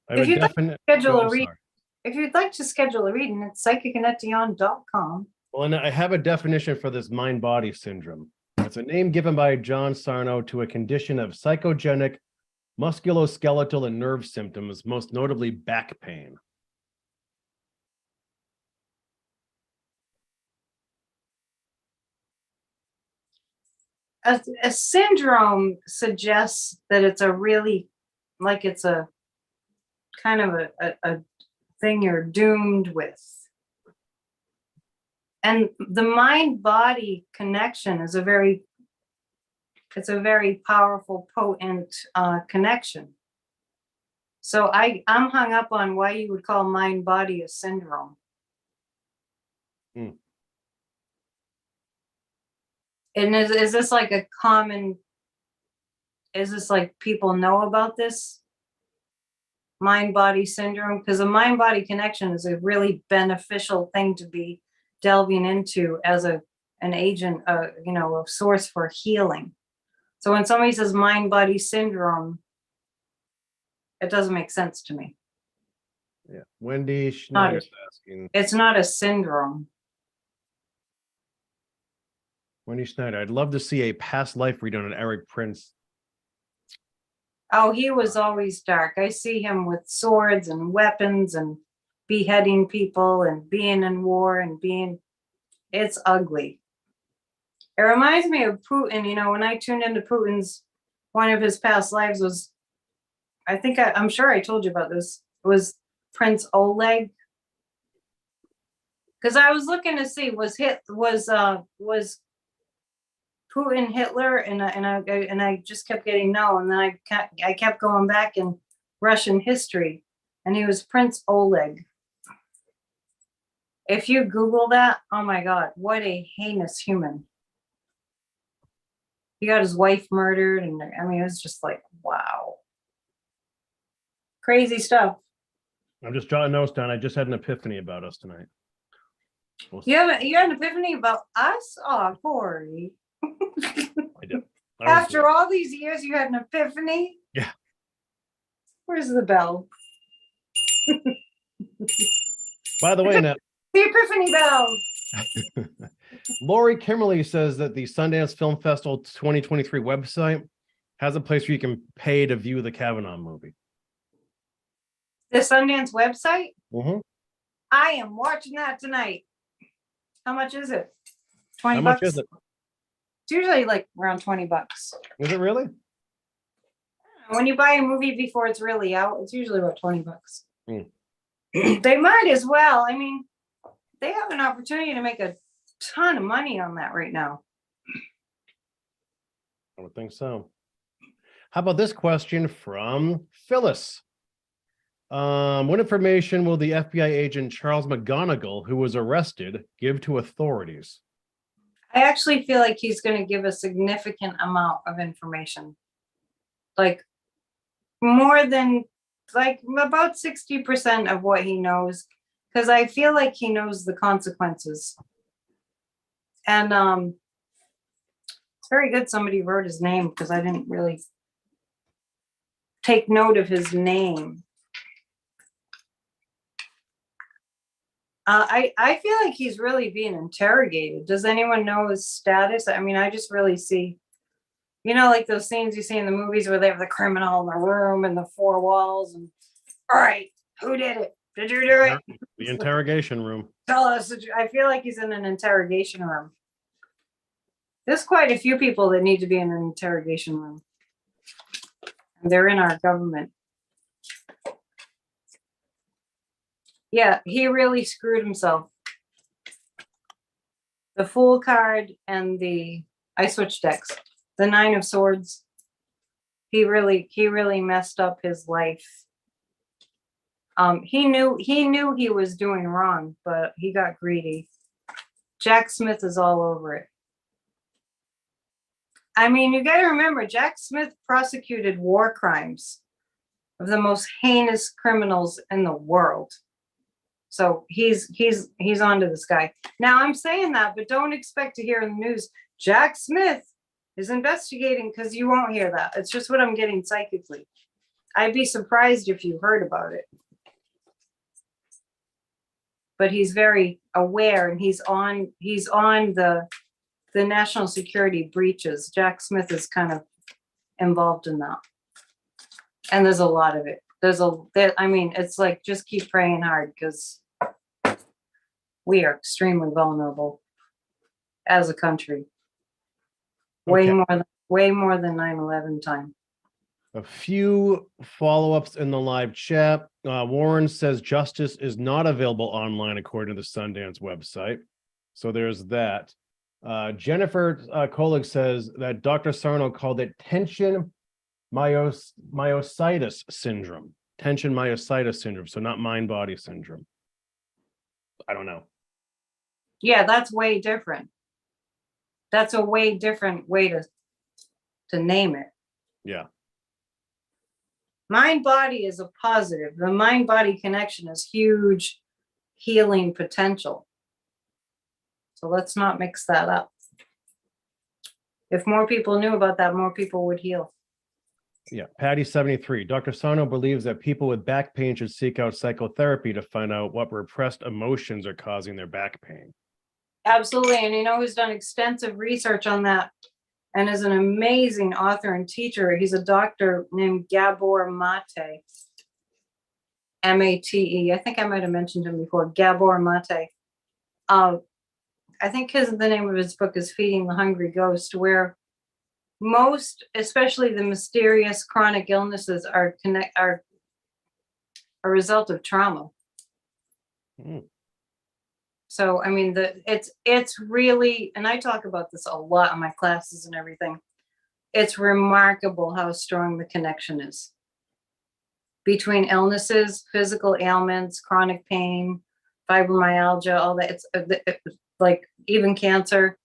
If you'd like to schedule a reading, if you'd like to schedule a reading, it's psychicandettion.com. Well, and I have a definition for this mind-body syndrome. It's a name given by John Sarno to a condition of psychogenic musculoskeletal and nerve symptoms, most notably back pain. A syndrome suggests that it's a really, like it's a kind of a thing you're doomed with. And the mind-body connection is it's a very powerful, potent connection. So I'm hung up on why you would call mind-body a syndrome. And is this like a common, is this like people know about this mind-body syndrome? Because a mind-body connection is a really beneficial thing to be delving into as an agent, a source for healing. So when somebody says mind-body syndrome, it doesn't make sense to me. Yeah, Wendy Schneider's asking. It's not a syndrome. Wendy Schneider, I'd love to see a past life read on Eric Prince. Oh, he was always dark. I see him with swords and weapons and beheading people and being in war and it's ugly. It reminds me of Putin. When I tuned into Putin's, one of his past lives was, I'm sure I told you about this, it was Prince Oleg. Because I was looking to see was Putin Hitler, and I just kept getting no, and then I kept going back in Russian history, and he was Prince Oleg. If you Google that, oh my God, what a heinous human. He got his wife murdered, and it was just like, wow. Crazy stuff. I'm just jotting notes down. I just had an epiphany about us tonight. You had an epiphany about us? Oh, Corey. I do. After all these years, you had an epiphany? Yeah. Where's the bell? By the way, now, the epiphany bell. Lori Kimberly says that the Sundance Film Festival 2023 website has a place where you can pay to view the Kavanaugh movie. The Sundance website? Mm-hmm. I am watching that tonight. How much is it? 20 How bucks? much is it? It's usually like around 20 bucks. Is it really? When you buy a movie before it's really out, it's usually about 20 bucks. They might as well. They have an opportunity to make a ton of money on that right now. I would think so. How about this question from Phyllis? What information will the FBI agent Charles McGonigal, who was arrested, give to authorities? I actually feel like he's going to give a significant amount of information. Like more than about 60% of what he knows, because I feel like he knows the consequences. And it's very good somebody wrote his name, because I didn't really take note of his name. I feel like he's really being interrogated. Does anyone know his status? I just really see, like those scenes you see in the movies where they have the criminal in the room and the four walls and, all right, who did it? Did you do it? The interrogation room. Tell us. I feel like he's in an interrogation room. There's quite a few people that need to be in an interrogation room. And they're in our government. Yeah, he really screwed himself. The Fool card and I switched decks. The Nine of Swords. He really messed up his life. He knew he was doing wrong, but he got greedy. Jack Smith is all over it. I mean, you got to remember, Jack Smith prosecuted war crimes of the most heinous criminals in the world. So he's onto this guy. Now I'm saying that, but don't expect to hear in the news, Jack Smith is investigating, because you won't hear that. It's just what I'm getting psychically. I'd be surprised if you heard about it. But he's very aware, and he's on the national security breaches. Jack Smith is kind of involved in that. And there's a lot of it. I mean, it's like, just keep praying hard, because we are extremely vulnerable as a country. Way more than 9/11 time. A few follow-ups in the live chat. Warren says justice is not available online according to the Sundance website. So there's that. Jennifer Kolig says that Dr. Sarno called it tension myositis syndrome. Tension myositis syndrome. So not mind-body syndrome. I don't know. Yeah, that's way different. That's a way different way to name it. Yeah. Mind-body is a positive. The mind-body connection is huge healing potential. So let's not mix that up. If more people knew about that, more people would heal. Yeah. Patty 73. Dr. Sarno believes that people with back pain should seek out psychotherapy to find out what repressed emotions are causing their back pain. Absolutely. And you know who's done extensive research on that and is an amazing author and teacher? He's a doctor named Gabor Mate. M-A-T-E. I think I might have mentioned him before. Gabor Mate. I think the name of his book is Feeding the Hungry Ghost, where most, especially the mysterious chronic illnesses, are a result of trauma. Mm. So, I mean, it's really, and I talk about this a lot in my classes and everything. It's remarkable how strong the connection is between illnesses, physical ailments, chronic pain, fibromyalgia, all that. It's like even cancer.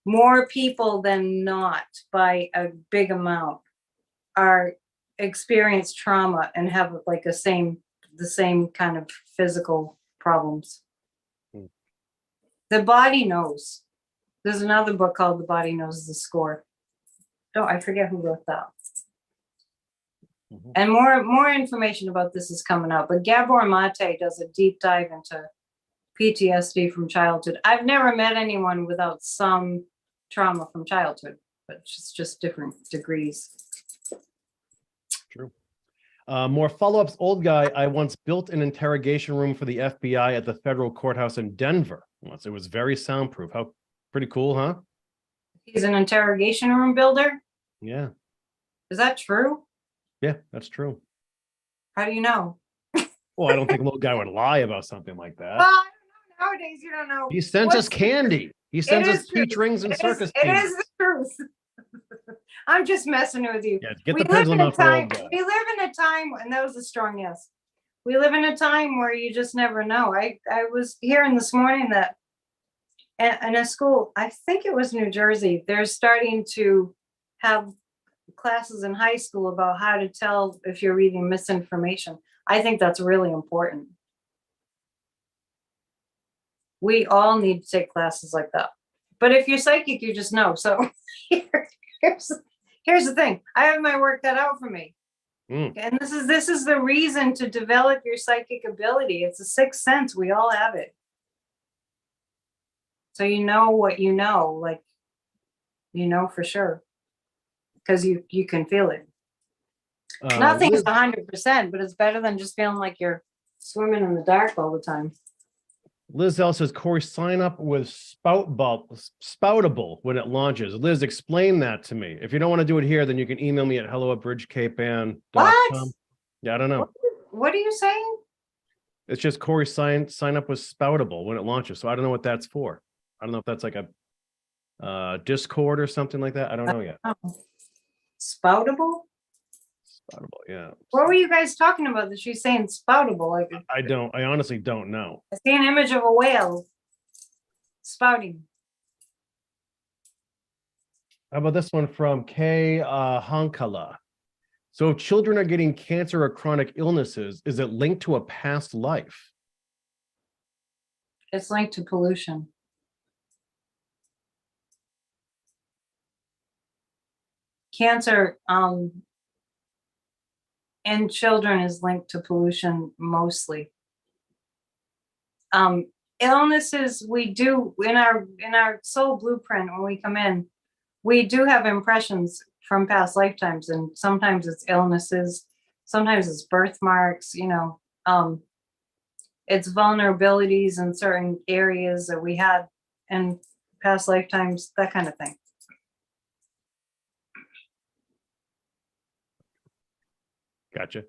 More people than not, by a big amount, are experience trauma and have like the same kind of physical problems. The body knows. There's another book called The Body Knows the Score. I forget who wrote that. And more information about this is coming out. But Gabor Mate does a deep dive into PTSD from childhood. I've never met anyone without some trauma from childhood, but it's just different degrees. True. More follow-ups. Old guy, I once built an interrogation room for the FBI at the federal courthouse in Denver. Once. It was very soundproof. How pretty cool, huh? He's an interrogation room builder? Yeah. Is that true? Yeah, that's true. How do you know? Well, I don't think a little guy would lie about something like that. Well, I don't know. Nowadays, you don't know. He sends us candy. He sends us peach rings and circus peanuts. It is the truth. I'm just messing with you. Yeah, get the pendulum out for old guy. We live in a time, and that was a strong yes. We live in a time where you just never know. I was hearing this morning that in a school, I think it was New Jersey, they're starting to have classes in high school about how to tell if you're reading misinformation. I think that's really important. We all need to take classes like that. But if you're psychic, you just know. So here's the thing. I have my work cut out for me. And this is the reason to develop your psychic ability. It's a sixth sense. We all have it. So you know what you know, like, you know for sure, because you can feel it. Nothing's 100%, but it's better than just feeling like you're swimming in the dark all the time. Liz L says, Corey, sign up with Spoutable when it launches. Liz, explain that to me. If you don't want to do it here, then you can email me at hello@bridgecapeann.com. What? Yeah, I don't know. What are you saying? It's just Corey, sign up with Spoutable when it launches. So I don't know what that's for. I don't know if that's like a Discord or something like that. I don't know yet. Spoutable? Spoutable, yeah. What were you guys talking about that she's saying spoutable? Like I honestly don't know. I see an image of a whale spouting. How about this one from K. Hankala? So if children are getting cancer or chronic illnesses, is it linked to a past life? It's linked to pollution. Cancer in children is linked to pollution mostly. Illnesses, we do in our soul blueprint when we come in, we do have impressions from past lifetimes, and sometimes it's illnesses, sometimes it's birthmarks, it's vulnerabilities in certain areas that we had in past lifetimes, that kind of thing. Gotcha.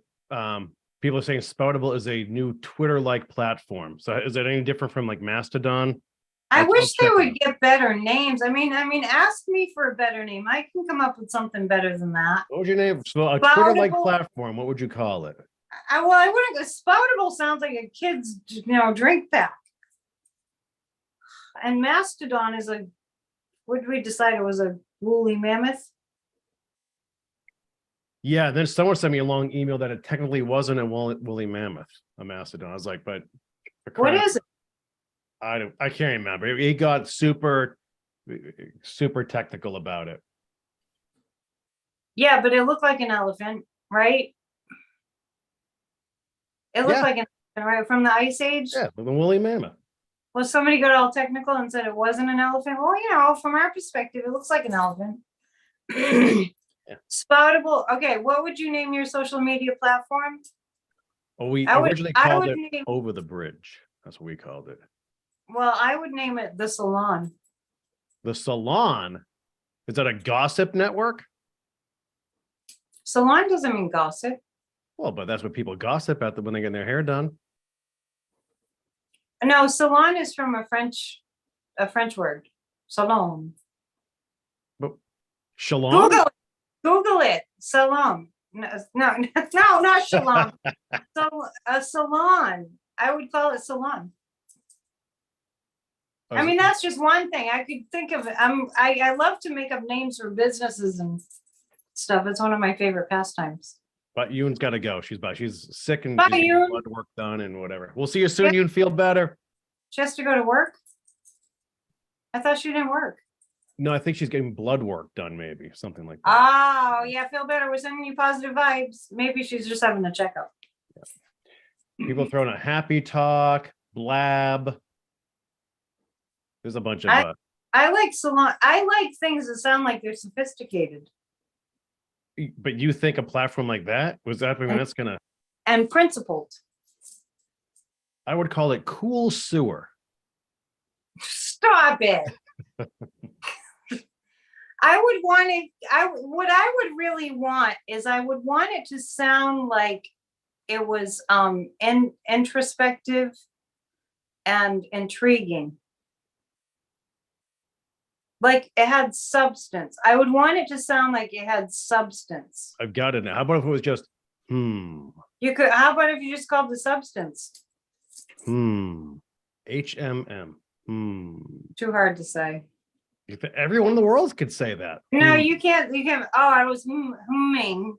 People are saying Spoutable is a new Twitter-like platform. So is it any different from like Mastodon? I wish they would get better names. I mean, ask me for a better name. I can come up with something better than that. What would your name? So a Twitter-like platform. What would you call it? I wouldn't. Spoutable sounds like a kid's, drink pack. And Mastodon is what did we decide it was, a woolly mammoth? Yeah, then someone sent me a long email that it technically wasn't a woolly mammoth, a mastodon. I was like, but what is it? I can't remember. He got super technical about it. Yeah, but it looked like an elephant, right? It looked like an elephant, right? From the Ice Age? Yeah, the woolly mammoth. Well, somebody got all technical and said it wasn't an elephant. Well, from our perspective, it looks like an elephant. Yeah. Spoutable. Okay, what would you name your social media platform? Well, we originally called it Over the Bridge. That's what we called it. Well, I would name it The Salon. The Salon? Is that a gossip network? Salon doesn't mean gossip. Well, but that's what people gossip at when they get their hair done. No, salon is from a French word. Salon. But shalom? Google it. Salon. No, not shalom. So a salon. I would call it salon. I mean, that's just one thing I could think of. I love to make up names for businesses and stuff. It's one of my favorite pastimes. But Yoon's got to go. She's sick and bye, getting blood work done and whatever. We'll see you soon. Yoon, feel better. She has to go to work? I thought she didn't work. No, I think she's getting blood work done, maybe something like that. Oh, yeah, feel better. We're sending you positive vibes. Maybe she's just having a checkup. Yeah. People throwing a happy talk, blab. There's a bunch of. I like salon. I like things that sound like they're sophisticated. But you think a platform like that that's gonna and principled? I would call it Cool Sewer. Stop it. I would want it. What I would really want is I would want it to sound like it was introspective and intriguing. Like it had substance. I would want it to sound like it had substance. I've got it now. How about if it was just You could. How about if you just called the substance? HMM. Too hard to say. Everyone in the world could say that. No, you can't. You can't. Oh, I was humming.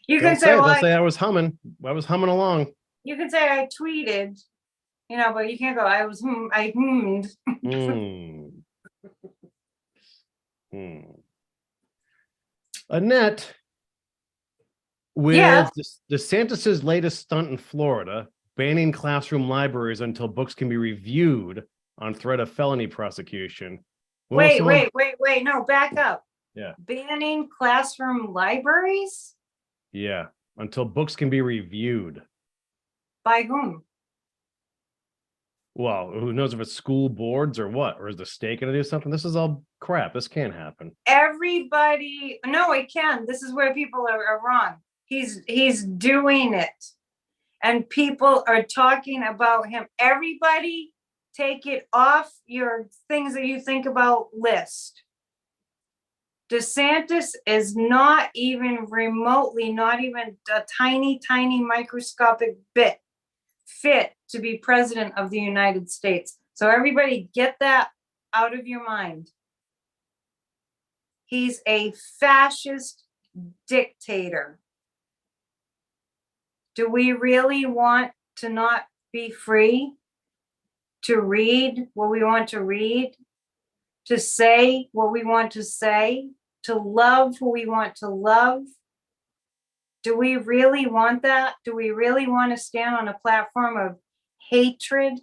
You can say, well, say I was humming. I was humming along. You can say I tweeted, but you can't go. I hummed. Annette, with DeSantis's latest stunt in Florida, banning classroom libraries until books can be reviewed on threat of felony prosecution. Wait. No, back up. Yeah. Banning classroom libraries? Yeah. Until books can be reviewed. By whom? Well, who knows if it's school boards or what? Or is the state going to do something? This is all crap. This can't happen. Everybody. No, it can. This is where people are wrong. He's doing it. And people are talking about him. Everybody take it off your things that you think about list. DeSantis is not even remotely, not even a tiny, tiny microscopic bit fit to be president of the United States. So everybody get that out of your mind. He's a fascist dictator. Do we really want to not be free to read what we want to read, to say what we want to say, to love who we want to love? Do we really want that? Do we really want to stand on a platform of hatred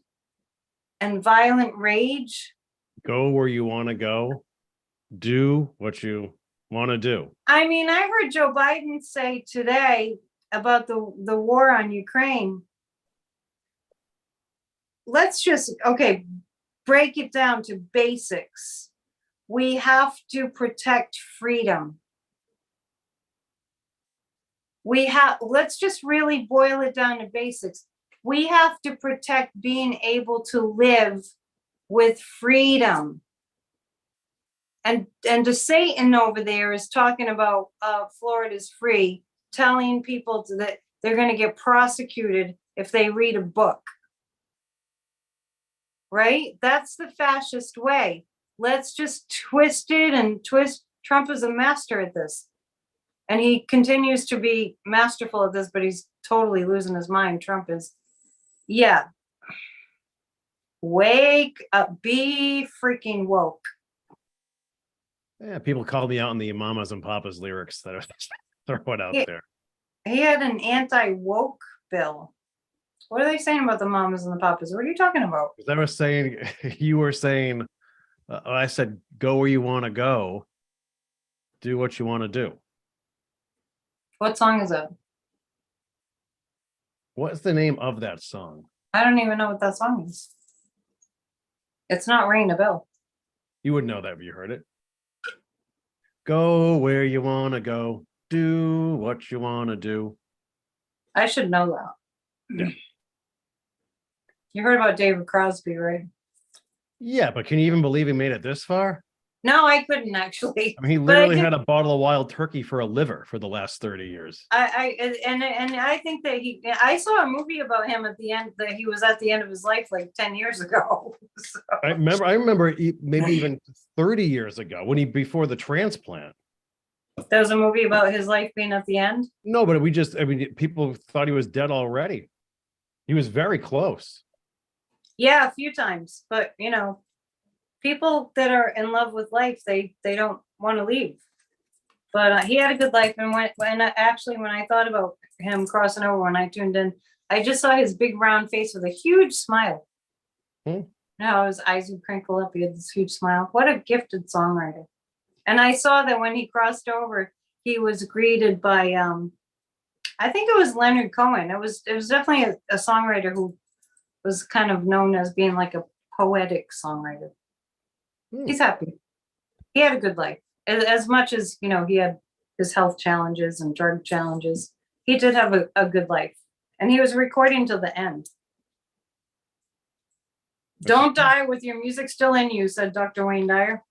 and violent rage? Go where you want to go. Do what you want to do. I mean, I heard Joe Biden say today about the war on Ukraine. Let's just, okay, break it down to basics. We have to protect freedom. Let's just really boil it down to basics. We have to protect being able to live with freedom. And DeSatan over there is talking about Florida's free, telling people that they're going to get prosecuted if they read a book. Right? That's the fascist way. Let's just twist it and twist. Trump is a master at this. And he continues to be masterful at this, but he's totally losing his mind. Trump is. Yeah. Wake up. Be freaking woke. Yeah, people called me out on the Mamas and Papas lyrics that are throwing out there. He had an anti-woke bill. What are they saying about the Mamas and the Papas? What are you talking about? I was saying, you were saying, I said, go where you want to go. Do what you want to do. What song is it? What's the name of that song? I don't even know what that song is. It's not ringing a bell. You would know that if you heard it. Go where you want to go. Do what you want to do. I should know that. Yeah. You heard about David Crosby, right? Yeah, but can you even believe he made it this far? No, I couldn't actually. I mean, he literally had a bottle of wild turkey for a liver for the last 30 years. I think that I saw a movie about him at the end, that he was at the end of his life like 10 years ago. So. I remember maybe even 30 years ago before the transplant. There was a movie about his life being at the end. No, but people thought he was dead already. He was very close. Yeah, a few times, but people that are in love with life, they don't want to leave. But he had a good life, and when I thought about him crossing over, when I tuned in, I just saw his big round face with a huge smile. Now his eyes would crinkle up. He had this huge smile. What a gifted songwriter! And I saw that when he crossed over, he was greeted by I think it was Leonard Cohen. It was definitely a songwriter who was kind of known as being like a poetic songwriter. He's happy. He had a good life. As much as, he had his health challenges and drug challenges, he did have a good life. And he was recording till the end. Don't die with your music still in you, said Dr. Wayne Dyer.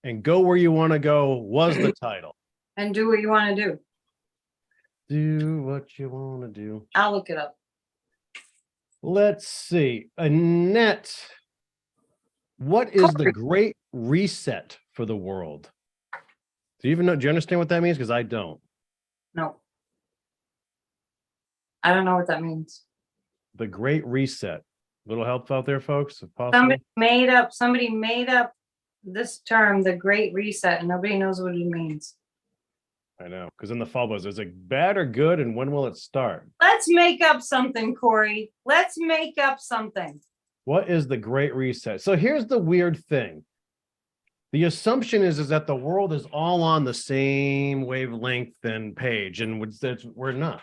And Go Where You Want to Go was the title. And do what you want to do. Do what you want to do. I'll look it up. Let's see. Annette, what is the Great Reset for the world? Do you understand what that means? Because I don't. No. I don't know what that means. The Great Reset. Little help out there, folks, if possible. Somebody made up this term, the Great Reset, and nobody knows what it means. I know, because in the fall was, is it bad or good, and when will it start? Let's make up something, Corey. Let's make up something. What is the Great Reset? So here's the weird thing. The assumption is that the world is all on the same wavelength and page, and we're not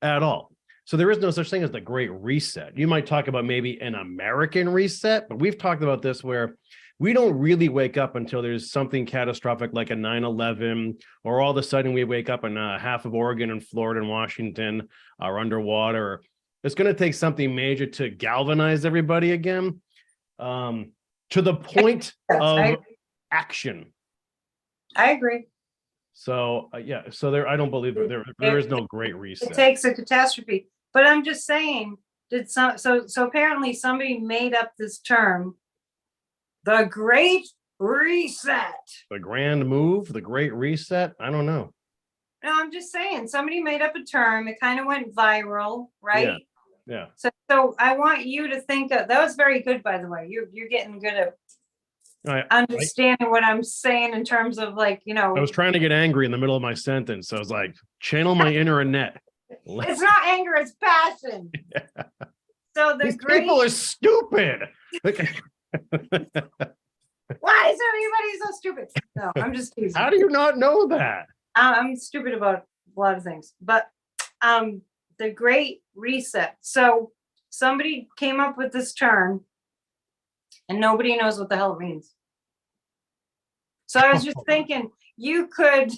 at all. So there is no such thing as the Great Reset. You might talk about maybe an American reset, but we've talked about this where we don't really wake up until there's something catastrophic like a 9/11, or all of a sudden we wake up and half of Oregon and Florida and Washington are underwater. It's going to take something major to galvanize everybody again, to the point of action. I agree. So yeah, so there, I don't believe that there is no great It reset. takes a catastrophe. But I'm just saying, so apparently somebody made up this term, the Great Reset. The grand move, the great reset. I don't know. No, I'm just saying, somebody made up a term. It kind of went viral, right? Yeah. So I want you to think of, that was very good, by the way. You're getting good at understanding what I'm saying in terms of, like, I was trying to get angry in the middle of my sentence. So I was like, channel my inner Annette. It's not anger, it's passion. Yeah. So These people are stupid. Why is everybody so stupid? No, I'm just teasing. How do you not know that? I'm stupid about a lot of things, but the Great Reset. So somebody came up with this term and nobody knows what the hell it means. So I was just thinking, you could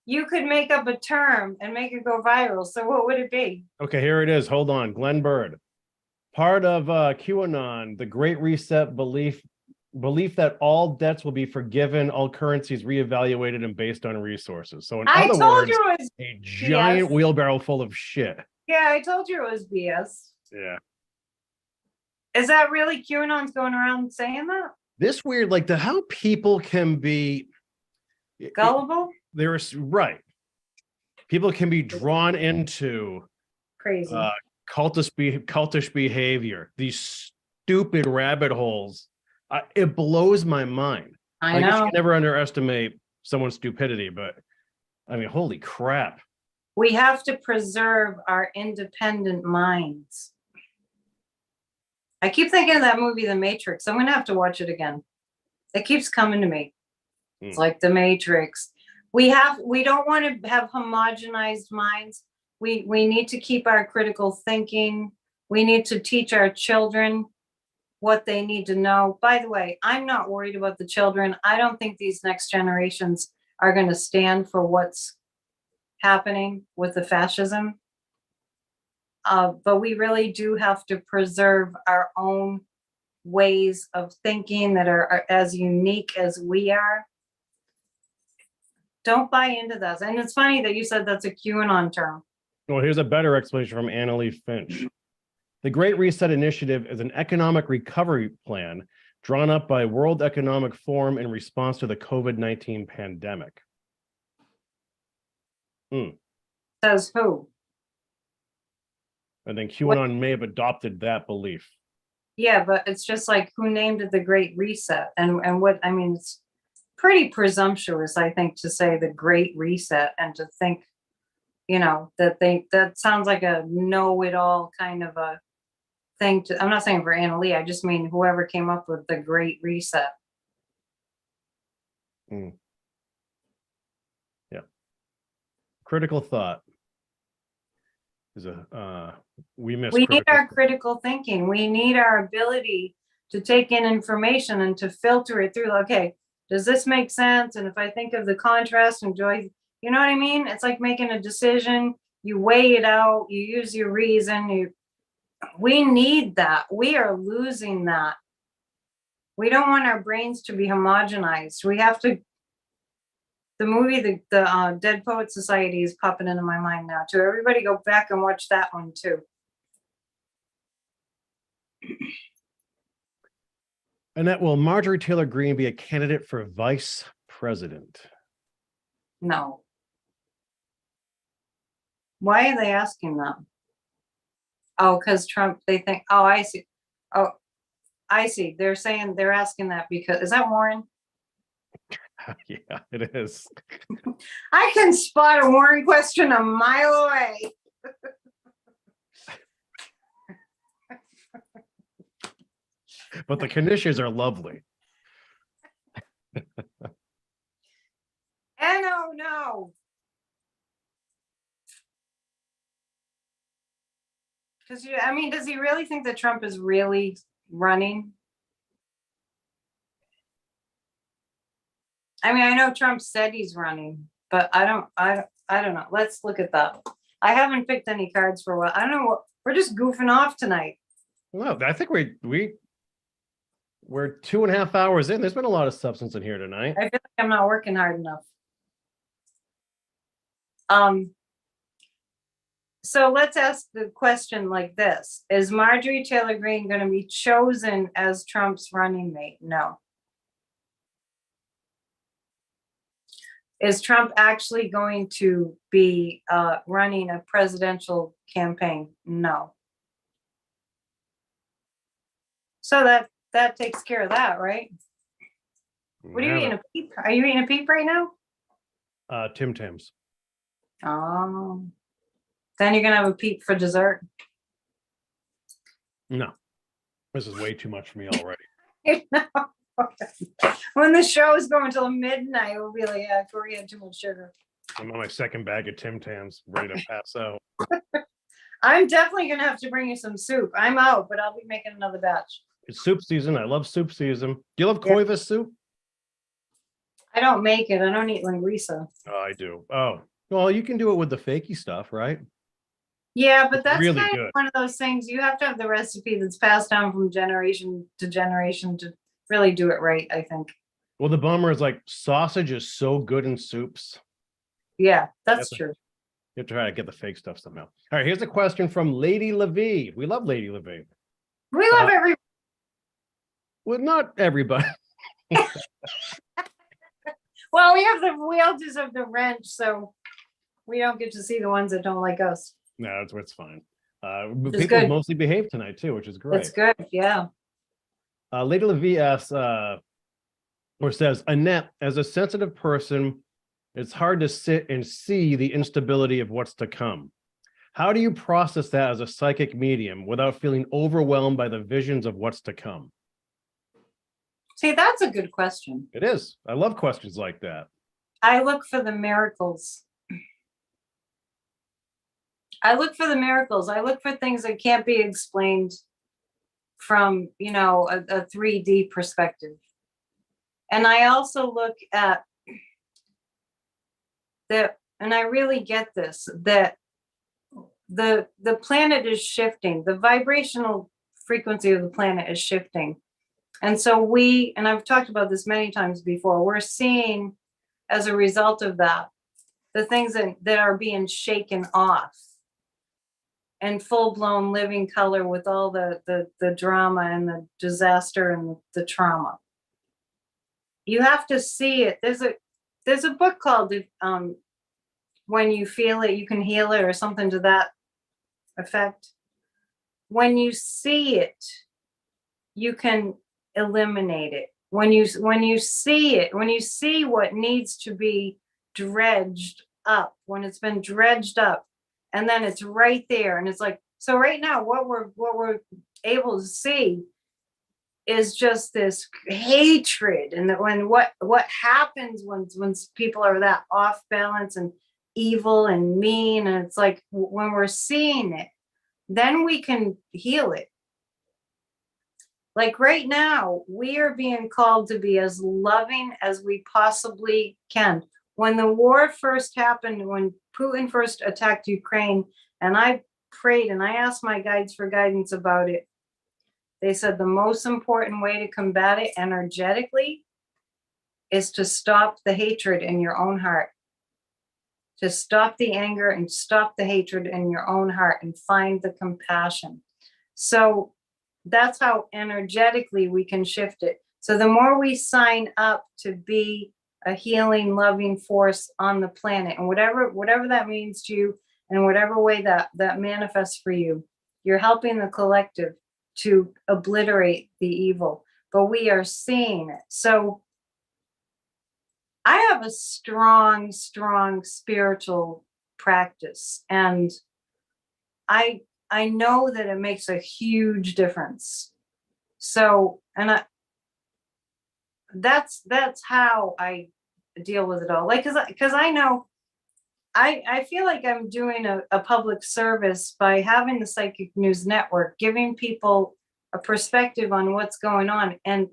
make up a term and make it go viral. So what would it be? Okay, here it is. Hold on. Glenn Bird. Part of QAnon, the Great Reset belief that all debts will be forgiven, all currencies reevaluated and based on resources. So in other words, a giant wheelbarrow full of shit. Yeah, I told you it was BS. Yeah. Is that really QAnon's going around saying that? This weird, like how people can be gullible. There's right. People can be drawn into Crazy. Cultish behavior, these stupid rabbit holes. It blows my mind. I know. guess you can never underestimate someone's stupidity, but I mean, holy crap. We have to preserve our independent minds. I keep thinking of that movie, The Matrix. I'm gonna have to watch it again. It keeps coming to me. It's like The Matrix. We don't want to have homogenized minds. We need to keep our critical thinking. We need to teach our children what they need to know. By the way, I'm not worried about the children. I don't think these next generations are going to stand for what's happening with the fascism. But we really do have to preserve our own ways of thinking that are as unique as we are. Don't buy into that. And it's funny that you said that's a QAnon term. Well, here's a better explanation from Annalee Finch. The Great Reset Initiative is an economic recovery plan drawn up by World Economic Forum in response to the COVID-19 pandemic. Says who? I think QAnon may have adopted that belief. Yeah, but it's just like, who named it the Great Reset? And what, I mean, it's pretty presumptuous, I think, to say the Great Reset and to think, that sounds like a know-it-all kind of a thing to, I'm not saying for Annalee, I just mean whoever came up with the Great Reset. Yeah. Critical thought is we need our critical thinking. We need our ability to take in information and to filter it through. Okay, does this make sense? And if I think of the contrast and joy, you know what I mean? It's like making a decision. You weigh it out. You use your reason. We need that. We are losing that. We don't want our brains to be homogenized. We have to. The movie, the Dead Poet Society is popping into my mind now too. Everybody go back and watch that one too. Annette, will Marjorie Taylor Greene be a candidate for vice president? No. Why are they asking that? Oh, because Trump, they think, oh, I see. Oh, I see. They're saying, they're asking that because, is that Warren? Yeah, it is. I can spot a Warren question a mile away. But the Knishes are lovely. And oh no. Because I mean, does he really think that Trump is really running? I mean, I know Trump said he's running, but I don't know. Let's look at that. I haven't picked any cards for a while. I don't know what, we're just goofing off tonight. Well, I think we We're 2.5 hours in. There's been a lot of substance in here tonight. I feel like I'm not working hard enough. So let's ask the question like this. Is Marjorie Taylor Greene going to be chosen as Trump's running mate? No. Is Trump actually going to be running a presidential campaign? No. So that takes care of that, right? What are you eating, a peep? Are you eating a peep right now? Tim Tams. Oh. Then you're gonna have a peep for dessert. No. This is way too much for me already. When the show is going till midnight, we'll be like, yeah, Corey had too much sugar. I'm on my second bag of Tim Tams, ready to pass out. I'm definitely gonna have to bring you some soup. I'm out, but I'll be making another batch. It's soup season. I love soup season. Do you love Koivis soup? I don't make it. I don't eat linguiça. Oh, I do. Oh, well, you can do it with the fakey stuff, right? Yeah, but that's really kind good. of one of those things. You have to have the recipe that's passed down from generation to really do it right, I think. Well, the bummer is like sausage is so good in soups. Yeah, that's true. You have to try to get the fake stuff somehow. All right, here's a question from Lady Levy. We love Lady Levy. We love every. Well, not everybody. Well, we all deserve the wrench, so we don't get to see the ones that don't like us. No, it's fine. It's people good. mostly behave tonight too, which is great. It's good, yeah. Lady Levy asks, or says, Annette, as a sensitive person, it's hard to sit and see the instability of what's to come. How do you process that as a psychic medium without feeling overwhelmed by the visions of what's to come? See, that's a good question. It is. I love questions like that. I look for the miracles. I look for things that can't be explained from, a 3D perspective. And I also look at that, and I really get this, that the planet is shifting. The vibrational frequency of the planet is shifting. And so and I've talked about this many times before, we're seeing as a result of that, the things that are being shaken off and full-blown living color with all the drama and the disaster and the trauma. You have to see it. There's a book called When You Feel It, You Can Heal It, or something to that effect. When you see it, you can eliminate it. When you see it, when you see what needs to be dredged up, when it's been dredged up, and then it's right there, and it's like, so right now what we're able to see is just this hatred, and that when what happens when people are that off balance and evil and mean, and it's like when we're seeing it, then we can heal it. Like right now, we are being called to be as loving as we possibly can. When the war first happened, when Putin first attacked Ukraine, and I prayed and I asked my guides for guidance about it, they said the most important way to combat it energetically is to stop the hatred in your own heart. To stop the anger and stop the hatred in your own heart and find the compassion. So that's how energetically we can shift it. So the more we sign up to be a healing, loving force on the planet, and whatever that means to you, and whatever way that manifests for you, you're helping the collective to obliterate the evil. But we are seeing it. So I have a strong spiritual practice, and I know that it makes a huge difference. So, and that's how I deal with it all. Like, cause I know, I feel like I'm doing a public service by having the Psychic News Network, giving people a perspective on what's going on, and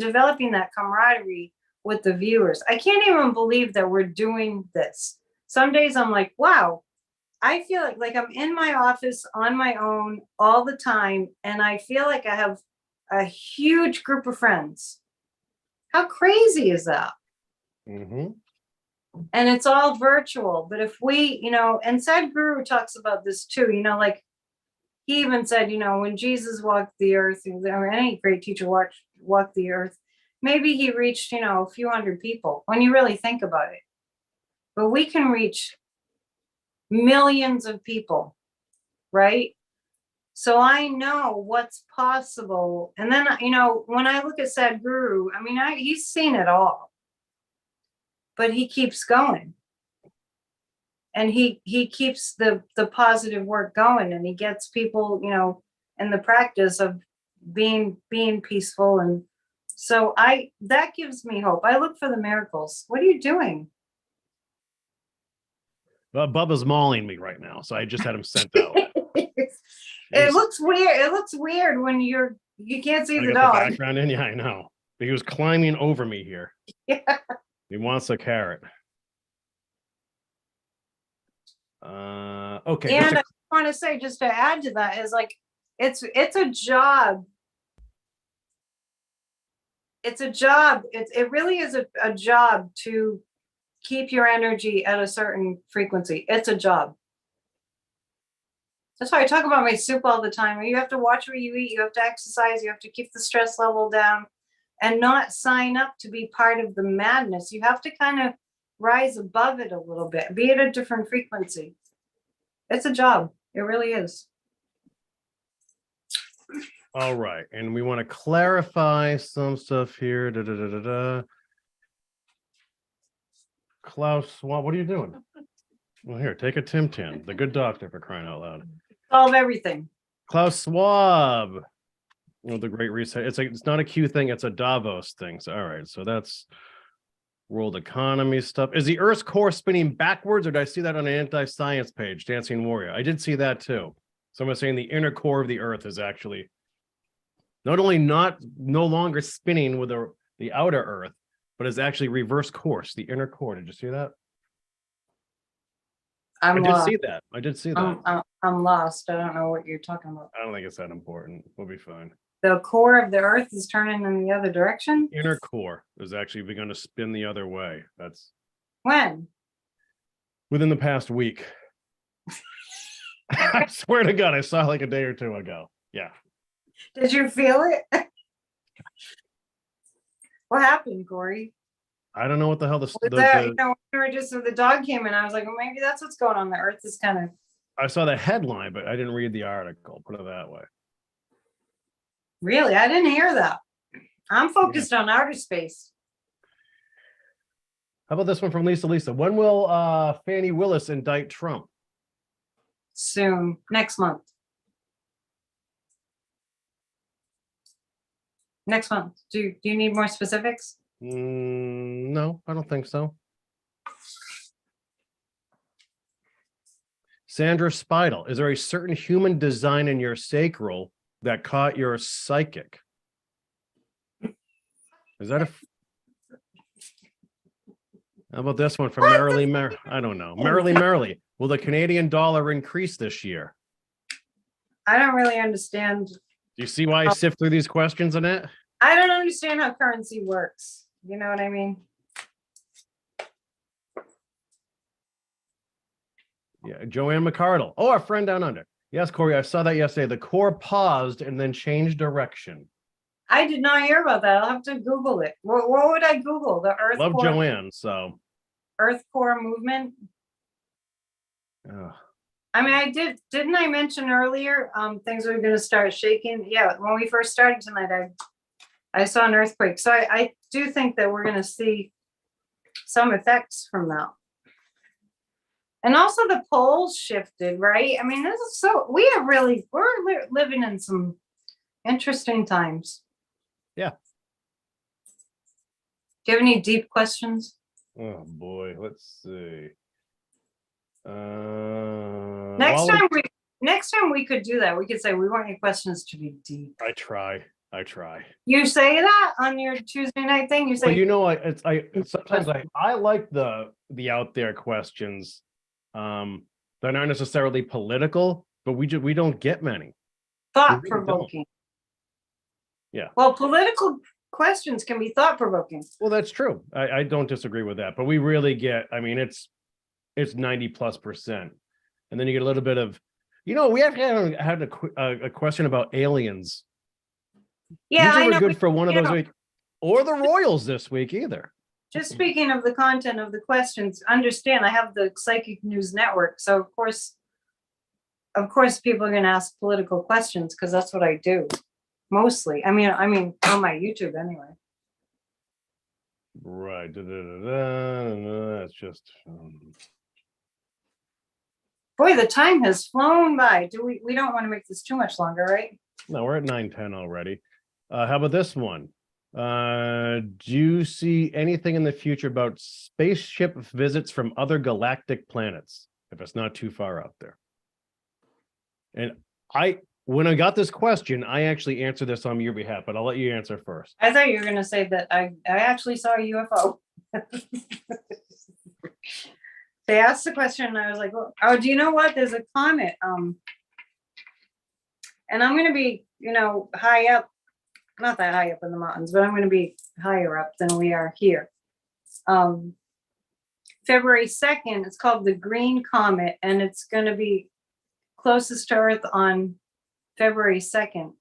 developing that camaraderie with the viewers. I can't even believe that we're doing this. Some days I'm like, wow, I feel like I'm in my office on my own all the time, and I feel like I have a huge group of friends. How crazy is that? Mm-hmm. And it's all virtual. But if we, and Sadhguru talks about this too, like he even said, when Jesus walked the earth, or any great teacher walked the earth, maybe he reached, a few hundred people when you really think about it. But we can reach millions of people, right? So I know what's possible. And then, when I look at Sadhguru, he's seen it all, but he keeps going. And he keeps the positive work going, and he gets people, in the practice of being peaceful. And so that gives me hope. I look for the miracles. What are you doing? Bubba's mauling me right now, so I just had him sent out. It looks weird. It looks weird when you can't see the dog. The background in, yeah, I know. But he was climbing over me here. Yeah. He wants a carrot. Okay. And I want to say, just to add to that, is like it's a job. It's a job. It really is a job to keep your energy at a certain frequency. It's a job. That's why I talk about my soup all the time. You have to watch what you eat. You have to exercise. You have to keep the stress level down and not sign up to be part of the madness. You have to kind of rise above it a little bit, be at a different frequency. It's a job. It really is. All right. And we want to clarify some stuff here. Klaus, what are you doing? Well, here, take a Tim Tam, the good doctor, for crying out loud. Solve everything. Klaus Schwab. Well, the Great Reset. It's not a Q thing, it's a Davos thing. So, all right, so that's world economy stuff. Is the Earth's core spinning backwards, or did I see that on an anti-science page, Dancing Warrior? I did see that too. Someone saying the inner core of the Earth is actually not only no longer spinning with the outer Earth, but is actually reverse course, the inner core. Did you see that? I did see that. I'm lost. I don't know what you're talking about. I don't think it's that important. We'll be fine. The core of the Earth is turning in the other direction? Inner core is actually begun to spin the other way. That's when? Within the past week. I swear to God, I saw it like a day or two ago. Yeah. Did you feel it? What happened, Corey? I don't know what the hell the dog came in. I was like, well, maybe that's what's going on. The Earth is kind of. I saw the headline, but I didn't read the article. Put it that way. Really, I didn't hear that. I'm focused on outer space. How about this one from Lisa? When will Fannie Willis indict Trump? Soon, next month. Next month. Do you need more specifics? No, I don't think so. Sandra Spidel, is there a certain human design in your sacral that caught your psychic? Is that How about this one from Merrily? I don't know. Merrily. Will the Canadian dollar increase this year? I don't really understand. Do you see why I sift through these questions, Annette? I don't understand how currency works. You know what I mean? Yeah, Joanne McCardle. Oh, our friend down under. Yes, Corey, I saw that yesterday. The core paused and then changed direction. I did not hear about that. I'll have to Google it. What would I Google? The Earth Love core, Joanne, so. Earth core movement. Didn't I mention earlier things were going to start shaking? Yeah, when we first started tonight, I saw an earthquake. So I do think that we're going to see some effects from that. And also the poles shifted, right? I mean, we're living in some interesting times. Yeah. Do you have any deep questions? Oh boy, let's see. Next time we could do that. We could say we want your questions to be deep. I try. You say that on your Tuesday night thing? You say, well, sometimes I like the out there questions. They're not necessarily political, but we don't get many. Thought provoking. Well, political questions can be thought-provoking. Well, that's true. I don't disagree with that, but we really get, I mean, it's 90+%. And then you get a little bit of, we have had a question about aliens. Yeah, Usually I we're know. good for one of those weeks, or the Royals this week either. Just speaking of the content of the questions, understand I have the Psychic News Network, so of course people are going to ask political questions because that's what I do mostly. I mean on my YouTube anyway. Right. That's just. Boy, the time has flown by. We don't want to make this too much longer, right? No, we're at 9:10 already. How about this one? Do you see anything in the future about spaceship visits from other galactic planets, if it's not too far out there? And when I got this question, I actually answered this on your behalf, but I'll let you answer first. I thought you were going to say that I actually saw a UFO. They asked the question and I was like, oh, do you know what? There's a comet. And I'm going to be, high up, not that high up in the mountains, but I'm going to be higher up than we are here. February 2nd, it's called the Green Comet, and it's going to be closest to Earth on February 2nd.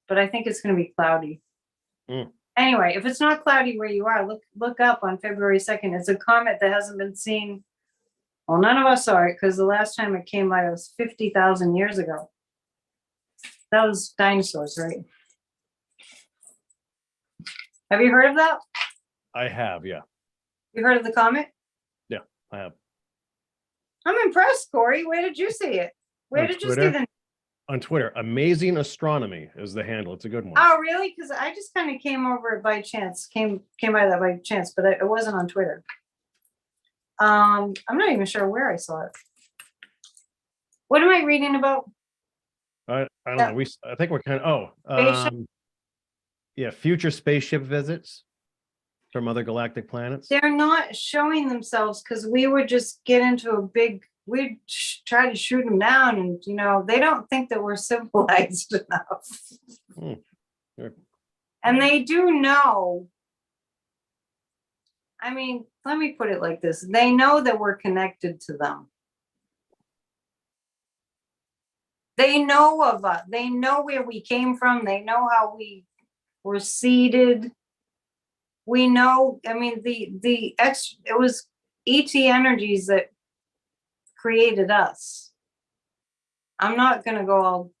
But I think it's going to be cloudy. Anyway, if it's not cloudy where you are, look up on February 2nd. It's a comet that hasn't been seen. Well, none of us saw it because the last time it came by was 50,000 years ago. That was dinosaurs, right? Have you heard of that? I have, yeah. You heard of the comet? Yeah, I have. I'm impressed, Corey. Where did you see it? Where did you see the? On Twitter, Amazing Astronomy is the handle. It's a good one. Oh, really? Because I just kind of came over it by chance. Came by that by chance, but it wasn't on Twitter. I'm not even sure where I saw it. What am I reading about? I don't know. I think we're kind of future spaceship visits from other galactic planets. They're not showing themselves because we would just get into a big. We'd try to shoot them down, and they don't think that we're civilized enough. Sure. And they do know. I mean, let me put it like this: they know that we're connected to them. They know of us. They know where we came from. They know how we were seeded. We know. I mean, it was ET energies that created us. I'm not going to go all,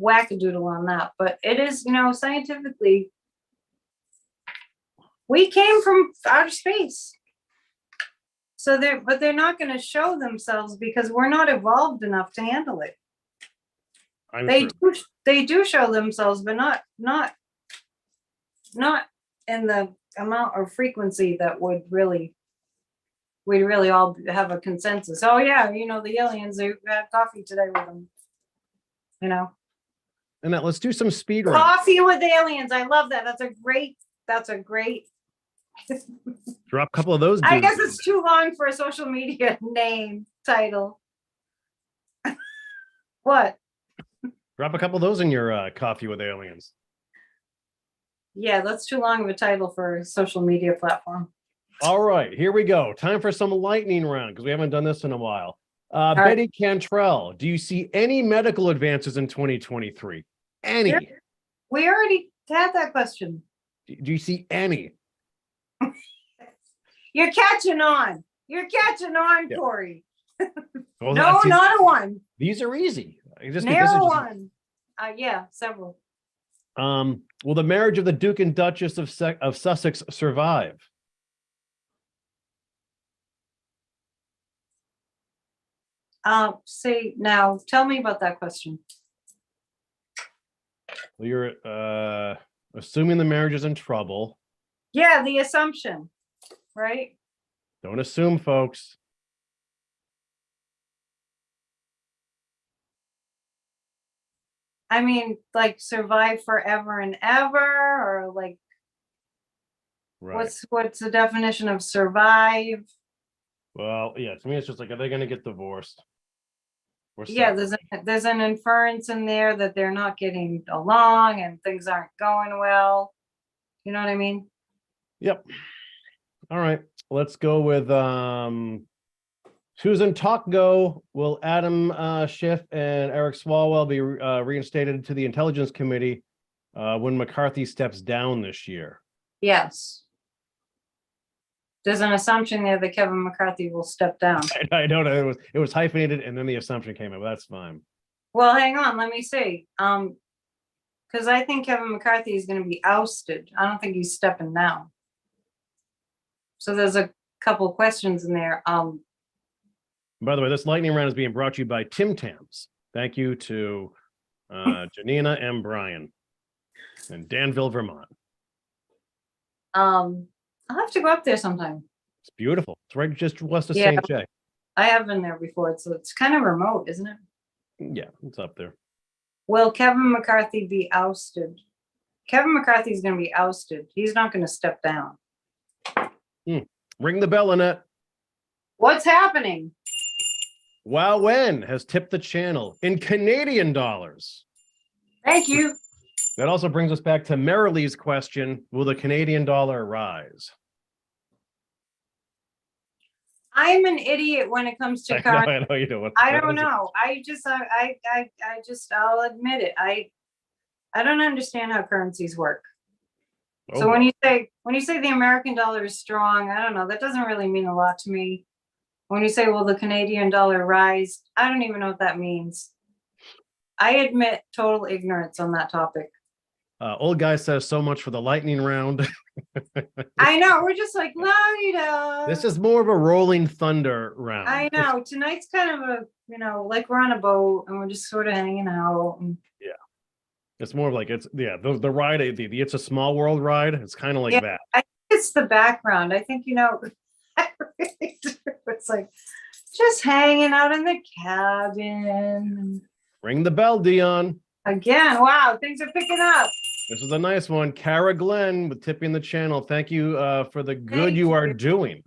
wackadoodle on that, but it is, scientifically, we came from outer space. So they're not going to show themselves because we're not evolved enough to handle it. They do show themselves, but not in the amount or frequency that we'd really all have a consensus. Oh yeah, the aliens, they had coffee today with them. And now let's do some speed round. Coffee with aliens. I love that. That's a great Drop a couple of those. I guess it's too long for a social media name title. What? Drop a couple of those in your coffee with aliens. Yeah, that's too long of a title for a social media platform. All right, here we go. Time for some lightning round because we haven't done this in a while. Betty Cantrell, do you see any medical advances in 2023? Any? We already had that question. Do you see any? You're catching on. You're catching on, yeah. Corey. Well, no, not a one. These are easy. Narrow one. Yeah, several. Will the marriage of the Duke and Duchess of Sussex survive? Say now, tell me about that question. Well, you're assuming the marriage is in trouble. Yeah, the assumption, right? Don't assume, folks. I mean, like survive forever and ever, or like, right. What's the definition of survive? Well, yeah, to me, it's just like, are they going to get divorced? Yeah, there's an inference in there that they're not getting along and things aren't going well. You know what I mean? Yep. All right. Let's go with Susan Talkgo. Will Adam Schiff and Eric Swalwell be reinstated to the Intelligence Committee when McCarthy steps down this year? Yes. There's an assumption there that Kevin McCarthy will step down. I don't know. It was hyphenated, and then the assumption came in, but that's fine. Well, hang on, let me see. Because I think Kevin McCarthy is going to be ousted. I don't think he's stepping down. So there's a couple of questions in there. By the way, this lightning round is being brought to you by Tim Tams. Thank you to Janina and Brian in Danville, Vermont. I'll have to go up there sometime. It's beautiful. It's right just west of Yeah. St. Jay. I have been there before, so it's kind of remote, isn't it? Yeah, it's up there. Will Kevin McCarthy be ousted? Kevin McCarthy is going to be ousted. He's not going to step down. Ring the bell, Annette. What's happening? Wow Wen has tipped the channel in Canadian dollars. Thank you. That also brings us back to Marilee's question, will the Canadian dollar rise? I'm an idiot when it comes to currency. I know you do. I don't know. I'll admit it. I don't understand how currencies work. So when you say the American dollar is strong, I don't know. That doesn't really mean a lot to me. When you say, will the Canadian dollar rise? I don't even know what that means. I admit total ignorance on that topic. Old guy says so much for the lightning round. I know. We're just like, la-di-da. This is more of a rolling thunder round. I know. Tonight's kind of a, like we're on a boat and we're just sort of hanging out. And yeah. It's more of like, the ride, it's a small world ride. It's kind of like that. I think it's the background. I think, I really do. It's like just hanging out in the cabin. Ring the bell, Dion. Again, wow, things are picking up. This is a nice one. Kara Glenn with tipping the channel. Thank you for the good you are doing.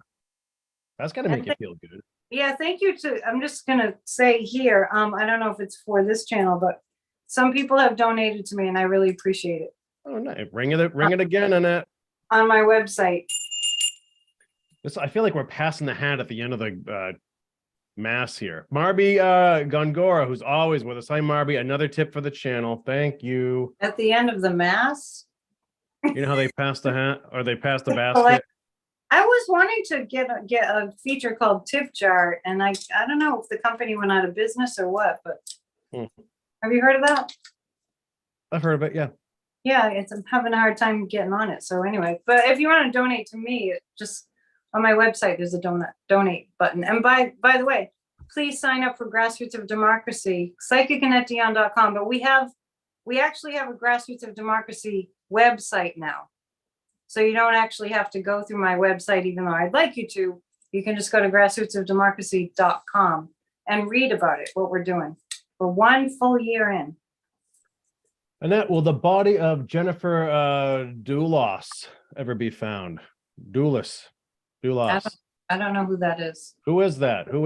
That's got to make you feel good. Yeah, thank you I'm just going to say here, I don't know if it's for this channel, but some people have donated to me and I really appreciate it. Oh, nice. Ring it again, Annette. On my website. I feel like we're passing the hat at the end of the mass here. Marby Gongora, who's always with us. Hi, Marby. Another tip for the channel. Thank you. At the end of the mass? You know how they pass the hat or they pass the basket? I was wanting to get a feature called Tip Jar, and I don't know if the company went out of business or what, but have you heard of that? I've heard of it, yeah. Yeah, I'm having a hard time getting on it. So anyway, but if you want to donate to me, just on my website, there's a donate button. And by the way, please sign up for Grassroots of Democracy, psychicandetdion.com. But we actually have a Grassroots of Democracy website now. So you don't actually have to go through my website, even though I'd like you to. You can just go to grassrootsofdemocracy.com and read about it, what we're doing. We're 1 full year in. Annette, will the body of Jennifer Doulos ever be found? Doulos. I don't know who that is. Who is that? How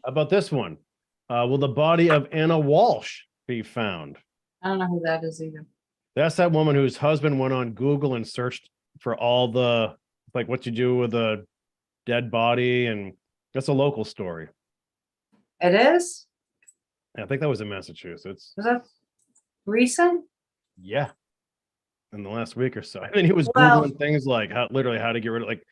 about this one? Will the body of Anna Walsh be found? I don't know who that is either. That's that woman whose husband went on Google and searched for all the, like, what you do with a dead body, and that's a local story. It is? I think that was in Massachusetts. Was that recent? Yeah. In the last week or so. I mean, he was Googling things like how to get rid of, like,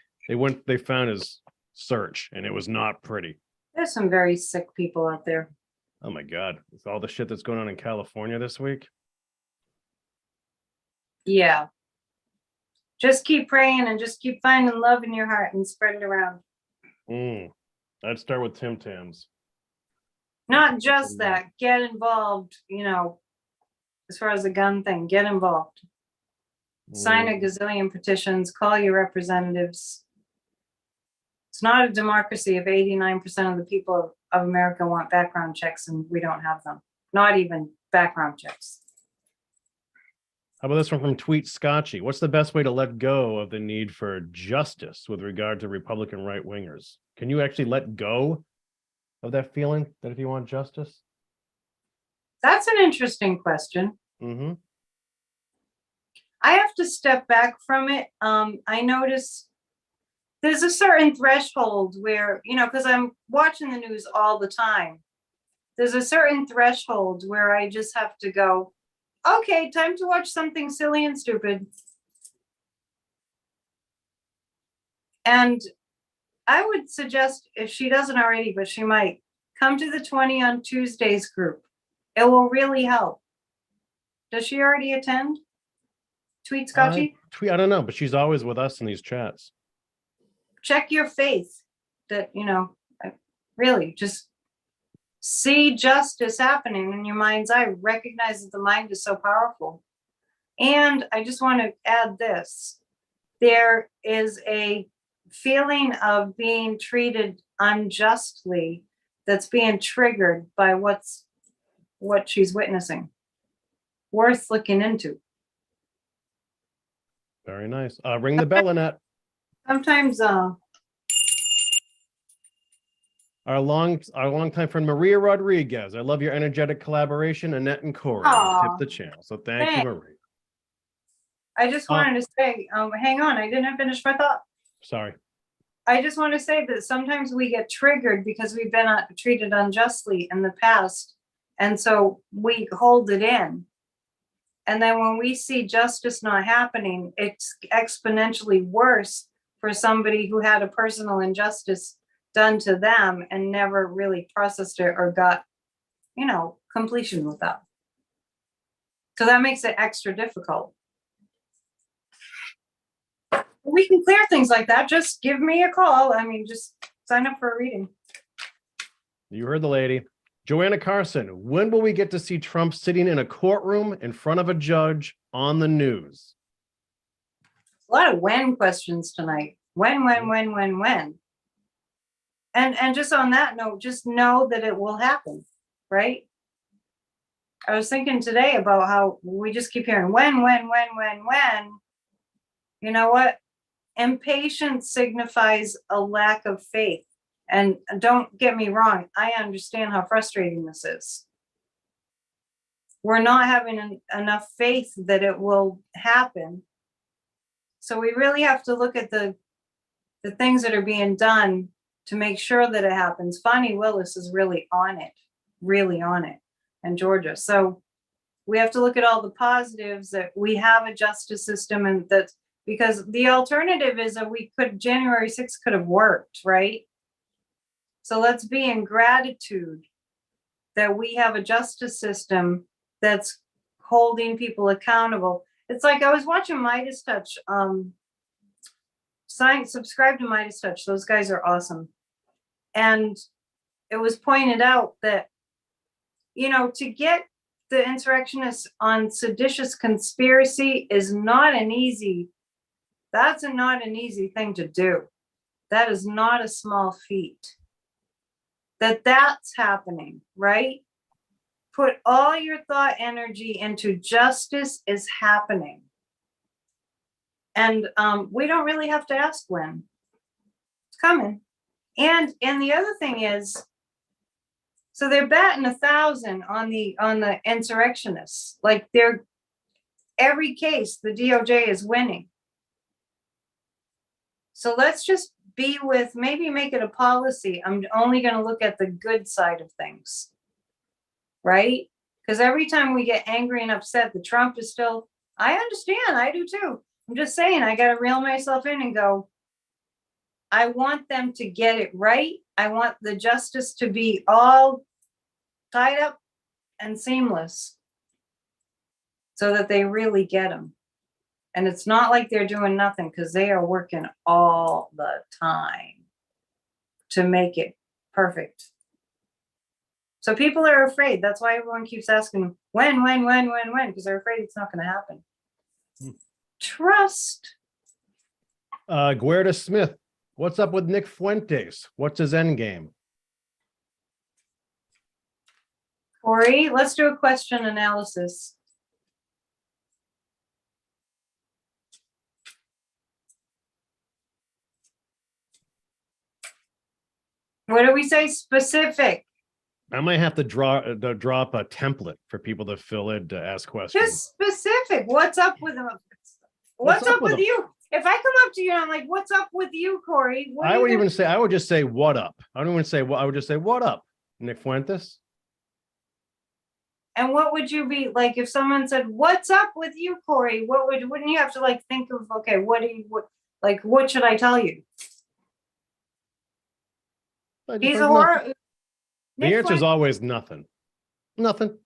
they found his search and it was not pretty. There's some very sick people out there. Oh my God. With all the shit that's going on in California this week. Yeah. Just keep praying and just keep finding love in your heart and spread it around. I'd start with Tim Tams. Not just that. Get involved, as far as the gun thing, get involved. Sign a gazillion petitions, call your representatives. It's not a democracy if 89% of the people of America want background checks and we don't have them. Not even background checks. How about this one from Tweet Scotchy? What's the best way to let go of the need for justice with regard to Republican right-wingers? Can you actually let go of that feeling that if you want justice? That's an interesting question. Mm-hmm. I have to step back from it. I notice there's a certain threshold where, because I'm watching the news all the time, there's a certain threshold where I just have to go, okay, time to watch something silly and stupid. And I would suggest, if she doesn't already, but she might, come to the 20 on Tuesdays group. It will really help. Does she already attend? Tweet Scotchy? I don't know, but she's always with us in these chats. Check your faith that, really just see justice happening in your mind's eye. Recognize that the mind is so powerful. And I just want to add this. There is a feeling of being treated unjustly that's being triggered by what she's witnessing. Worth looking into. Very nice. Ring the bell, Annette. Sometimes Our longtime friend Maria Rodriguez. I love your energetic collaboration, Annette and Corey. Tip the channel. So thank you, Maria. I just wanted to say, hang on, I didn't finish my thought. Sorry. I just want to say that sometimes we get triggered because we've been treated unjustly in the past. And so we hold it in. And then when we see justice not happening, it's exponentially worse for somebody who had a personal injustice done to them and never really processed it or got, completion with that. So that makes it extra difficult. We can clear things like that. Just give me a call. Just sign up for a reading. You heard the lady. Joanna Carson, when will we get to see Trump sitting in a courtroom in front of a judge on the news? A lot of when questions tonight. When. And just on that note, just know that it will happen, right? I was thinking today about how we just keep hearing when. You know what? Impatience signifies a lack of faith. And don't get me wrong, I understand how frustrating this is. We're not having enough faith that it will happen. So we really have to look at the things that are being done to make sure that it happens. Fani Willis is really on it, and Georgia. So we have to look at all the positives that we have a justice system, and that because the alternative is that January 6th could have worked, right? So let's be in gratitude that we have a justice system that's holding people accountable. It's like I was watching Midas Touch. Subscribe to Midas Touch. Those guys are awesome. And it was pointed out that, to get the insurrectionists on seditious conspiracy is not an easy thing to do. That is not a small feat. That's happening, right? Put all your thought energy into justice is happening. And we don't really have to ask when. It's coming. And the other thing is, so they're batting 1,000 on the insurrectionists. Like every case, the DOJ is winning. So let's just maybe make it a policy. I'm only going to look at the good side of things, right? Because every time we get angry and upset, the Trump is still, I understand, I do too. I'm just saying, I got to reel myself in and go, I want them to get it right. I want the justice to be all tied up and seamless so that they really get them. And it's not like they're doing nothing, because they are working all the time to make it perfect. So people are afraid. That's why everyone keeps asking when, because they're afraid it's not going to happen. Trust. Guerda Smith, what's up with Nick Fuentes? What's his end game? Corey, let's do a question analysis. What do we say? Specific. I might have to drop a template for people to fill in to ask questions. Just specific. What's up with him? What's up with you? If I come up to you and I'm like, what's up with you, Corey? I would just say, what up? I don't even say what, I would just say, what up, Nick Fuentes? And what would you be like if someone said, what's up with you, Corey? Wouldn't you have to like think of, okay, what should I tell you? He's a horror. The answer is always nothing. Nothing.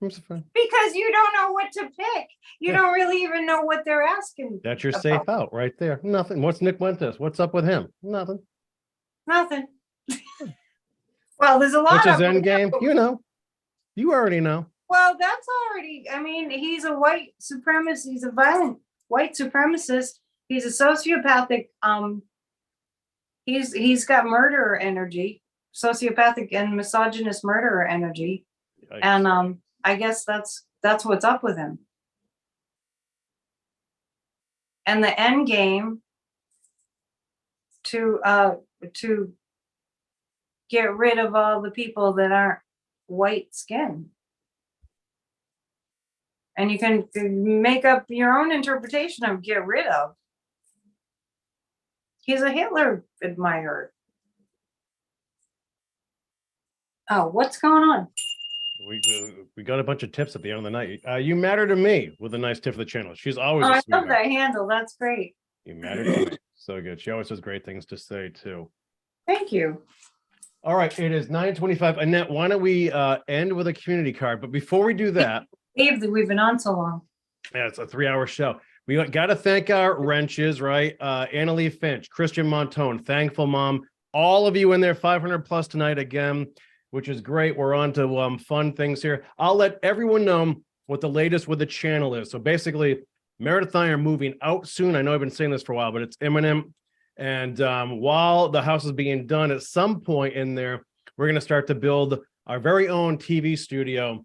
Because you don't know what to pick. You don't really even know what they're asking. That's your safe out right there. Nothing. What's Nick Fuentes? What's up with him? Nothing. Nothing. Well, there's a lot What's of his end game? You know. You already know. Well, that's already, I mean, he's a white supremacist. He's a violent white supremacist. He's a sociopathic. He's got murderer energy, sociopathic and misogynist murderer energy. Yikes. And I guess that's what's up with him. And the end game to get rid of all the people that aren't white skin. And you can make up your own interpretation of get rid of. He's a Hitler admirer. Oh, what's going on? We got a bunch of tips at the end of the night. You matter to me with a nice tip for the channel. She's always. I love that handle. That's great. You matter to me. So good. She always has great things to say too. Thank you. All right, it is 9:25. Annette, why don't we end with a community card? But before we do that, we've been on so long. Yeah, it's a 3-hour show. We got to thank our wrenches, right? Annalie Finch, Christian Montone, Thankful Mom, all of you in there, 500 plus tonight again, which is great. We're on to fun things here. I'll let everyone know what the latest with the channel is. So basically, Meredith and I are moving out soon. I know I've been saying this for a while, but it's imminent. And while the house is being done, at some point in there, we're going to start to build our very own TV studio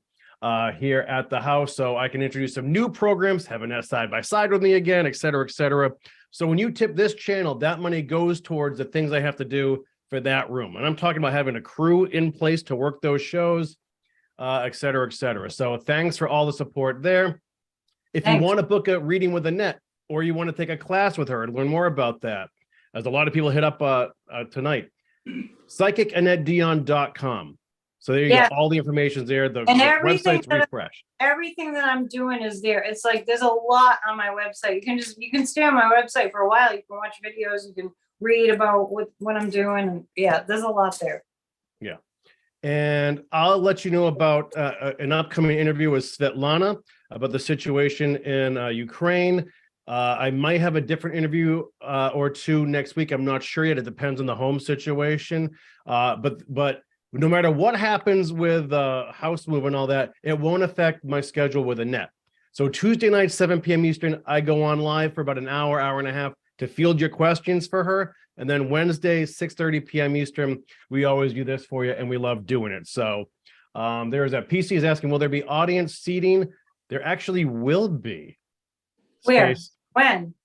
here at the house, so I can introduce some new programs, have Annette side by side with me again, et cetera, et cetera. So when you tip this channel, that money goes towards the things I have to do for that room. And I'm talking about having a crew in place to work those shows, et cetera, et cetera. So thanks for all the support there. If you want to book a reading with Annette, or you want to take a class with her and learn more about that, as a lot of people hit up tonight, psychicannetteDion.com. So there you go. All the information's there. The website's refreshed. Everything that I'm doing is there. It's like there's a lot on my website. You can stay on my website for a while. You can watch videos. You can read about what I'm doing. And yeah, there's a lot there. Yeah. And I'll let you know about an upcoming interview with Svetlana about the situation in Ukraine. I might have a different interview or two next week. I'm not sure yet. It depends on the home situation. But no matter what happens with house move and all that, it won't affect my schedule with Annette. So Tuesday night, 7 p.m. Eastern, I go on live for about an hour, hour and a half to field your questions for her. And then Wednesday, 6:30 p.m. Eastern, we always do this for you, and we love doing it. So there's a PC is asking, will there be audience seating? There actually will be. Where?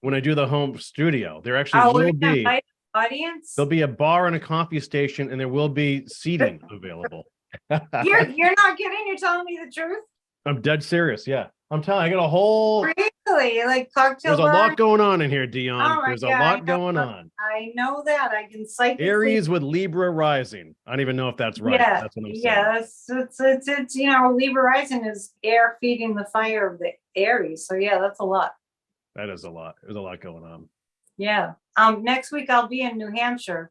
When I do the home studio, there actually will be. Audience, there'll be a bar and a coffee station, and there will be seating available. You're not kidding. You're telling me the truth. I'm dead serious. Yeah, I'm telling. I got a whole really like cocktail. There's a lot going on in here, Dion. Oh There's a lot going on. I know that. I can psychically. Aries with Libra rising. I don't even know if that's right. Yeah, that's what I'm saying. Yeah, it's Libra rising is air feeding the fire of the Aries. So yeah, that's a lot. That is a lot. There's a lot going on. Yeah. Next week I'll be in New Hampshire,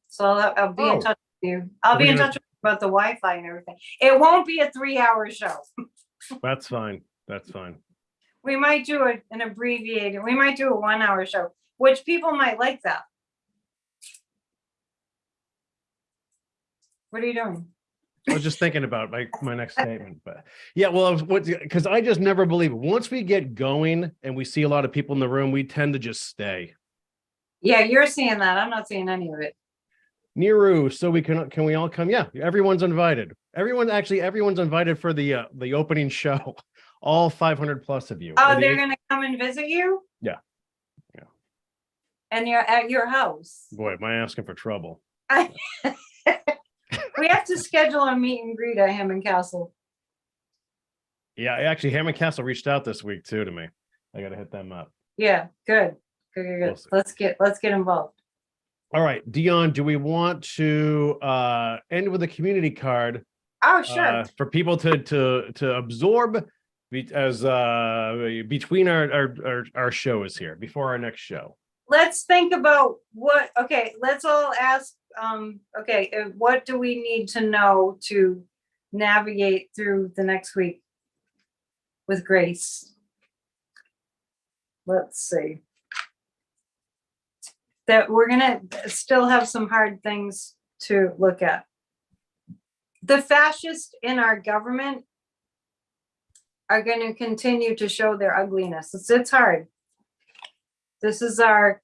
so I'll be in touch with you. I'll be in touch with you about the Wi-Fi and everything. It won't be a 3-hour show. That's fine. That's fine. We might do an abbreviated. We might do a 1-hour show, which people might like that. What are you doing? I was just thinking about my next statement, but yeah, well, because I just never believe it. Once we get going and we see a lot of people in the room, we tend to just stay. Yeah, you're seeing that. I'm not seeing any of it. Niru, so we can we all come? Yeah, everyone's invited. Everyone's invited for the opening show. All 500 plus of you. Oh, they're gonna come and visit you? Yeah. And you're at your house. Boy, am I asking for trouble. I, we have to schedule a meet and greet at Hammond Castle. Yeah, actually, Hammond Castle reached out this week too to me. I got to hit them up. Yeah, good. We'll see. Let's get involved. All right, Dion, do we want to end with a community card? Oh, sure. For people to absorb as between our shows here before our next show. Let's think about what. Okay, let's all ask. What do we need to know to navigate through the next week with grace? Let's see. That we're gonna still have some hard things to look at. The fascists in our government are going to continue to show their ugliness. It's hard. This is our,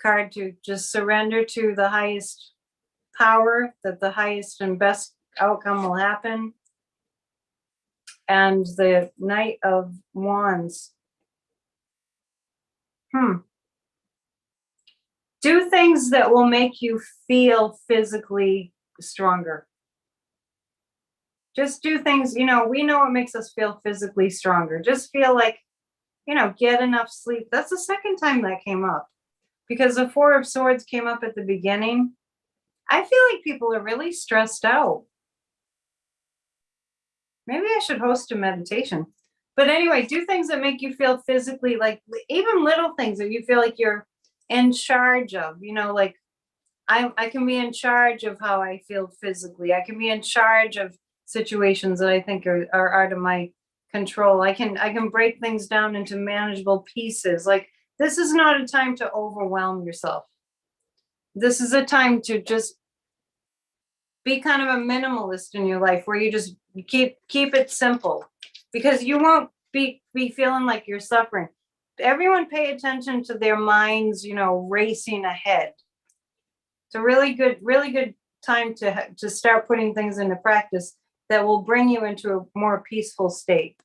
card to just surrender to the highest power, that the highest and best outcome will happen. And the Knight of Wands. Do things that will make you feel physically stronger. Just do things, we know what makes us feel physically stronger. Just feel like, get enough sleep. That's the second time that came up, because the Four of Swords came up at the beginning. I feel like people are really stressed out. Maybe I should host a meditation. But anyway, do things that make you feel physically, like even little things that you feel like you're in charge of, like I can be in charge of how I feel physically. I can be in charge of situations that I think are out of my control. I can break things down into manageable pieces. Like, this is not a time to overwhelm yourself. This is a time to just be kind of a minimalist in your life, where you just keep it simple, because you won't be feeling like you're suffering. Everyone pay attention to their minds, racing ahead. It's a really good time to start putting things into practice that will bring you into a more peaceful state.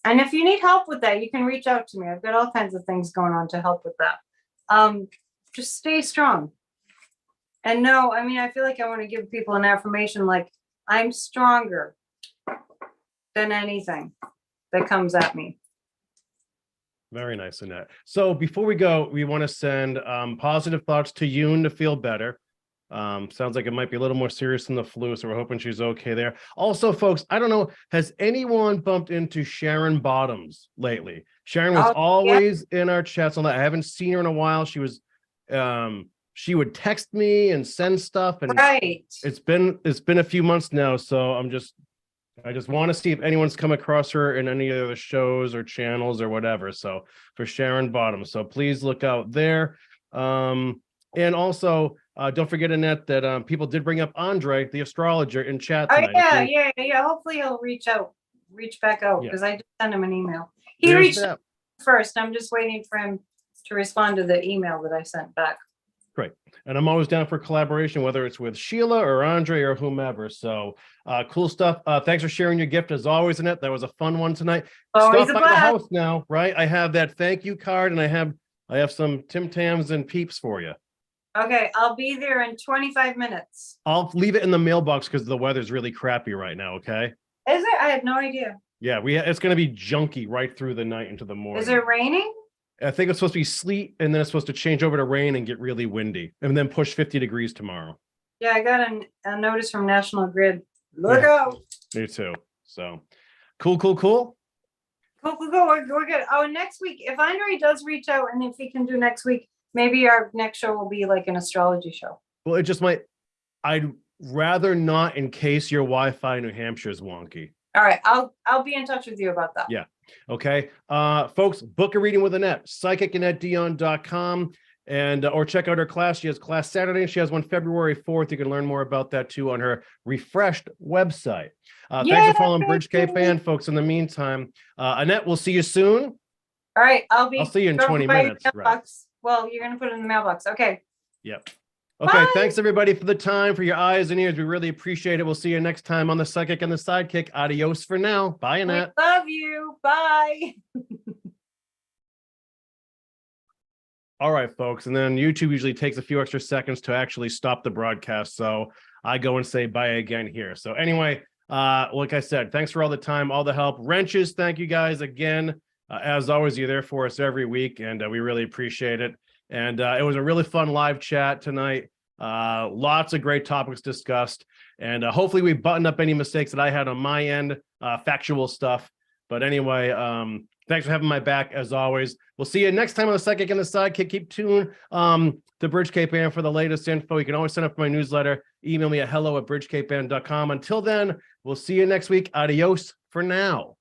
And if you need help with that, you can reach out to me. I've got all kinds of things going on to help with that. Just stay strong. And no, I feel like I want to give people an affirmation, like, I'm stronger than anything that comes at me. Very nice, Annette. So before we go, we want to send positive thoughts to Yoon to feel better. Sounds like it might be a little more serious than the flu, so we're hoping she's okay there. Also, folks, I don't know, has anyone bumped into Sharon Bottoms lately? Sharon was always in our chats on that. I haven't seen her in a while. She was she would text me and send stuff, and it's been a few months now, so I just want to see if anyone's come across her in any of the shows or channels or whatever. So for Sharon Bottoms, so please look out there. And also, don't forget, Annette, that people did bring up Andre, the astrologer, in chat tonight. Yeah. Hopefully he'll reach back out, because I just sent him an email. He There's reached that. first. I'm just waiting for him to respond to the email that I sent back. Great. And I'm always down for collaboration, whether it's with Sheila or Andre or whomever. So cool stuff. Thanks for sharing your gift as always, Annette. That was a fun one tonight. Always Stop by the house now, right? I have that thank you card, and I have some Tim Tams and Peeps for you. Okay, I'll be there in 25 minutes. I'll leave it in the mailbox because the weather's really crappy right now, okay? Is it? I had no idea. Yeah, it's going to be junky right through the night into the morning. Is it raining? I think it's supposed to be sleet, and then it's supposed to change over to rain and get really windy, and then push 50 degrees tomorrow. Yeah, I got a notice from National Grid. Look out. Me too. So cool. Cool. We're good. Oh, next week, if Andre does reach out, and if he can do next week, maybe our next show will be like an astrology show. Well, it just might. I'd rather not, in case your Wi-Fi in New Hampshire is wonky. All right, I'll be in touch with you about that. Yeah. Okay. Folks, book a reading with Annette, psychicannetteDion.com, and or check out her class. She has class Saturday, and she has one February 4th. You can learn more about that too on her refreshed website. Thanks for following Bridge Cape Band, folks. In the meantime, Annette, we'll see you soon. All right, I'll see you in 20 minutes. Right. Well, you're gonna put it in the mailbox. Okay. Yep. Okay, bye. Thanks everybody for the time, for your eyes and ears. We really appreciate it. We'll see you next time on the Psychic and the Sidekick. Adios for now. Bye, Annette. We love you. Bye. All right, folks. And then YouTube usually takes a few extra seconds to actually stop the broadcast. So I go and say bye again here. So anyway, like I said, thanks for all the time, all the help. Wrenches, thank you guys again. As always, you're there for us every week, and we really appreciate it. And it was a really fun live chat tonight. Lots of great topics discussed. And hopefully we button up any mistakes that I had on my end, factual stuff. But anyway, thanks for having my back as always. We'll see you next time on the Psychic and the Sidekick. Keep tuned to Bridge Cape Ann for the latest info. You can always sign up for my newsletter. Email me at hello@bridgecapeann.com. Until then, we'll see you next week. Adios for now.